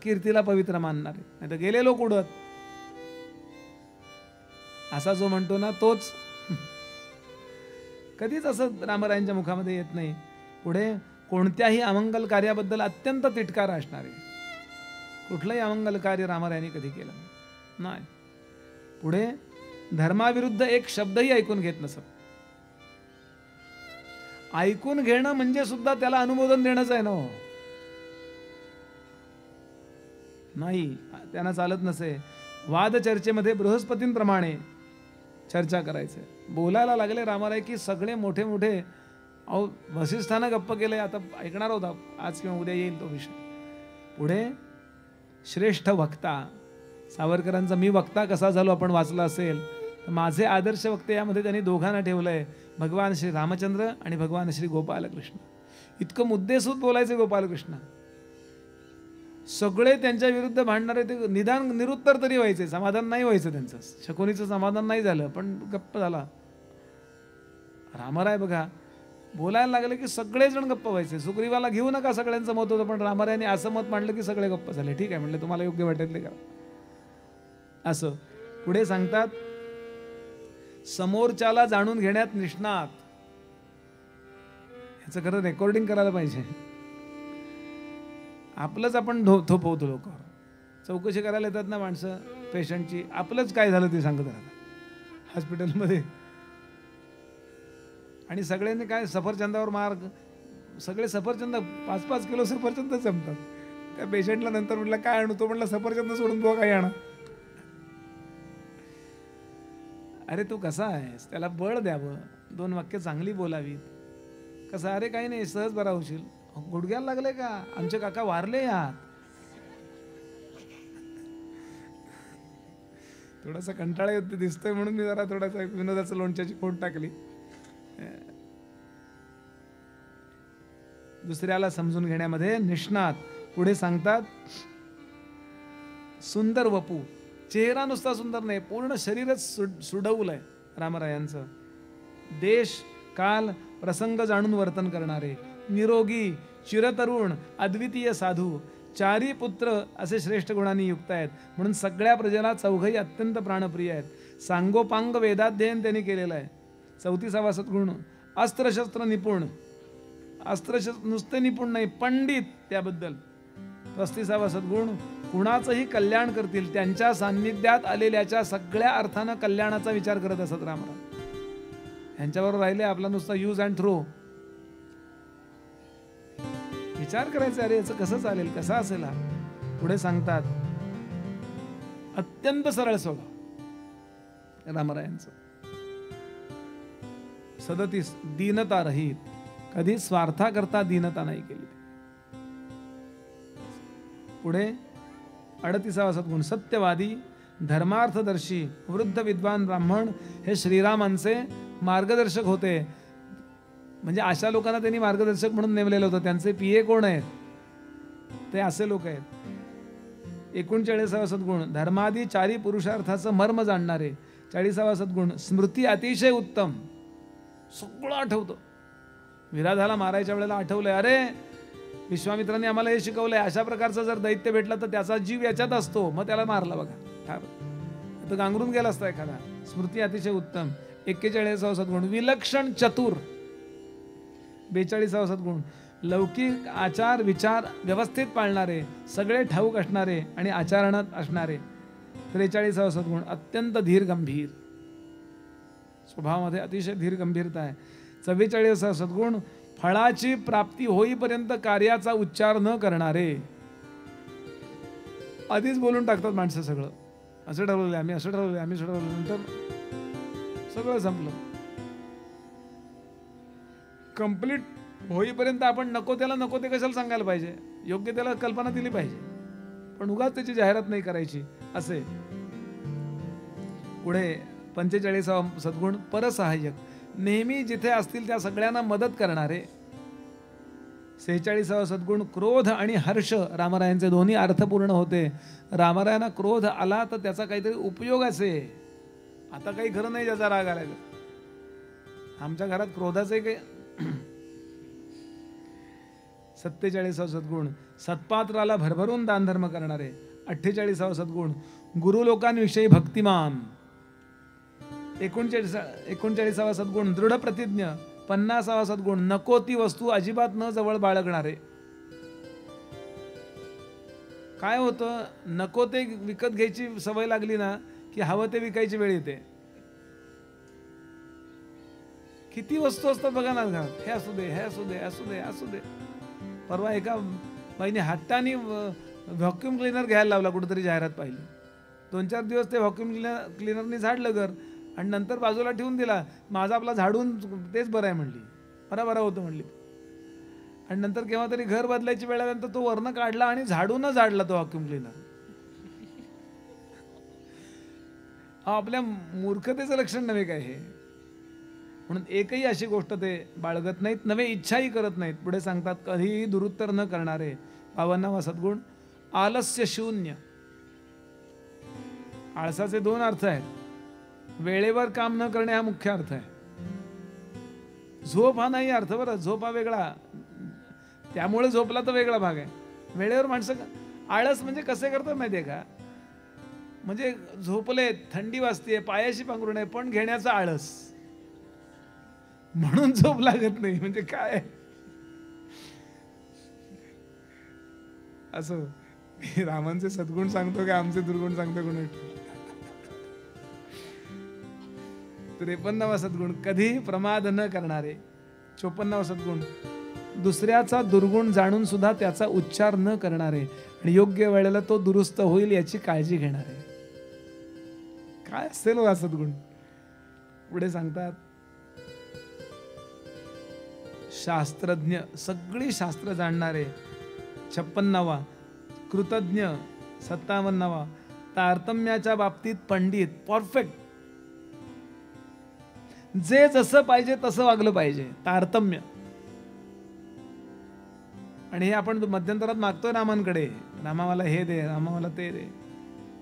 कीर्तीला पवित्र मानणारे. नाही तर गेले लोक उडत. असा जो म्हणतो ना तोच कधीच असं रामरायांच्या मुखामध्ये येत नाही. पुढे कोणत्याही अमंगल कार्याबद्दल अत्यंत तिटकार असणारे. कुठलंही अमंगल कार्य रामरायांनी कधी केलं नाही. पुढे धर्माविरुद्ध एक शब्दही ऐकून घेत नसत. ऐकून घेणं म्हणजे सुद्धा त्याला अनुमोदन देणंच आहे ना. नाही, त्यांना चालत नसे. वाद चर्चेमध्ये बृहस्पतींप्रमाणे चर्चा करायचं. बोलायला लागले रामराय की सगळे मोठे मोठे, अहो वसिष्ठानं गप्प केले, आता ऐकणार होता आज किंवा उद्या येईल तो विषय. पुढे श्रेष्ठ वक्ता, सावरकरांचा मी वक्ता कसा झालो आपण वाचला असेल तर माझे आदर्श वक्ते यामध्ये त्यांनी दोघांना ठेवलंय, भगवान श्री रामचंद्र आणि भगवान श्री गोपालकृष्ण. इतकं मुद्देसूद बोलायचे गोपालकृष्ण. सगळे त्यांच्या विरुद्ध भांडणारे, ते निदान निरुत्तर तरी व्हायचे, समाधान नाही व्हायचं त्यांचं. शकुनीचं समाधान नाही झालं पण गप्प झाला. रामराय बघा बोलायला लागले की सगळेजण गप्प व्हायचे. सुग्रीवाला घेऊ नका सगळ्यांचं मत होतं, पण रामरायाने असं मत मांडलं की सगळे गप्प झाले. ठीक आहे म्हणले, तुम्हाला योग्य वाटेल ते का असं. पुढे सांगतात, समोरच्याला जाणून घेण्यात निष्णात. ह्याचं खरं रेकॉर्डिंग करायला पाहिजे. आपलंच आपण थोपवतो लोकांवर. चौकशी करायला येतात ना माणसं पेशंटची, आपलंच काय झालं ते सांगत राहतात हॉस्पिटलमध्ये. आणि सगळ्यांनी काय सफरचंदावर मार्ग, सगळे सफरचंद 5-5 किलो सफरचंद जमतात. त्या पेशंटला नंतर म्हटलं काय आणू, तो म्हटलं सफरचंद सोडून तो काय आणा. अरे तू कसा आहेस, त्याला बळ द्यावं, 2 वाक्य चांगली बोलावीत. कसं, अरे काही नाही सहज बरा होशील. गुडघ्याला लागले का, आमचे काका वारले यात. थोडासा कंटाळा येतो दिसतोय म्हणून मी जरा थोडासा विनोदाचं लोणच्याची फोड टाकली. दुसऱ्याला समजून घेण्यामध्ये निष्णात. पुढे सांगतात, सुंदर वपू, चेहरा नुसता सुंदर नाही, पूर्ण शरीरच सुडवलंय रामरायांचं. देश काल प्रसंग जाणून वर्तन करणारे, निरोगी, चिरतरुण, अद्वितीय साधू, 4 पुत्र असे श्रेष्ठ गुणांनी युक्त आहेत. म्हणून सगळ्या प्रजेला चौघही अत्यंत प्राणप्रिय आहेत. सांगोपांग वेदाध्ययन त्यांनी केलेलं आहे. 34वा सद्गुण, अस्त्रशस्त्र निपुण, अस्त्रशस्त्र नुसते निपुण नाही, पंडित त्याबद्दल. 35वा सद्गुण, कुणाचंही कल्याण करतील, त्यांच्या सान्निध्यात आलेल्याच्या सगळ्या अर्थानं कल्याणाचा विचार करत असत रामराव. यांच्याबरोबर राहिले आपला नुसता यूज अँड थ्रो. विचार करायचा, अरे याचं कसं चालेल, कसा असेल हा. पुढे सांगतात अत्यंत सरळ स्वभाव रामरायांचं. 37 दीनता रहित, कधी स्वार्था करता दीनता नाही केली. पुढे 38वा सद्गुण, सत्यवादी, धर्मार्थदर्शी, वृद्ध विद्वान ब्राह्मण हे श्रीरामांचे मार्गदर्शक होते. म्हणजे अशा लोकांना त्यांनी मार्गदर्शक म्हणून नेमलेलं होतं. त्यांचे पीए कोण आहेत, ते असे लोक आहेत. 39वा सद्गुण, धर्मादी चारी पुरुषार्थाचं मर्म जाणणारे. 40वा सद्गुण, स्मृती अतिशय उत्तम, सगळं आठवतं. विराधाला मारायच्या वेळेला आठवलंय, अरे विश्वामित्रांनी आम्हाला हे शिकवलंय, अशा प्रकारचं जर दैत्य भेटला तर त्याचा जीव याच्यात असतो, मग त्याला मारला बघा, तर गांगरून गेला असता एखादा. स्मृती अतिशय उत्तम. 41वा सद्गुण, विलक्षण चतुर. 42वा सद्गुण, लौकिक आचार विचार व्यवस्थित पाळणारे, सगळे ठाऊक असणारे आणि आचरणात असणारे. 43वा सद्गुण, अत्यंत धीर गंभीर, स्वभावामध्ये अतिशय धीर गंभीरता आहे. 44वा सद्गुण, फळाची प्राप्ती होईपर्यंत कार्याचा उच्चार न करणारे. आधीच बोलून टाकतात माणसं सगळं, असं ठरवलंय आम्ही, असं ठरवलंय आम्ही, असं ठरवलं, नंतर सगळं संपलं. कंप्लीट होईपर्यंत आपण नको त्याला नको ते कशाला सांगायला पाहिजे, योग्य त्याला कल्पना दिली पाहिजे, पण उगाच त्याची जाहिरात नाही करायची असे. पुढे 45वा सद्गुण, परसहाय्यक, नेहमी जिथे असतील त्या सगळ्यांना मदत करणारे. 46वा सद्गुण, क्रोध आणि हर्ष. रामरायांचे दोन्ही अर्थपूर्ण होते. रामरायांना क्रोध आला तर त्याचा काहीतरी उपयोग असे. आता काही खरं नाही ज्याचा राग आला. आमच्या घरात क्रोधाचे काही. 47वा सद्गुण, सत्पात्राला भरभरून दानधर्म करणारे. 48वा सद्गुण, गुरुलोकांविषयी भक्तिमान. 39वा सद्गुण, दृढ प्रतिज्ञ. 50वा सद्गुण, नको ती वस्तू अजिबात न जवळ बाळगणारे. काय होतं, नको ते विकत घ्यायची सवय लागली ना की हवं ते विकायची वेळ येते. किती वस्तू असतात बघा ना घरात, हे असू दे, हे असू दे, असू दे, असू दे. परवा एका बाईने हट्टाने व्हॅक्युम क्लिनर घ्यायला लावला, कुठेतरी जाहिरात पाहिली. 2-4 दिवस ते व्हॅक्युम क्लिनरने झाडलं घर आणि नंतर बाजूला ठेवून दिला. माझा आपला झाडून तेच बरं आहे म्हणली, बरं होतं म्हणली. आणि नंतर केव्हा तरी घर बदलायची वेळ आल्यानंतर तो वरनं काढला आणि झाडूनच झाडला तो व्हॅक्युम क्लिनर. हा आपल्या मूर्खतेचं लक्षण नव्हे काय हे. म्हणून एकही अशी गोष्ट ते बाळगत नाहीत, नवे इच्छाही करत नाहीत. पुढे सांगतात, कधीही दुरुत्तर न करणारे. 52वा सद्गुण, आलस्य शून्य. आळसाचे 2 अर्थ आहेत. वेळेवर काम न करणे हा मुख्य अर्थ आहे. झोप हा नाही अर्थ बरं, झोप हा वेगळा, त्यामुळे झोपला तर वेगळा भाग आहे. वेळेवर माणसं आळस म्हणजे कसे करतात माहितीये का, म्हणजे झोपले, थंडी वाजते, पायाशी पांघरून आहे, पण घेण्याचा आळस, म्हणून झोप लागत नाही. म्हणजे काय असं रामांचे सद्गुण सांगतो का आमचे दुर्गुण सांगतो कोण. 53वा सद्गुण, कधी प्रमाद न करणारे. 54वा सद्गुण, दुसऱ्याचा दुर्गुण जाणून सुद्धा त्याचा उच्चार न करणारे आणि योग्य वेळेला तो दुरुस्त होईल याची काळजी घेणारे. काय असेल हा सद्गुण. पुढे सांगतात, शास्त्रज्ञ, सगळी शास्त्र जाणणारे. 56वा कृतज्ञ. 57वा तारतम्याच्या बाबतीत पंडित, परफेक्ट, जे जसं पाहिजे तसं वागलं पाहिजे, तारतम्य. आणि हे आपण मध्यंतरात मागतोय रामांकडे, रामा मला हे दे, रामा मला ते दे.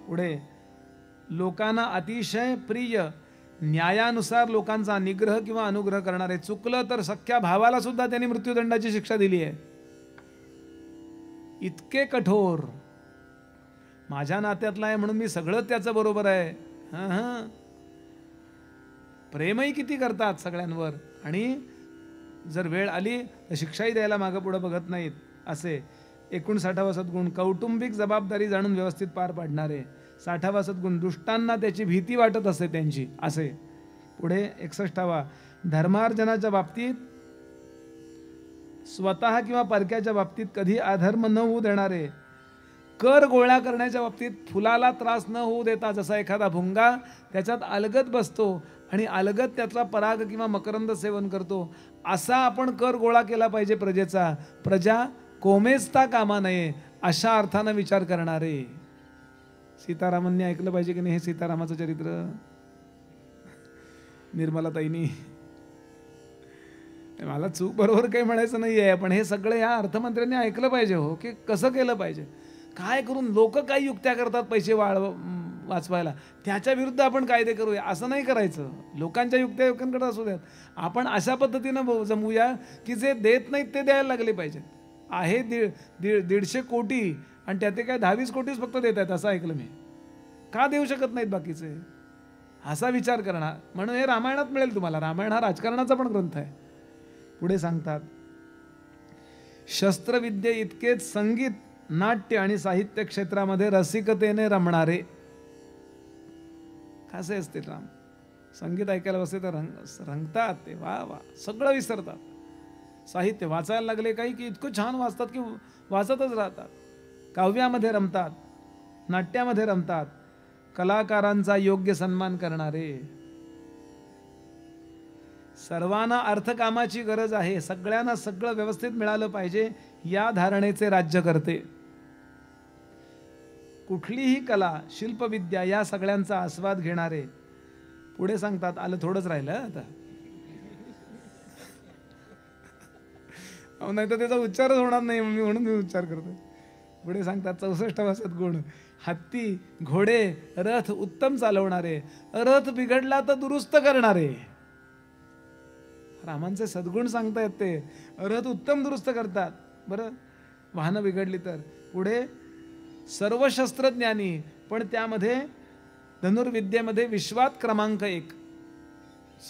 पुढे लोकांना अतिशय प्रिय, न्यायानुसार लोकांचा निग्रह किंवा अनुग्रह करणारे. चुकलं तर सख्या भावाला सुद्धा त्यांनी मृत्यूदंडाची शिक्षा दिली आहे. इतके कठोर, माझ्या नात्यातला आहे म्हणून मी सगळं त्याचं बरोबर आहे. प्रेमही किती करतात सगळ्यांवर आणि जर वेळ आली तर शिक्षाही द्यायला मागं पुढं बघत नाहीत असे 59 सद्गुण. कौटुंबिक जबाबदारी जाणून व्यवस्थित पार पाडणारे 60 सद्गुण. दुष्टांना त्याची भीती वाटत असते त्यांची असे. पुढे 61 धर्मार्जनाच्या बाबतीत स्वतः किंवा परक्याच्या बाबतीत कधी अधर्म न होऊ देणारे. कर गोळा करण्याच्या बाबतीत फुलाला त्रास न होऊ देता, जसा एखादा भुंगा त्याच्यात अलगद बसतो आणि अलगद त्यातला पराग किंवा मकरंद सेवन करतो, असा आपण कर गोळा केला पाहिजे प्रजेचा. प्रजा कोमेजता कामा नये अशा अर्थानं विचार करणारे. सीतारामांनी ऐकलं पाहिजे की नाही हे सीतारामाचं चरित्र? निर्मलाताईंनी, मला चूक बरोबर काही म्हणायचं नाही आहे, पण हे सगळं या अर्थमंत्र्यांनी ऐकलं पाहिजे हो, की कसं केलं पाहिजे. काय करून लोक काही युक्त्या करतात पैसे वाचवायला, त्याच्या विरुद्ध आपण कायदे करूया असं नाही करायचं. लोकांच्या युक्त्या लोकांकडे असू द्यात, आपण अशा पद्धतीनं जमूया की जे देत नाहीत ते द्यायला लागले पाहिजेत. आहे 150 कोटी आणि त्याते काय 10-20 कोटीच फक्त देत आहेत असं ऐकलं मी. का देऊ शकत नाहीत बाकीचे, असा विचार करणार. म्हणून हे रामायणात मिळेल तुम्हाला. रामायण हा राजकारणाचा पण ग्रंथ आहे. पुढे सांगतात शस्त्रविद्ये इतकेच संगीत, नाट्य आणि साहित्य क्षेत्रामध्ये रसिकतेने रमणारे. कसे असते राम, संगीत ऐकायला बसते तर रंगतात ते, वा वा, सगळं विसरतात. साहित्य वाचायला लागले काही की इतकं छान वाचतात की वाचतच राहतात. काव्यामध्ये रमतात, नाट्यामध्ये रमतात. कलाकारांचा योग्य सन्मान करणारे. सर्वांना अर्थकामाची गरज आहे, सगळ्यांना सगळं व्यवस्थित मिळालं पाहिजे या धारणेचे राज्य करते. कुठलीही कला, शिल्पविद्या या सगळ्यांचा आस्वाद घेणारे. पुढे सांगतात, आलं थोडंच राहिलं आता, नाही तर त्याचा उच्चारच होणार नाही म्हणून मी उच्चार करतो. पुढे सांगतात 64 सद्गुण. हत्ती, घोडे, रथ उत्तम चालवणारे. रथ बिघडला तर दुरुस्त करणारे. रामांचे सद्गुण सांगतायत ते. रथ उत्तम दुरुस्त करतात. बरं, वाहनं बिघडली तर. पुढे सर्व शस्त्रज्ञानी, पण त्यामध्ये धनुर्विद्येमध्ये विश्वात क्रमांक 1,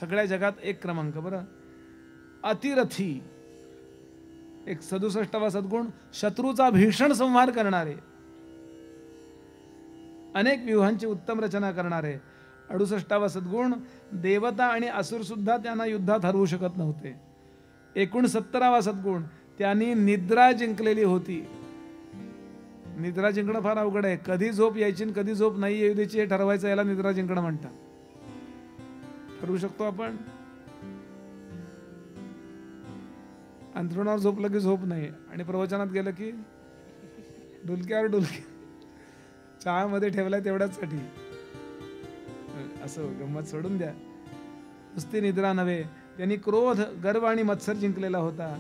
सगळ्या जगात 1 क्रमांक. बरं, अतिरथी 67 सद्गुण. शत्रूचा भीषण संहार करणारे. अनेक व्यूहांची उत्तम रचना करणारे. 68 सद्गुण. देवता आणि असुर सुद्धा त्यांना युद्धात हरवू शकत नव्हते. 69 सद्गुण. त्यांनी निद्रा जिंकलेली होती. निद्रा जिंकणं फार अवघड आहे. कधी झोप यायची आणि कधी झोप नाही येऊ द्यायची हे ठरवायचं, याला निद्रा जिंकणं म्हणतात. ठरवू शकतो आपण. अंथरुणावर झोपलं की झोप नाही आणि प्रवचनात गेलं की डुलक्यावर डुलके. चहामध्ये ठेवलाय तेवढ्याचसाठी. असं गंमत सोडून द्या. नुसती निद्रा नव्हे, त्यांनी क्रोध, गर्व आणि मत्सर जिंकलेला होता.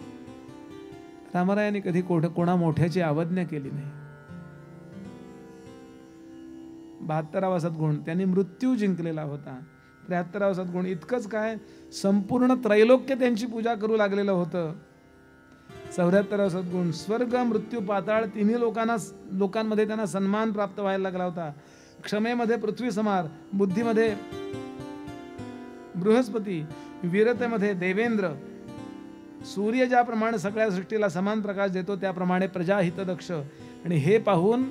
रामरायांनी कधी कोणा मोठ्याची अवज्ञा केली नाही. 72 सद्गुण. त्यांनी मृत्यू जिंकलेला होता. 73 सद्गुण. इतकंच काय, संपूर्ण त्रैलोक्य त्यांची पूजा करू लागलेलं होतं. 74 सद्गुण. स्वर्ग, मृत्यू, पाताळ तिन्ही लोकांमध्ये त्यांना सन्मान प्राप्त व्हायला लागला होता. क्षमेमध्ये पृथ्वी समार, बुद्धीमध्ये बृहस्पती, वीरतेमध्ये देवेंद्र. सूर्य ज्याप्रमाणे सगळ्या सृष्टीला समान प्रकाश देतो त्याप्रमाणे प्रजाहितदक्ष. आणि हे पाहून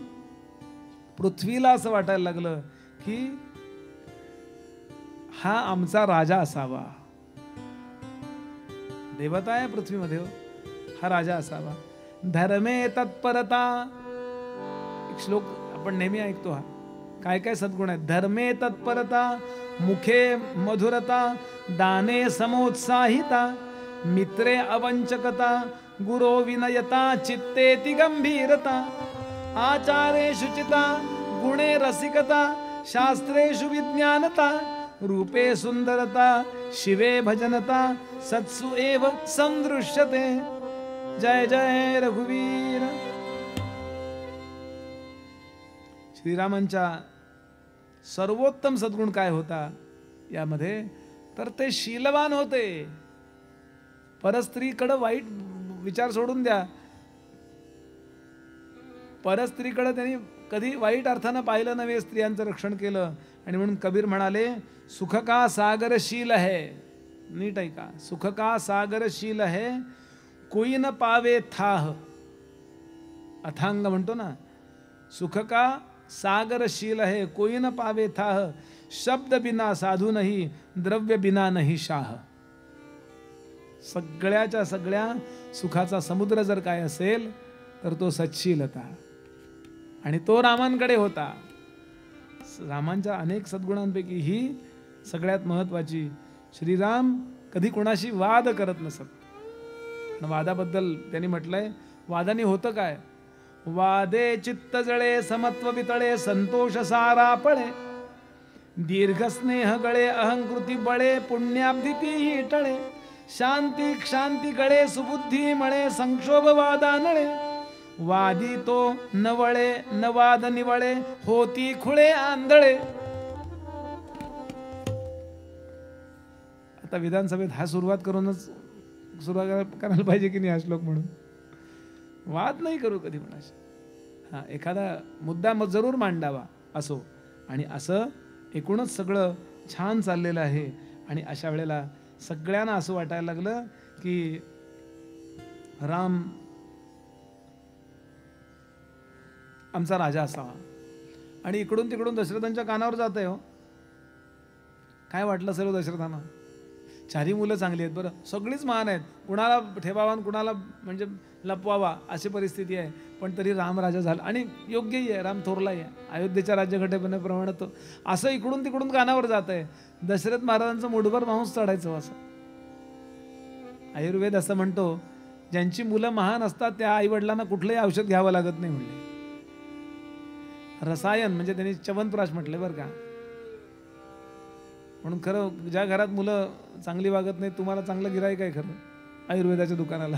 पृथ्वीला असं वाटायला लागलं की हा आमचा राजा असावा. देवता आहे पृथ्वीमध्ये, हा राजा असावा. धर्मे तत्परता. एक श्लोक आपण नेहमी ऐकतो. हा काय काय सद्गुण आहेत. धर्मे तत्परता, मुखे मधुरता, दाने समोत्साहिता, मित्रे अवंचकता, गुरो विनयता, चित्तेति गंभीरता, आचारे शुचिता, गुणे रसिकता, शास्त्रेषु विज्ञानता, रूपे सुंदरता, शिवे भजनता, सत्सु एव संदृश्यते. जय जय रघुवीर. श्रीरामांच्या सर्वोत्तम सद्गुण काय होता यामध्ये, तर ते शीलवान होते. परस्त्रीकडे वाईट विचार सोडून द्या. परस्त्रीकडे त्यांनी कधी वाईट अर्थानं पाहिलं नव्हे. स्त्रियांचं रक्षण केलं. आणि म्हणून कबीर म्हणाले, सुख का सागर शील है. नीट ऐका. सुख का सागरशील है कोई न पावे थाह. अथांग म्हणतो ना, सुख का सागरशील है कोई न पावे थाह. शब्द बिना साधू नाही, द्रव्य बिना नाही शाह. सगळ्याच्या सगळ्या सुखाचा समुद्र जर काय असेल तर तो सच्छीलता, आणि तो रामांकडे होता. रामांच्या अनेक सद्गुणांपैकी ही सगळ्यात महत्वाची. श्रीराम कधी कोणाशी वाद करत नसत. वादाबद्दल त्यांनी म्हटलंय, वादाने होतं काय? वादे चित्त जळे, समत्व वितळे, संतोष सारा पळे, दीर्घ स्नेह गळे, अहंकृती बळे, पुण्याब्धी तीही टळे, शांती क्षांती गळे, सुबुद्धी मळे, संक्षोभ वादा नळे, वादी तो नवळे, नवाद निवळे, होती खुळे आंधळे. आता विधानसभेत हा सुरुवात करायला पाहिजे की नाही हा श्लोक म्हणून. वाद नाही करू कधी कोणाशी. हा, एखादा मुद्दा मग जरूर मांडावा असो. आणि असं एकूणच सगळं छान चाललेलं आहे. आणि अशा वेळेला सगळ्यांना असं वाटायला लागलं की राम आमचा राजा असावा. आणि इकडून तिकडून दशरथांच्या कानावर जात आहे. हो, काय वाटलं सर्व दशरथांना? चारही मुलं चांगली आहेत, बरं सगळीच महान आहेत, कुणाला ठेवावा आणि कुणाला म्हणजे लपवावा अशी परिस्थिती आहे. पण तरी राम राजा झाला आणि योग्यही आहे, राम थोरलाही आहे. अयोध्येच्या राज्यघटनेप्रमाणे तो असं इकडून तिकडून कानावर जात आहे. दशरथ महाराजांचं मुठभर मांस चढायचं असं. आयुर्वेद असं म्हणतो, ज्यांची मुलं महान असतात त्या आईवडिलांना कुठलंही औषध घ्यावं लागत नाही म्हणले. रसायन म्हणजे त्यांनी च्यवनप्राश म्हटले बरं का. म्हणून खरं ज्या घरात मुलं चांगली वागत नाही, तुम्हाला चांगलं गिराईक आहे खरं आयुर्वेदाच्या दुकानाला.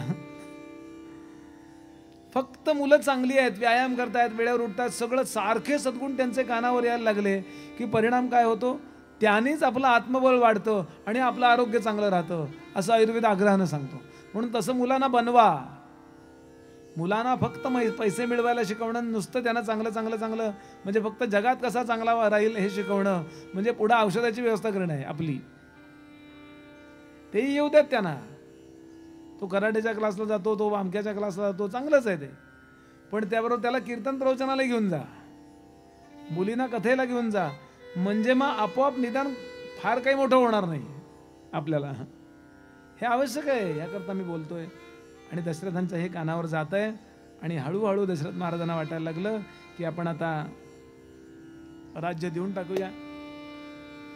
फक्त मुलं चांगली आहेत, व्यायाम करतायत, वेळेवर उठतात, सगळं सारखे सद्गुण त्यांचे कानावर यायला लागले की परिणाम काय होतो? त्यानेच आपलं आत्मबळ वाढतं आणि आपलं आरोग्य चांगलं राहतं असं आयुर्वेद आग्रहानं सांगतो. म्हणून तसं मुलांना बनवा. मुलांना फक्त पैसे मिळवायला शिकवणं, नुसतं त्यांना चांगलं चांगलं चांगलं म्हणजे फक्त जगात कसा चांगला राहील हे शिकवणं म्हणजे पुढे औषधाची व्यवस्था करणं आहे आपली. तेही येऊ देत त्यांना. तो कराटेच्या क्लासला जातो, तो वामक्याच्या क्लासला जातो, चांगलंच आहे ते. पण त्याबरोबर त्याला कीर्तन प्रवचनाला घेऊन जा, मुलींना कथेला घेऊन जा, म्हणजे मग आपोआप निदान फार काही मोठं होणार नाही आपल्याला. हे आवश्यक आहे, याकरता मी बोलतोय. आणि दशरथांचं हे कानावर जात आहे. आणि हळूहळू दशरथ महाराजांना वाटायला लागलं की आपण आता राज्य देऊन टाकूया.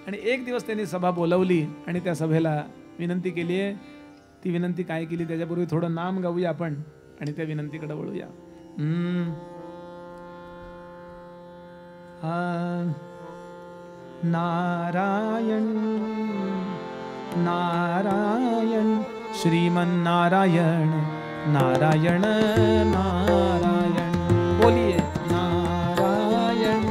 आणि एक दिवस त्यांनी सभा बोलवली आणि त्या सभेला विनंती केली आहे. ती विनंती काय केली त्याच्यापूर्वी थोडं नाम गाऊया आपण आणि त्या विनंतीकडे वळूया. नारायण नारायण श्रीमन्नारायण नारायण नारायण. बोलिए नारायण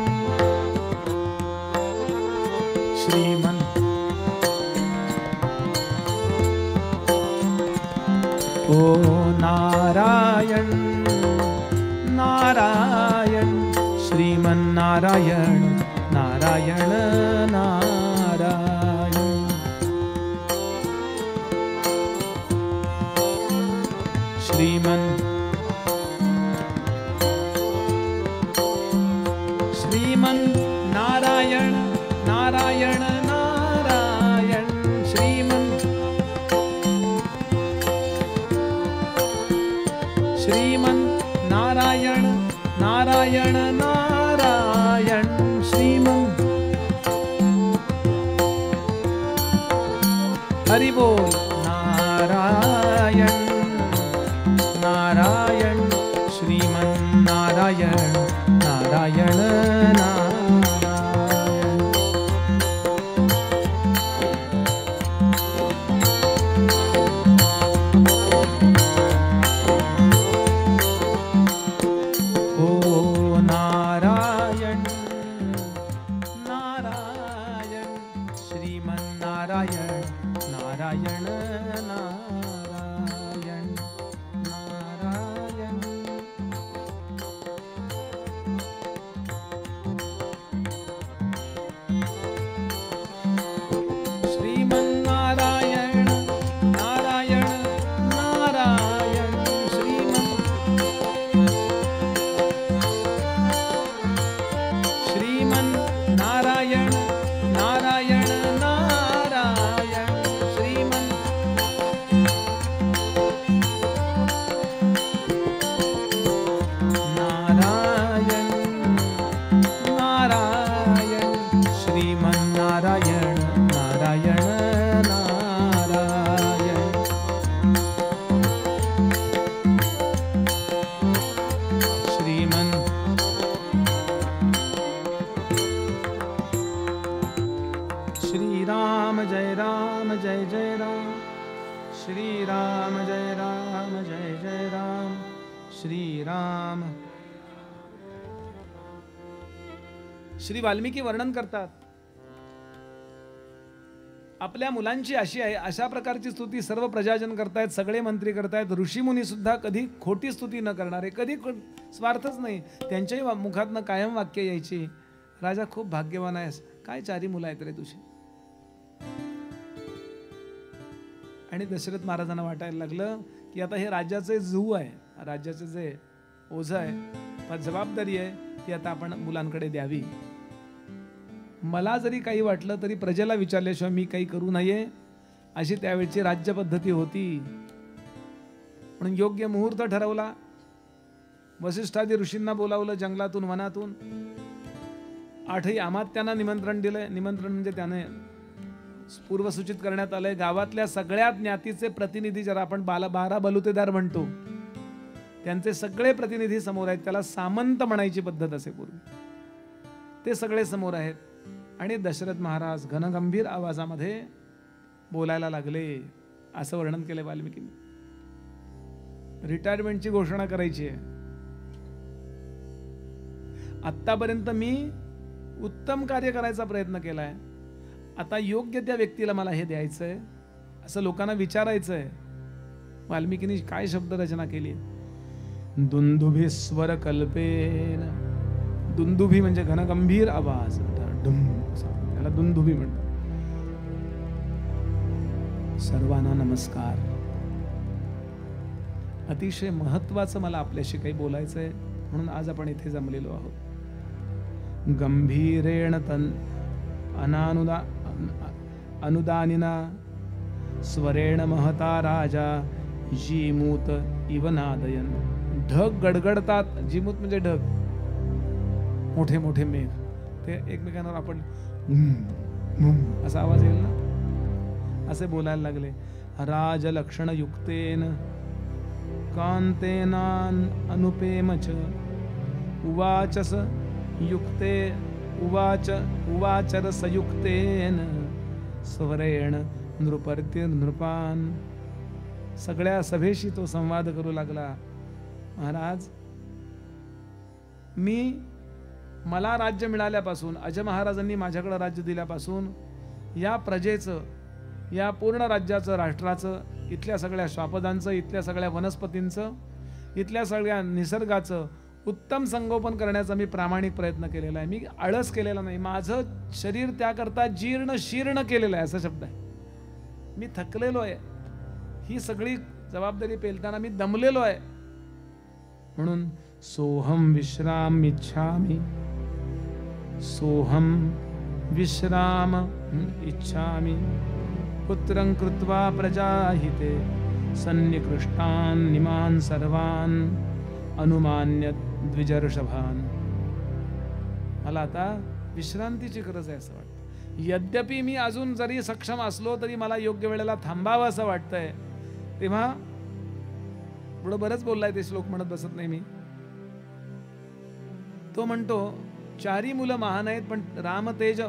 श्रीमन. ओ नारायण नारायण श्रीमन्नारायण नारायण नारायण. श्रीमन श्रीमन नारायण नारायण नारायण श्रीमन श्रीमन नारायण नारायण नारायण श्रीमन. हरि बोल. नारायण नारायण श्रीमन नारायण नारायण नारायण. ओ नारायण नारायण श्रीमन नारायण नारायण नारायण. राम. श्री वाल्मिकी वर्णन करतात, आपल्या मुलांची अशी आहे, अशा प्रकारची स्तुती सर्व प्रजाजन करतायत, सगळे मंत्री करतायत, ऋषीमुनी सुद्धा कधी खोटी स्तुती न करणारे, कधी स्वार्थच नाही, त्यांच्याही मुखातनं कायम वाक्य यायची, राजा खूप भाग्यवान आहेस, काय 4 मुलं आहेत रे तुझी. आणि दशरथ महाराजांना वाटायला लागलं की आता हे राज्याचे जू आहे, राज्याचे जे ओझं आहे, जबाबदारी आहे, ती आता आपण मुलांकडे द्यावी. मला जरी काही वाटलं तरी प्रजेला विचारल्याशिवाय मी काही करू नये, अशी त्यावेळची राज्य पद्धती होती. म्हणून योग्य मुहूर्त ठरवला, वसिष्ठादी ऋषींना बोलावलं जंगलातून वनातून, 8ही अमात्यांना निमंत्रण दिलंय. निमंत्रण म्हणजे त्याने पूर्वसूचित करण्यात आलंय, गावातल्या सगळ्या ज्ञातीचे प्रतिनिधी, जरा आपण 12 बलुतेदार म्हणतो, त्यांचे सगळे प्रतिनिधी समोर आहेत. त्याला सामंत म्हणायची पद्धत असे पूर्वी. ते सगळे समोर आहेत. आणि दशरथ महाराज घनगंभीर आवाजामध्ये बोलायला लागले, असं वर्णन केलंय वाल्मिकींनी. रिटायरमेंटची घोषणा करायची आहे. आतापर्यंत मी उत्तम कार्य करायचा प्रयत्न केलाय, आता योग्य त्या व्यक्तीला मला हे द्यायचंय, असं लोकांना विचारायचंय. वाल्मिकींनी काय शब्द रचना केली, दुंदुभी स्वर कल्पेन. दुंदुभी म्हणजे घनगंभीर आवाज, त्याला दुंदुभी म्हणतात. सर्वांना नमस्कार. अतिशय महत्वाचं मला आपल्याशी काही बोलायचंय, म्हणून आज आपण इथे जमलेलो आहोत. गंभीरेण अनुदानिना स्वरेण महता राजा जीमूत इव नादयन. ढग गडगडतात, जीमूत म्हणजे ढग, मोठे मोठे मेघ, ते एकमेकांवर आपण असा आवाज येईल ना, असे बोलायला लागले. राजलक्षण युक्तेन कांतेनान अनुपेमच उवाचस युक्ते उवाचर संयुक्तेन स्वरेण नृपान. सगळ्या सभेशी तो संवाद करू लागला. महाराज, मला राज्य मिळाल्यापासून, अजय महाराजांनी माझ्याकडे राज्य दिल्यापासून या प्रजेचं, या पूर्ण राज्याचं, राष्ट्राचं, इथल्या सगळ्या श्वापदांचं, इथल्या सगळ्या वनस्पतींचं, इथल्या सगळ्या निसर्गाचं उत्तम संगोपन करण्याचा मी प्रामाणिक प्रयत्न केलेला आहे. मी आळस केलेला नाही. माझं शरीर त्याकरता जीर्ण शीर्ण केलेलं आहे, असा शब्द आहे. मी थकलेलो आहे, ही सगळी जबाबदारी पेलताना मी दमलेलो आहे. म्हणून सोहम विश्राम इच्छामि, सोहम विश्राम इच्छामि पुत्रं कृत्वा प्रजाहिते सन्निकृष्टान् निमान् सर्वान् अनुमान्य द्विजर्षभान. मला आता विश्रांतीची गरज आहे असं वाटतं. यद्यपि मी अजून जरी सक्षम असलो तरी मला योग्य वेळेला थांबावं असं वाटतंय. तेव्हा पुढं बरंच बोललाय, ते श्लोक म्हणत बसत नाही मी. तो म्हणतो 4 मुलं महान आहेत, पण रामतेज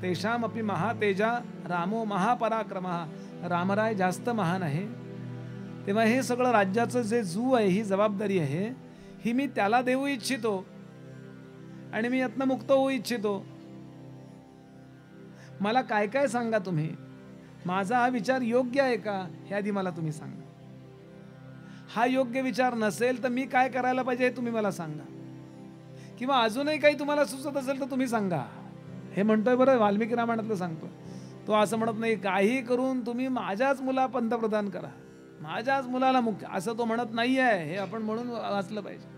तेषामपि महातेजा रामो महापराक्रमः. रामराय जास्त महान आहे. तेव्हा हे सगळं राज्याचं जे जू आहे, ही जबाबदारी आहे, ही मी त्याला देऊ इच्छितो आणि मी यातनं मुक्त होऊ इच्छितो. मला काय काय सांगा तुम्ही, माझा हा विचार योग्य आहे का हे आधी मला तुम्ही सांगा. हा योग्य विचार नसेल तर मी काय करायला पाहिजे हे तुम्ही मला सांगा, किंवा अजूनही काही तुम्हाला सुचत असेल तर तुम्ही सांगा. हे म्हणतोय बरं, वाल्मिकी रामायणातलं सांगतोय. तो असं म्हणत नाही काही करून तुम्ही माझ्याच मुला पंतप्रधान करा, माझ्याच मुलाला मुख्य, असं तो म्हणत नाहीये. हे आपण म्हणून वाचलं पाहिजे.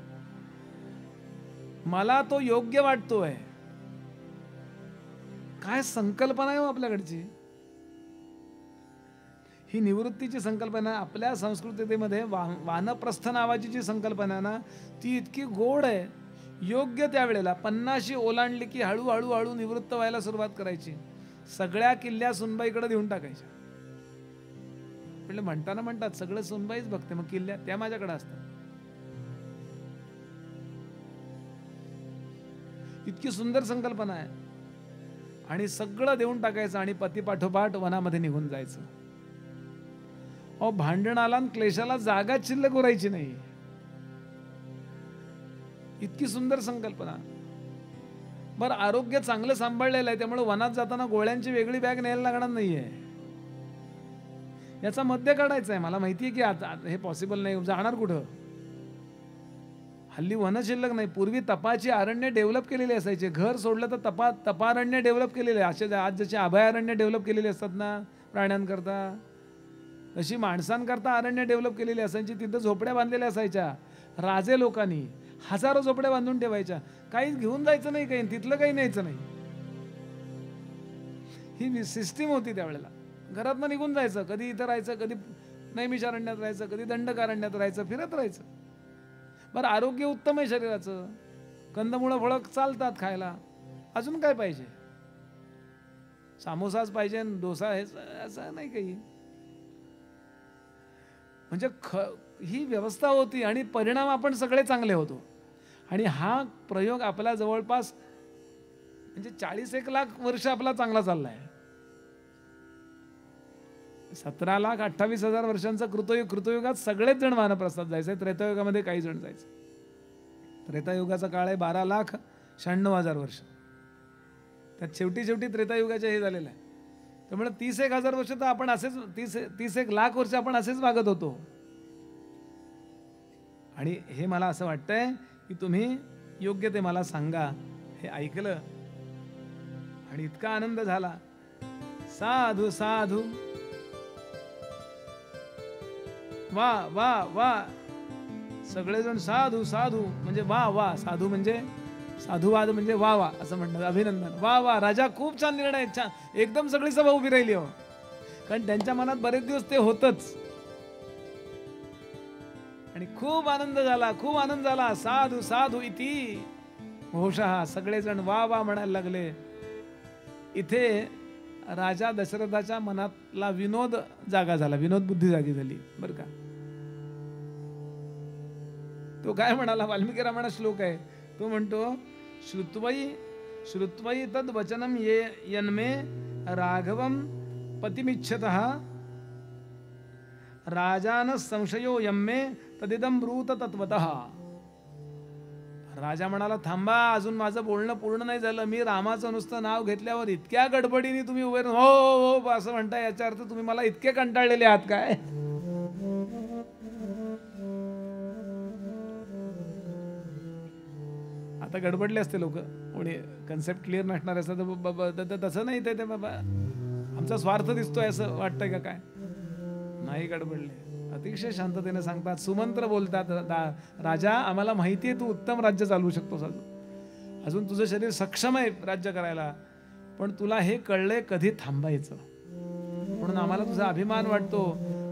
मला तो योग्य वाटतोय. काय संकल्पना आहे आपल्याकडची, ही निवृत्तीची संकल्पना. आपल्या संस्कृतीमध्ये वानप्रस्थ नावाची जी संकल्पना ना, ती इतकी गोड आहे. योग्य त्यावेळेला 50शी ओलांडली की हळूहळू हळू निवृत्त व्हायला सुरुवात करायची. सगळ्या किल्ल्या सुनबाईकडे देऊन टाकायच्या. म्हणताना म्हणतात सगळं सुनबाईच बघते, मग किल्ल्या त्या माझ्याकडे असतात. इतकी सुंदर संकल्पना आहे. आणि सगळं देऊन टाकायचं आणि पती पाठोपाठ वनामध्ये निघून जायचं. भांडणाला आणि क्लेशाला जागा शिल्लक उरायची नाही. इतकी सुंदर संकल्पना. बरं, आरोग्य चांगलं सांभाळलेलं आहे, त्यामुळे वनात जाताना गोळ्यांची वेगळी बॅग न्यायला लागणार नाहीये. याचा मध्य काढायचा आहे. मला माहिती आहे की आता हे पॉसिबल नाही, जाणार कुठं. हल्ली वन शिल्लक नाही. पूर्वी तपाची अरण्य डेव्हलप केलेली असायचे. घर सोडलं तर तपारण्य डेव्हलप केलेले. असे आज जसे अभयारण्य डेव्हलप केलेले असतात ना प्राण्यांकरता, तशी माणसांकरता अरण्य डेव्हलप केलेली असायची. तिथं झोपड्या बांधलेल्या असायच्या. राजे लोकांनी हजारो झोपड्या बांधून ठेवायच्या. काहीच घेऊन जायचं नाही, काही तिथलं काही न्यायचं नाही. ही सिस्टीम होती त्यावेळेला. घरातनं निघून जायचं, कधी इथं राहायचं, कधी नैमिषारण्यात राहायचं, कधी दंडकारण्यात राहायचं, फिरत राहायचं. बरं, आरोग्य उत्तम आहे शरीराचं. कंदमुळं फळं चालतात खायला. अजून काय पाहिजे? सामोसाच पाहिजे, डोसा हे असं नाही काही. म्हणजे ही व्यवस्था होती आणि परिणाम आपण सगळे चांगले होतो. आणि हा प्रयोग आपला जवळपास म्हणजे 40-1 लाख वर्ष आपला चांगला चाललाय. 17,28,000 वर्षांचा कृतयुगात सगळेच जण वानप्रस्थात जायचे. त्रेतायुगामध्ये काही जण जायचे. त्रेतायुगाचा काळ आहे 12,96,000 वर्ष. त्यात शेवटी त्रेतायुगाचे हे झालेलं आहे. त्यामुळे 30,000 वर्ष तर आपण असेच 30 लाख वर्ष आपण असेच वागत होतो. आणि हे मला असं वाटतंय की तुम्ही योग्य ते मला सांगा. हे ऐकलं आणि इतका आनंद झाला. साधू साधू, वा वा वा, सगळेजण साधू साधू म्हणजे वा वा. साधू म्हणजे साधुवाद म्हणजे वा वा असं म्हणतात, अभिनंदन. वा वा, राजा खूप छान निर्णय, छान. एकदम सगळी सभा उभी राहिली हो. कारण त्यांच्या मनात बरेच दिवस ते होतच. आणि खूप आनंद झाला, खूप आनंद झाला. साधू साधू इति घोषः, सगळेजण वा वा म्हणायला लागले. इथे राजा दशरथाच्या मनातला विनोद जागा झाला, विनोद बुद्धी जागी झाली बरं का. तो काय म्हणाला, वाल्मिकी रामायणात श्लोक आहे, तो म्हणतो श्रुत्वई तद वचनम ये यन्मे राघवम पतिमिच्छतः राजान संशयो यम्मे तदिदम ब्रूत तत्वतः. राजा म्हणाला, थांबा, अजून माझं बोलणं पूर्ण नाही झालं. मी रामाचं नुसतं नाव घेतल्यावर इतक्या गडबडीने तुम्ही उभे हो हो असं म्हणताय, याचा अर्थ तुम्ही मला इतके कंटाळलेले आहात काय? आता गडबडले असते लोक, कोणी कन्सेप्ट क्लिअर नसणार असं तर तसं नाही. ते बाबा आमचा स्वार्थ दिसतोय असं वाटतंय का काय? नाही गडबडले. अतिशय शांततेने सांगतात, सुमंत्र बोलतात. राजा, आम्हाला माहिती आहे तू उत्तम राज्य चालवू शकतोस, अजून तुझं शरीर सक्षम आहे राज्य करायला, पण तुला हे कळलंय कधी थांबायचं. म्हणून आम्हाला तुझा अभिमान वाटतो.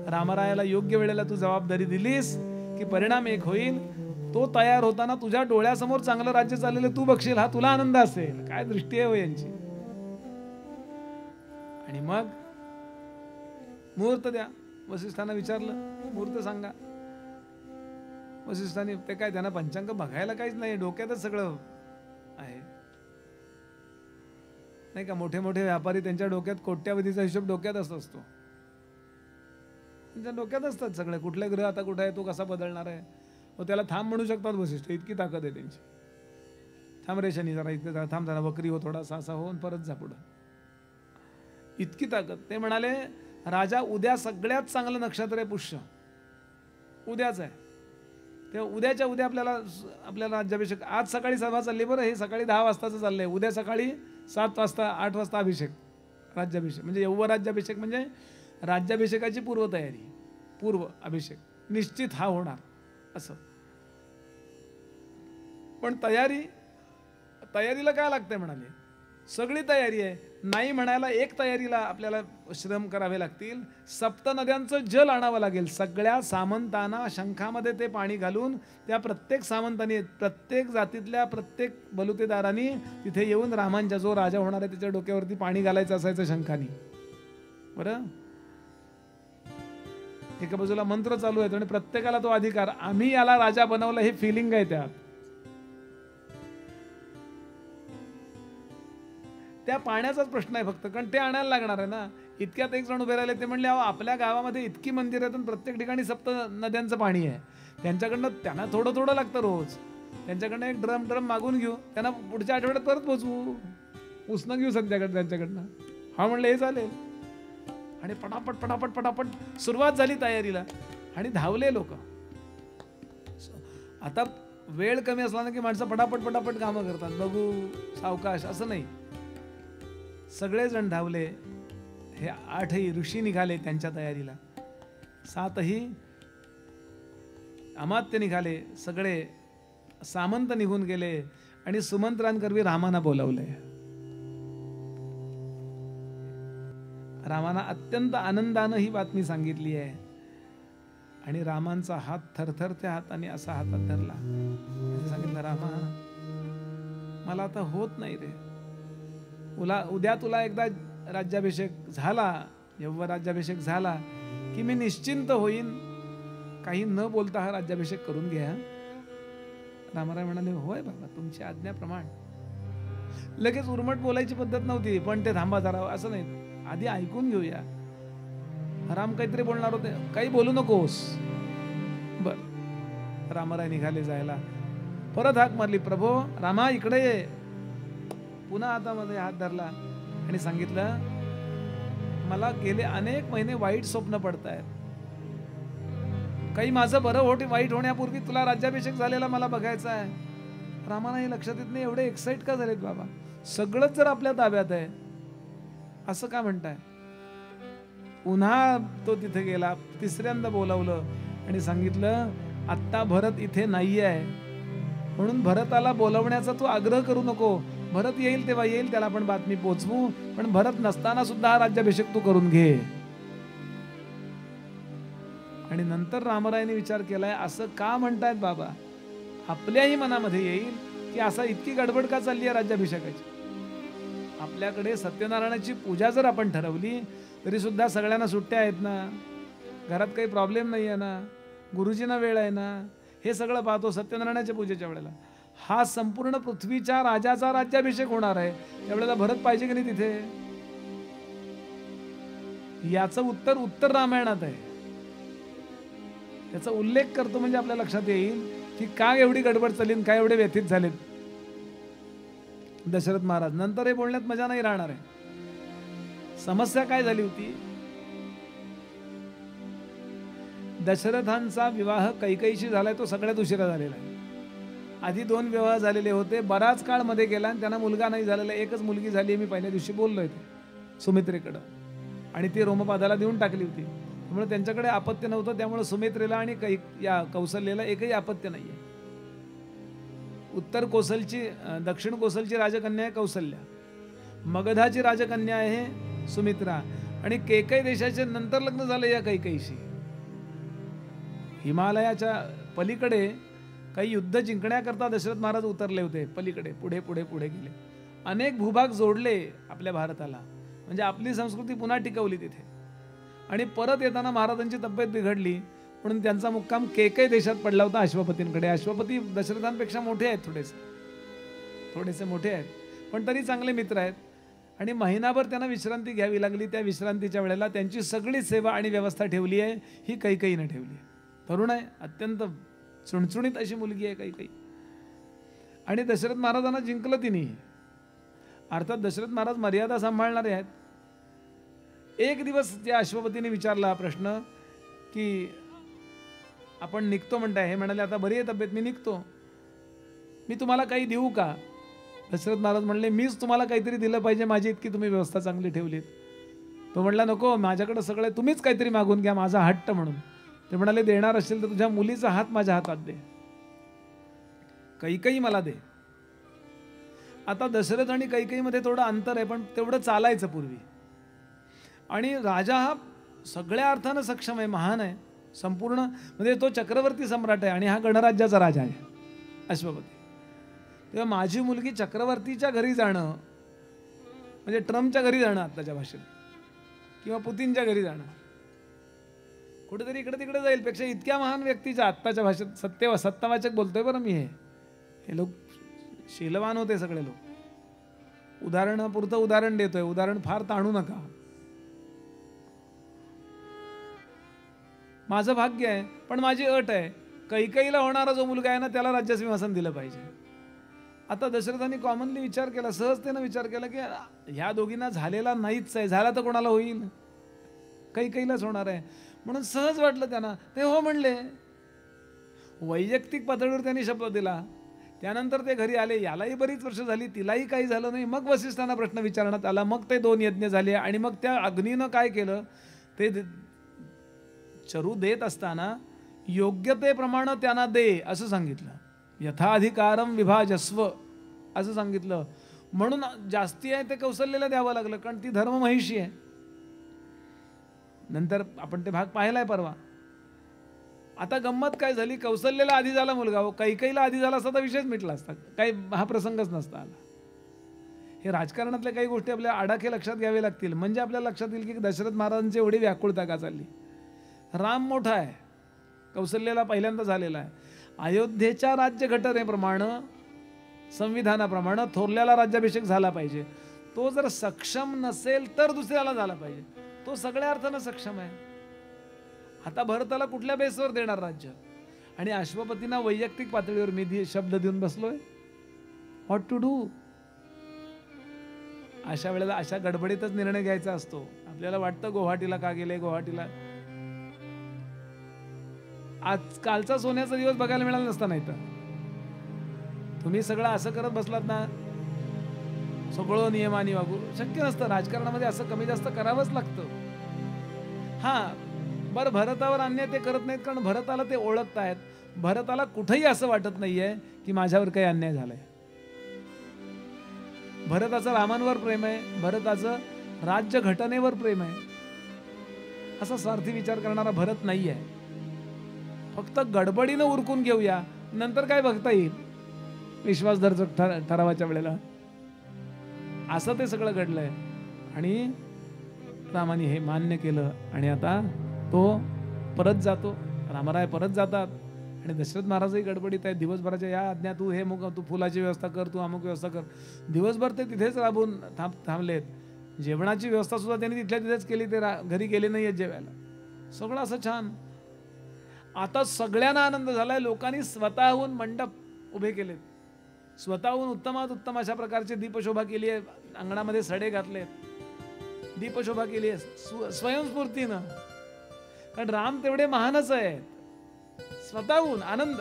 रामरायाला योग्य वेळेला तू जबाबदारी दिलीस की परिणाम एक होईल. तो तयार होताना तुझ्या डोळ्यासमोर चांगलं राज्य चाललेलं तू बघशील, हा तुला आनंद असेल. काय दृष्टी आहे हो यांची. आणि मग मुहूर्त द्या. वसिष्ठांना विचारलं, मुहूर्त सांगा. वसिष्ठांनी ते काय, त्यांना पंचांग बघायला काहीच नाही, डोक्यातच सगळं आहे नाही का. मोठे मोठे व्यापारी, त्यांच्या डोक्यात कोट्यावधीचा हिशोब डोक्यातच असतो. त्यांच्या डोक्यात असतात सगळे, कुठले ग्रह आता कुठे आहे, तो कसा बदलणार आहे. व त्याला थांब म्हणू शकतात वसिष्ठ, इतकी ताकद आहे त्यांची. थांब रे शनी, जरा इतकं जरा थांब, जरा वक्री हो, थोडासा असा होऊन परत जा पुढं, इतकी ताकद. ते म्हणाले, राजा, उद्या सगळ्यात चांगलं नक्षत्र आहे पुष्य, उद्याच आहे. तेव्हा उद्याच्या उद्या आपल्याला राज्याभिषेक. आज सकाळी सभा चालली बरं, हे सकाळी 10 वाजताचं चाललंय. उद्या सकाळी 7 वाजता 8 वाजता अभिषेक, राज्याभिषेक. म्हणजे यौव राज्याभिषेक म्हणजे राज्याभिषेकाची पूर्वतयारी, पूर्व अभिषेक निश्चित हा होणार असं. पण तयारीला काय लागतंय म्हणाले, सगळी तयारी आहे. नाही म्हणायला एक तयारीला आपल्याला श्रम करावे लागतील. 7 नद्यांचं जल आणावं लागेल. सगळ्या सामंतांना शंखामध्ये ते पाणी घालून, त्या प्रत्येक सामंतांनी, प्रत्येक जातीतल्या प्रत्येक बलुतेदारांनी तिथे येऊन रामांच्या, जो राजा होणार आहे त्याच्या डोक्यावरती पाणी घालायचं असायचं शंखानी. बरं, एका बाजूला मंत्र चालू आहे आणि प्रत्येकाला तो अधिकार, आम्ही याला राजा बनवलं, हे फिलिंग आहे त्यात. त्या पाण्याचाच प्रश्न आहे फक्त, कारण ते आणायला लागणार आहे ना. इतक्यात एक जण उभे राहिले, ते म्हणले, आपल्या गावामध्ये इतकी मंदिर आहेत, प्रत्येक ठिकाणी 7 नद्यांचं पाणी आहे. त्यांच्याकडनं त्यांना थोडं थोडं लागतं रोज. त्यांच्याकडनं एक ड्रम मागून घेऊ, त्यांना पुढच्या आठवड्यात परत पोचवू, उसनं घेऊ संध्याकडे त्यांच्याकडनं. हा म्हणलं हे चालेल. आणि पटापट पटापट पटापट सुरुवात झाली तयारीला आणि धावले लोक. आता वेळ कमी असला ना की माणसं पटापट पटापट कामं करतात, बघू सावकाश असं नाही. सगळेजण धावले. हे 8ही ऋषी निघाले त्यांच्या तयारीला, 7ही अमात्य निघाले, सगळे सामंत निघून गेले आणि सुमंत्रांकरवी रामाना बोलावले. रामाना अत्यंत आनंदानं ही बातमी सांगितली आहे. आणि रामांचा हात थरथरत्या हाताने असा हातात धरला. सांगितलं, रामा मला आता होत नाही रे, उद्या तुला एकदा राज्याभिषेक झाला, यव्व राज्याभिषेक झाला की मी निश्चिंत होईन, काही न बोलता हा राज्याभिषेक करून घ्या. रामराय म्हणाले, होय बाबा तुमची आज्ञाप्रमाणे. लगेच उर्मट बोलायची पद्धत नव्हती, पण ते थांबा जरा असं नाही, आधी ऐकून घेऊया. राम काहीतरी बोलणार होते, काही बोलू नकोस. बर, रामराय निघाले जायला. परत हाक मारली, प्रभो रामा इकडे ये. पुन्हा हातामध्ये हात धरला आणि सांगितलं, मला गेले अनेक महिने वाईट स्वप्न पडतायत, काही माझं बरं वाईट होण्यापूर्वी तुला राज्याभिषेक झालेला मला बघायचा आहे. रामाना हे लक्षात येत नाही, एवढे एक्साइट का झालेत बाबा, सगळंच जर आपल्या ताब्यात आहे असं का म्हणताय. पुन्हा तो तिथे गेला, तिसऱ्यांदा बोलावलं आणि सांगितलं, आत्ता भरत इथे नाही आहे, म्हणून भरताला बोलवण्याचा तू आग्रह करू नको. भरत येईल तेव्हा येईल, त्याला आपण बातमी पोचवू, पण भरत नसताना सुद्धा हा राज्याभिषेक तू करून घे. आणि नंतर रामरायाने विचार केलाय, असं का म्हणतायत बाबा, आपल्याही मनामध्ये येईल की असा इतकी गडबड का चालली आहे राज्याभिषेकाची. आपल्याकडे सत्यनारायणाची पूजा जर आपण ठरवली तरी सुद्धा सगळ्यांना सुट्ट्या आहेत ना, घरात काही प्रॉब्लेम नाही आहे ना, गुरुजींना वेळ आहे ना, हे सगळं पाहतो सत्यनारायणाच्या पूजेच्या वेळेला. हा संपूर्ण पृथ्वीच्या राजाचा राज्याभिषेक होणार आहे, त्यावेळेला भरत पाहिजे की नाही तिथे. याचं उत्तर रामायणात आहे. त्याचा उल्लेख करतो म्हणजे आपल्या लक्षात येईल की का एवढी गडबड चालली, काय एवढे व्यथित झालेत दशरथ महाराज. नंतर हे बोलण्यात मजा नाही राहणार आहे. समस्या काय झाली होती, दशरथांचा विवाह कैकईशी झालाय, तो सगळ्यात उशिरा झालेला आहे. आधी 2 विवाह झालेले होते, बराच काळ मध्ये गेला आणि त्यांना मुलगा नाही झालेला. एकच मुलगी झाली, मी पहिल्या दिवशी बोललोय ते सुमित्रेकडं, आणि ती रोमपादाला देऊन टाकली होती. त्यामुळे त्यांच्याकडे आपत्य नव्हतं, त्यामुळे सुमित्रेला आणि या कौसल्याला एकही आपत्य नाहीये. उत्तर कोसलची दक्षिण कोसलची राजकन्या आहे कौसल्या, मगधाची राजकन्या आहे सुमित्रा, आणि केकई देशाचे नंतर लग्न झालं या कैकईशी. हिमालयाच्या पलीकडे काही युद्ध जिंकण्याकरता दशरथ महाराज उतरले होते, पलीकडे पुढे पुढे पुढे गेले, अनेक भूभाग जोडले आपल्या भारताला, म्हणजे आपली संस्कृती पुन्हा टिकवली तिथे. आणि परत येताना महाराजांची तब्येत बिघडली म्हणून त्यांचा मुक्काम केकई देशात पडला होता, अश्वपतींकडे. अश्वपती दशरथांपेक्षा मोठे आहेत, थोडेसे मोठे आहेत, पण तरी चांगले मित्र आहेत. आणि महिनाभर त्यांना विश्रांती घ्यावी लागली. त्या विश्रांतीच्या वेळेला त्यांची सगळी सेवा आणि व्यवस्था ठेवली आहे ही कैकईने ठेवली आहे. तरुण आहे, अत्यंत चुणचुणीत अशी मुलगी आहे कैकई. आणि दशरथ महाराजांना जिंकलं तिने. अर्थात दशरथ महाराज मर्यादा सांभाळणारे आहेत. एक दिवस त्या अश्वपतीने विचारला प्रश्न की आपण निघतो म्हणताय. हे म्हणाले, आता बरी आहे तब्येत, मी निघतो, मी तुम्हाला काही देऊ का. दशरथ महाराज म्हणले, मीच तुम्हाला काहीतरी दिलं पाहिजे, माझी इतकी तुम्ही व्यवस्था चांगली ठेवलीत. तो म्हणला, नको, माझ्याकडे सगळे तुम्हीच काहीतरी मागून घ्या, माझा हट्ट म्हणून. ते म्हणाले, देणार असेल तर तुझ्या मुलीचा हात माझ्या हातात दे, कैकई मला दे. आता दशरथ आणि कैकईमध्ये थोडं अंतर आहे, पण तेवढं चालायचं पूर्वी. आणि राजा हा सगळ्या अर्थानं सक्षम आहे, महान आहे, संपूर्ण, म्हणजे तो चक्रवर्ती सम्राट आहे आणि हा गणराज्याचा राजा आहे अश्वपती. तेव्हा माझी मुलगी चक्रवर्तीच्या घरी जाणं म्हणजे ट्रम्पच्या घरी जाणं आत्ताच्या भाषेत, किंवा पुतीनच्या घरी जाणं, कुठेतरी इकडे तिकडे जाईल पेक्षा इतक्या महान व्यक्तीच्या आत्ताच्या भाषेत सत्तावाचक बोलतोय बरं मी. हे लोक शीलवान होते सगळे लोक. उदाहरणापुरतं उदाहरण देतोय, उदाहरण फार ताणू नका. माझं भाग्य आहे, पण माझी अट आहे, कैकेयीला होणारा जो मुलगा आहे ना त्याला राज्यसिंहासन दिलं पाहिजे. आता दशरथांनी कॉमनली विचार केला, सहजतेनं विचार केला की ह्या दोघींना झालेला नाहीच आहे, झाला तर कोणाला होईल, कैकेयीलाच होणार आहे. म्हणून सहज वाटलं त्यांना, ते हो म्हणले. वैयक्तिक पातळीवर त्यांनी शपथ दिला. त्यानंतर ते घरी आले, यालाही बरीच वर्ष झाली, तिलाही काही झालं नाही. मग वसिष्ठांना प्रश्न विचारण्यात आला, मग ते 2 यज्ञ झाले आणि मग त्या अग्नीनं काय केलं, ते चरू देत असताना योग्यतेप्रमाणे त्यांना दे असं सांगितलं. यथा अधिकारम विभाजस्व असं सांगितलं. म्हणून जास्ती आहे ते कौशल्याला द्यावं लागलं, कारण ती धर्ममहिषी आहे. नंतर आपण ते भाग पाहिलाय परवा. आता गंमत काय झाली, कौशल्याला आधी झाला मुलगा, हो कैकेयीला आधी झाला असता तर विषयच मिटला असता, काही हा प्रसंगच नसता आला. हे राजकारणातल्या काही गोष्टी आपल्या आडाखे लक्षात घ्यावे लागतील, म्हणजे आपल्याला लक्षात येईल की दशरथ महाराजांची एवढी व्याकुळता का चालली. राम मोठा आहे, कौशल्याला पहिल्यांदा झालेला आहे. अयोध्येच्या राज्यघटनेप्रमाणे, संविधानाप्रमाणे थोरल्याला राज्याभिषेक झाला पाहिजे. तो जर सक्षम नसेल तर दुसऱ्याला झाला पाहिजे. तो सगळ्या अर्थानं सक्षम आहे. आता भरताला कुठल्या बेसवर देणार राज्य? आणि अश्वपतींना वैयक्तिक पातळीवर मी शब्द देऊन बसलोय. What to do? अशा वेळेला अशा गडबडीतच निर्णय घ्यायचा असतो. आपल्याला वाटतं गुवाहाटीला का गेले, गुवाहाटीला. आज कालचा सोन्याचा दिवस बघायला मिळाला नसता. नाही तर तुम्ही सगळं असं करत बसलात ना, सगळं नियमाने वागू शक्य नसतं. राजकारणामध्ये असं कमी जास्त करावंच लागतं. हा बरं, भरतावर अन्याय ते करत नाहीत, कारण भरताला ते ओळखतायत. भरताला कुठेही असं वाटत नाहीये की माझ्यावर काही अन्याय झालाय. भरताचं रामांवर प्रेम आहे, भरताचं राज्य घटनेवर प्रेम आहे. असा स्वार्थी विचार करणारा भरत नाही आहे. फक्त गडबडीनं उरकून घेऊया, नंतर काय बघता येईल विश्वासदर्शक ठरावाच्या वेळेला. असं ते सगळं घडलंय आणि रामाने हे मान्य केलं. आणि आता तो परत जातो, रामराय परत जातात आणि दशरथ महाराजही गडबडीत आहे. दिवसभराच्या या आज्ञा, तू हे मग तू फुलाची व्यवस्था कर, तू अमुक व्यवस्था कर. दिवसभर ते तिथेच राबून थांबलेत. जेवणाची व्यवस्था सुद्धा त्यांनी तिथल्या तिथेच केली. ते घरी गेले नाही आहेत जेवायला. सगळं असं छान. आता सगळ्यांना आनंद झालाय. लोकांनी स्वतःहून मंडप उभे केलेत, स्वतःहून उत्तमात उत्तम अशा प्रकारची दीपशोभा केली आहे. अंगणामध्ये सडे घातलेत, दीपशोभा केली आहे स्वयंस्फूर्तीनं. कारण राम तेवढे महानच आहेत. स्वतःहून आनंद.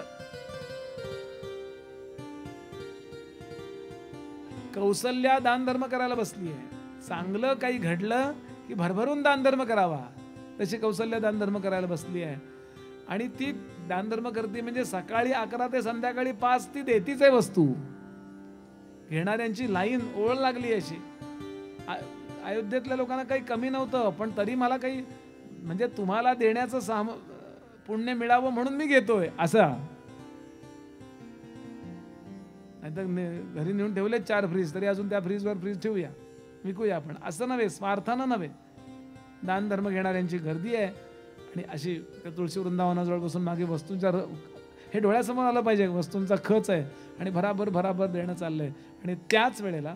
कौशल्या दान धर्म करायला बसली आहे. चांगलं काही घडलं की भरभरून दान धर्म करावा, तशी कौशल्या दान धर्म करायला बसली आहे. आणि ती दानधर्म करते म्हणजे सकाळी 11 ते संध्याकाळी 5 ती देतीच आहे वस्तू. घेणाऱ्यांची लाईन ओळ लागली अशी. अयोध्येतल्या लोकांना काही कमी नव्हतं, पण तरी मला काही म्हणजे तुम्हाला देण्याचं पुण्य मिळावं म्हणून मी घेतोय असं. नाहीतर घरी नेऊन ठेवले 4 फ्रीज, तरी अजून त्या फ्रीजवर फ्रीज ठेवूया, विकूया आपण, असं नव्हे, स्वार्थानं नव्हे. दान धर्म घेणाऱ्यांची गर्दी आहे. आणि अशी तुळशी वृंदावनाजवळ बसून मागे वस्तूंच्या हे डोळ्यासमोर आलं पाहिजे, वस्तूंचा खच आहे आणि भराभर भराभर देणं चाललंय. आणि त्याच वेळेला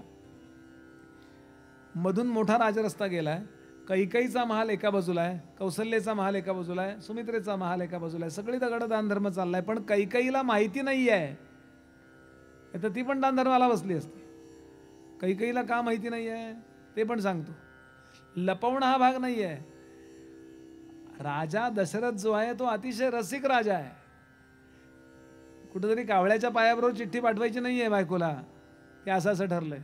मधून मोठा राजरस्ता गेलाय. कैकेयीचा महाल एका बाजूला आहे, कौशल्याचा महाल एका बाजूला आहे, सुमित्रेचा महाल एका बाजूला आहे. सगळी दगड दानधर्म चाललाय. पण कैकेयीला माहिती नाही आहे, तर ती पण दानधर्माला बसली असते. कैकेयीला का माहिती नाही आहे ते पण सांगतो. लपवणं हा भाग नाही आहे. राजा दशरथ जो आहे तो अतिशय रसिक राजा आहे. कुठेतरी कावळ्याच्या पायाबरोबर चिठ्ठी पाठवायची नाहीये बायकोला, हे असं असं ठरलंय.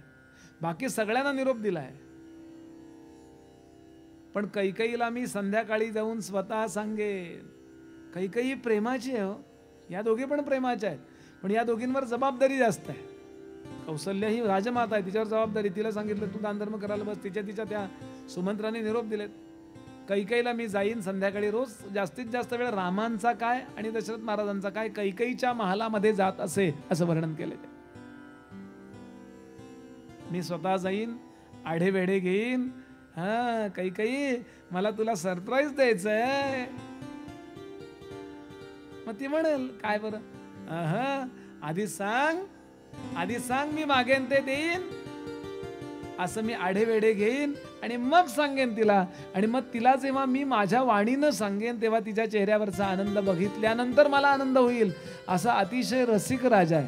बाकी सगळ्यांना निरोप दिलाय. पण कैकेयीला मी संध्याकाळी जाऊन स्वतः सांगेन. कैकेयी प्रेमाची आहे हो, या दोघी पण प्रेमाच्या आहेत, पण या दोघींवर जबाबदारी जास्त आहे. कौशल्या ही राजमाता आहे, तिच्यावर जबाबदारी. तिला सांगितलं तू दानधर्म करायला बस. तिच्या त्या सुमंत्राने निरोप दिलेत. कैकेयीला मी जाईन संध्याकाळी, रोज जास्तीत जास्त वेळ रामांचा काय आणि दशरथ महाराजांचा काय कैकेयीच्या महालामध्ये जात असे असं वर्णन केले. मी स्वतः जाईन, आढे वेढे घेईन. हा कैकेयी, मला तुला सरप्राईज द्यायचंय. मग ती म्हणेल काय बरं, आधी सांग मी मागेन ते देईन. असं मी आढे वेढे घेईन आणि मग सांगेन तिला. आणि मग तिला जेव्हा मी माझ्या वाणीनं सांगेन तेव्हा तिच्या चेहऱ्यावरचा आनंद बघितल्यानंतर मला आनंद होईल. असा अतिशय रसिक राजा आहे.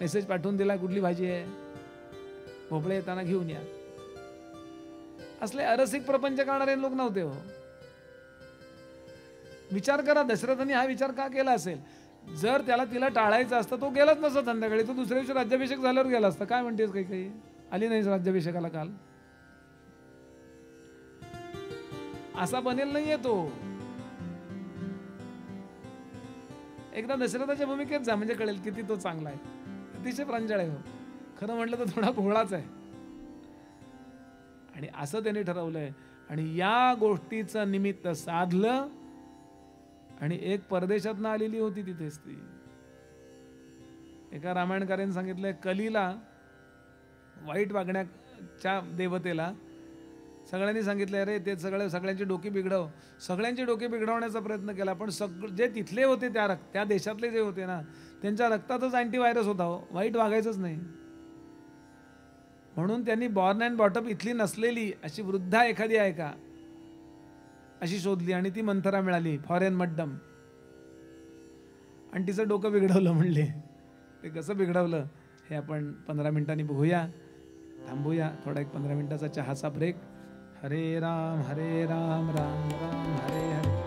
मेसेज पाठवून दिला, कुठली भाजी आहे, भोपळे येताना घेऊन या. असले अरसिक प्रपंच करणारे लोक नव्हते हो. विचार करा, दशरथाने हा विचार का केला असेल? जर त्याला तिला टाळायचं असतं तो गेलाच नसता संध्याकाळी, तो दुसऱ्या दिवशी राज्याभिषेक झाल्यावर गेला असता. काय म्हणतेस? काही आली नाही राज्याभिषेकाला काल? असा बनेल नाहीये तो. एकदा दशरथाच्या भूमिकेत जा, म्हणजे कळेल किती तो चांगला आहे. अतिशय प्रांजळ आहे हो. खरं म्हटलं तर थोडा भोळाच आहे. आणि असं त्याने ठरवलंय. आणि या गोष्टीचं निमित्त साधलं. आणि एक परदेशातनं आलेली होती तिथेच ती. एका रामायणकाराने सांगितलंय, कलीला, वाईट वागण्याच्या देवतेला सगळ्यांनी सांगितलं, अरे ते सगळ्यांची डोकी बिघडव. सगळ्यांची डोकी बिघडवण्याचा प्रयत्न केला, पण जे तिथले होते त्या देशातले जे होते ना, त्यांच्या रक्तातच अँटीव्हायरस होता हो. वाईट वागायचंच नाही. म्हणून त्यांनी बॉर्न अँड बॉटअप इथली नसलेली अशी वृद्धा एखादी आहे का अशी शोधली. आणि ती मंथरा मिळाली, फॉरेन मड्डम. आणि तिचं डोकं बिघडवलं म्हणले. ते कसं बिघडवलं हे आपण 15 मिनिटांनी बघूया. थांबूया थोडा, एक 15 मिनिटाचा चहाचा ब्रेक. हरे राम राम राम हरे हरे.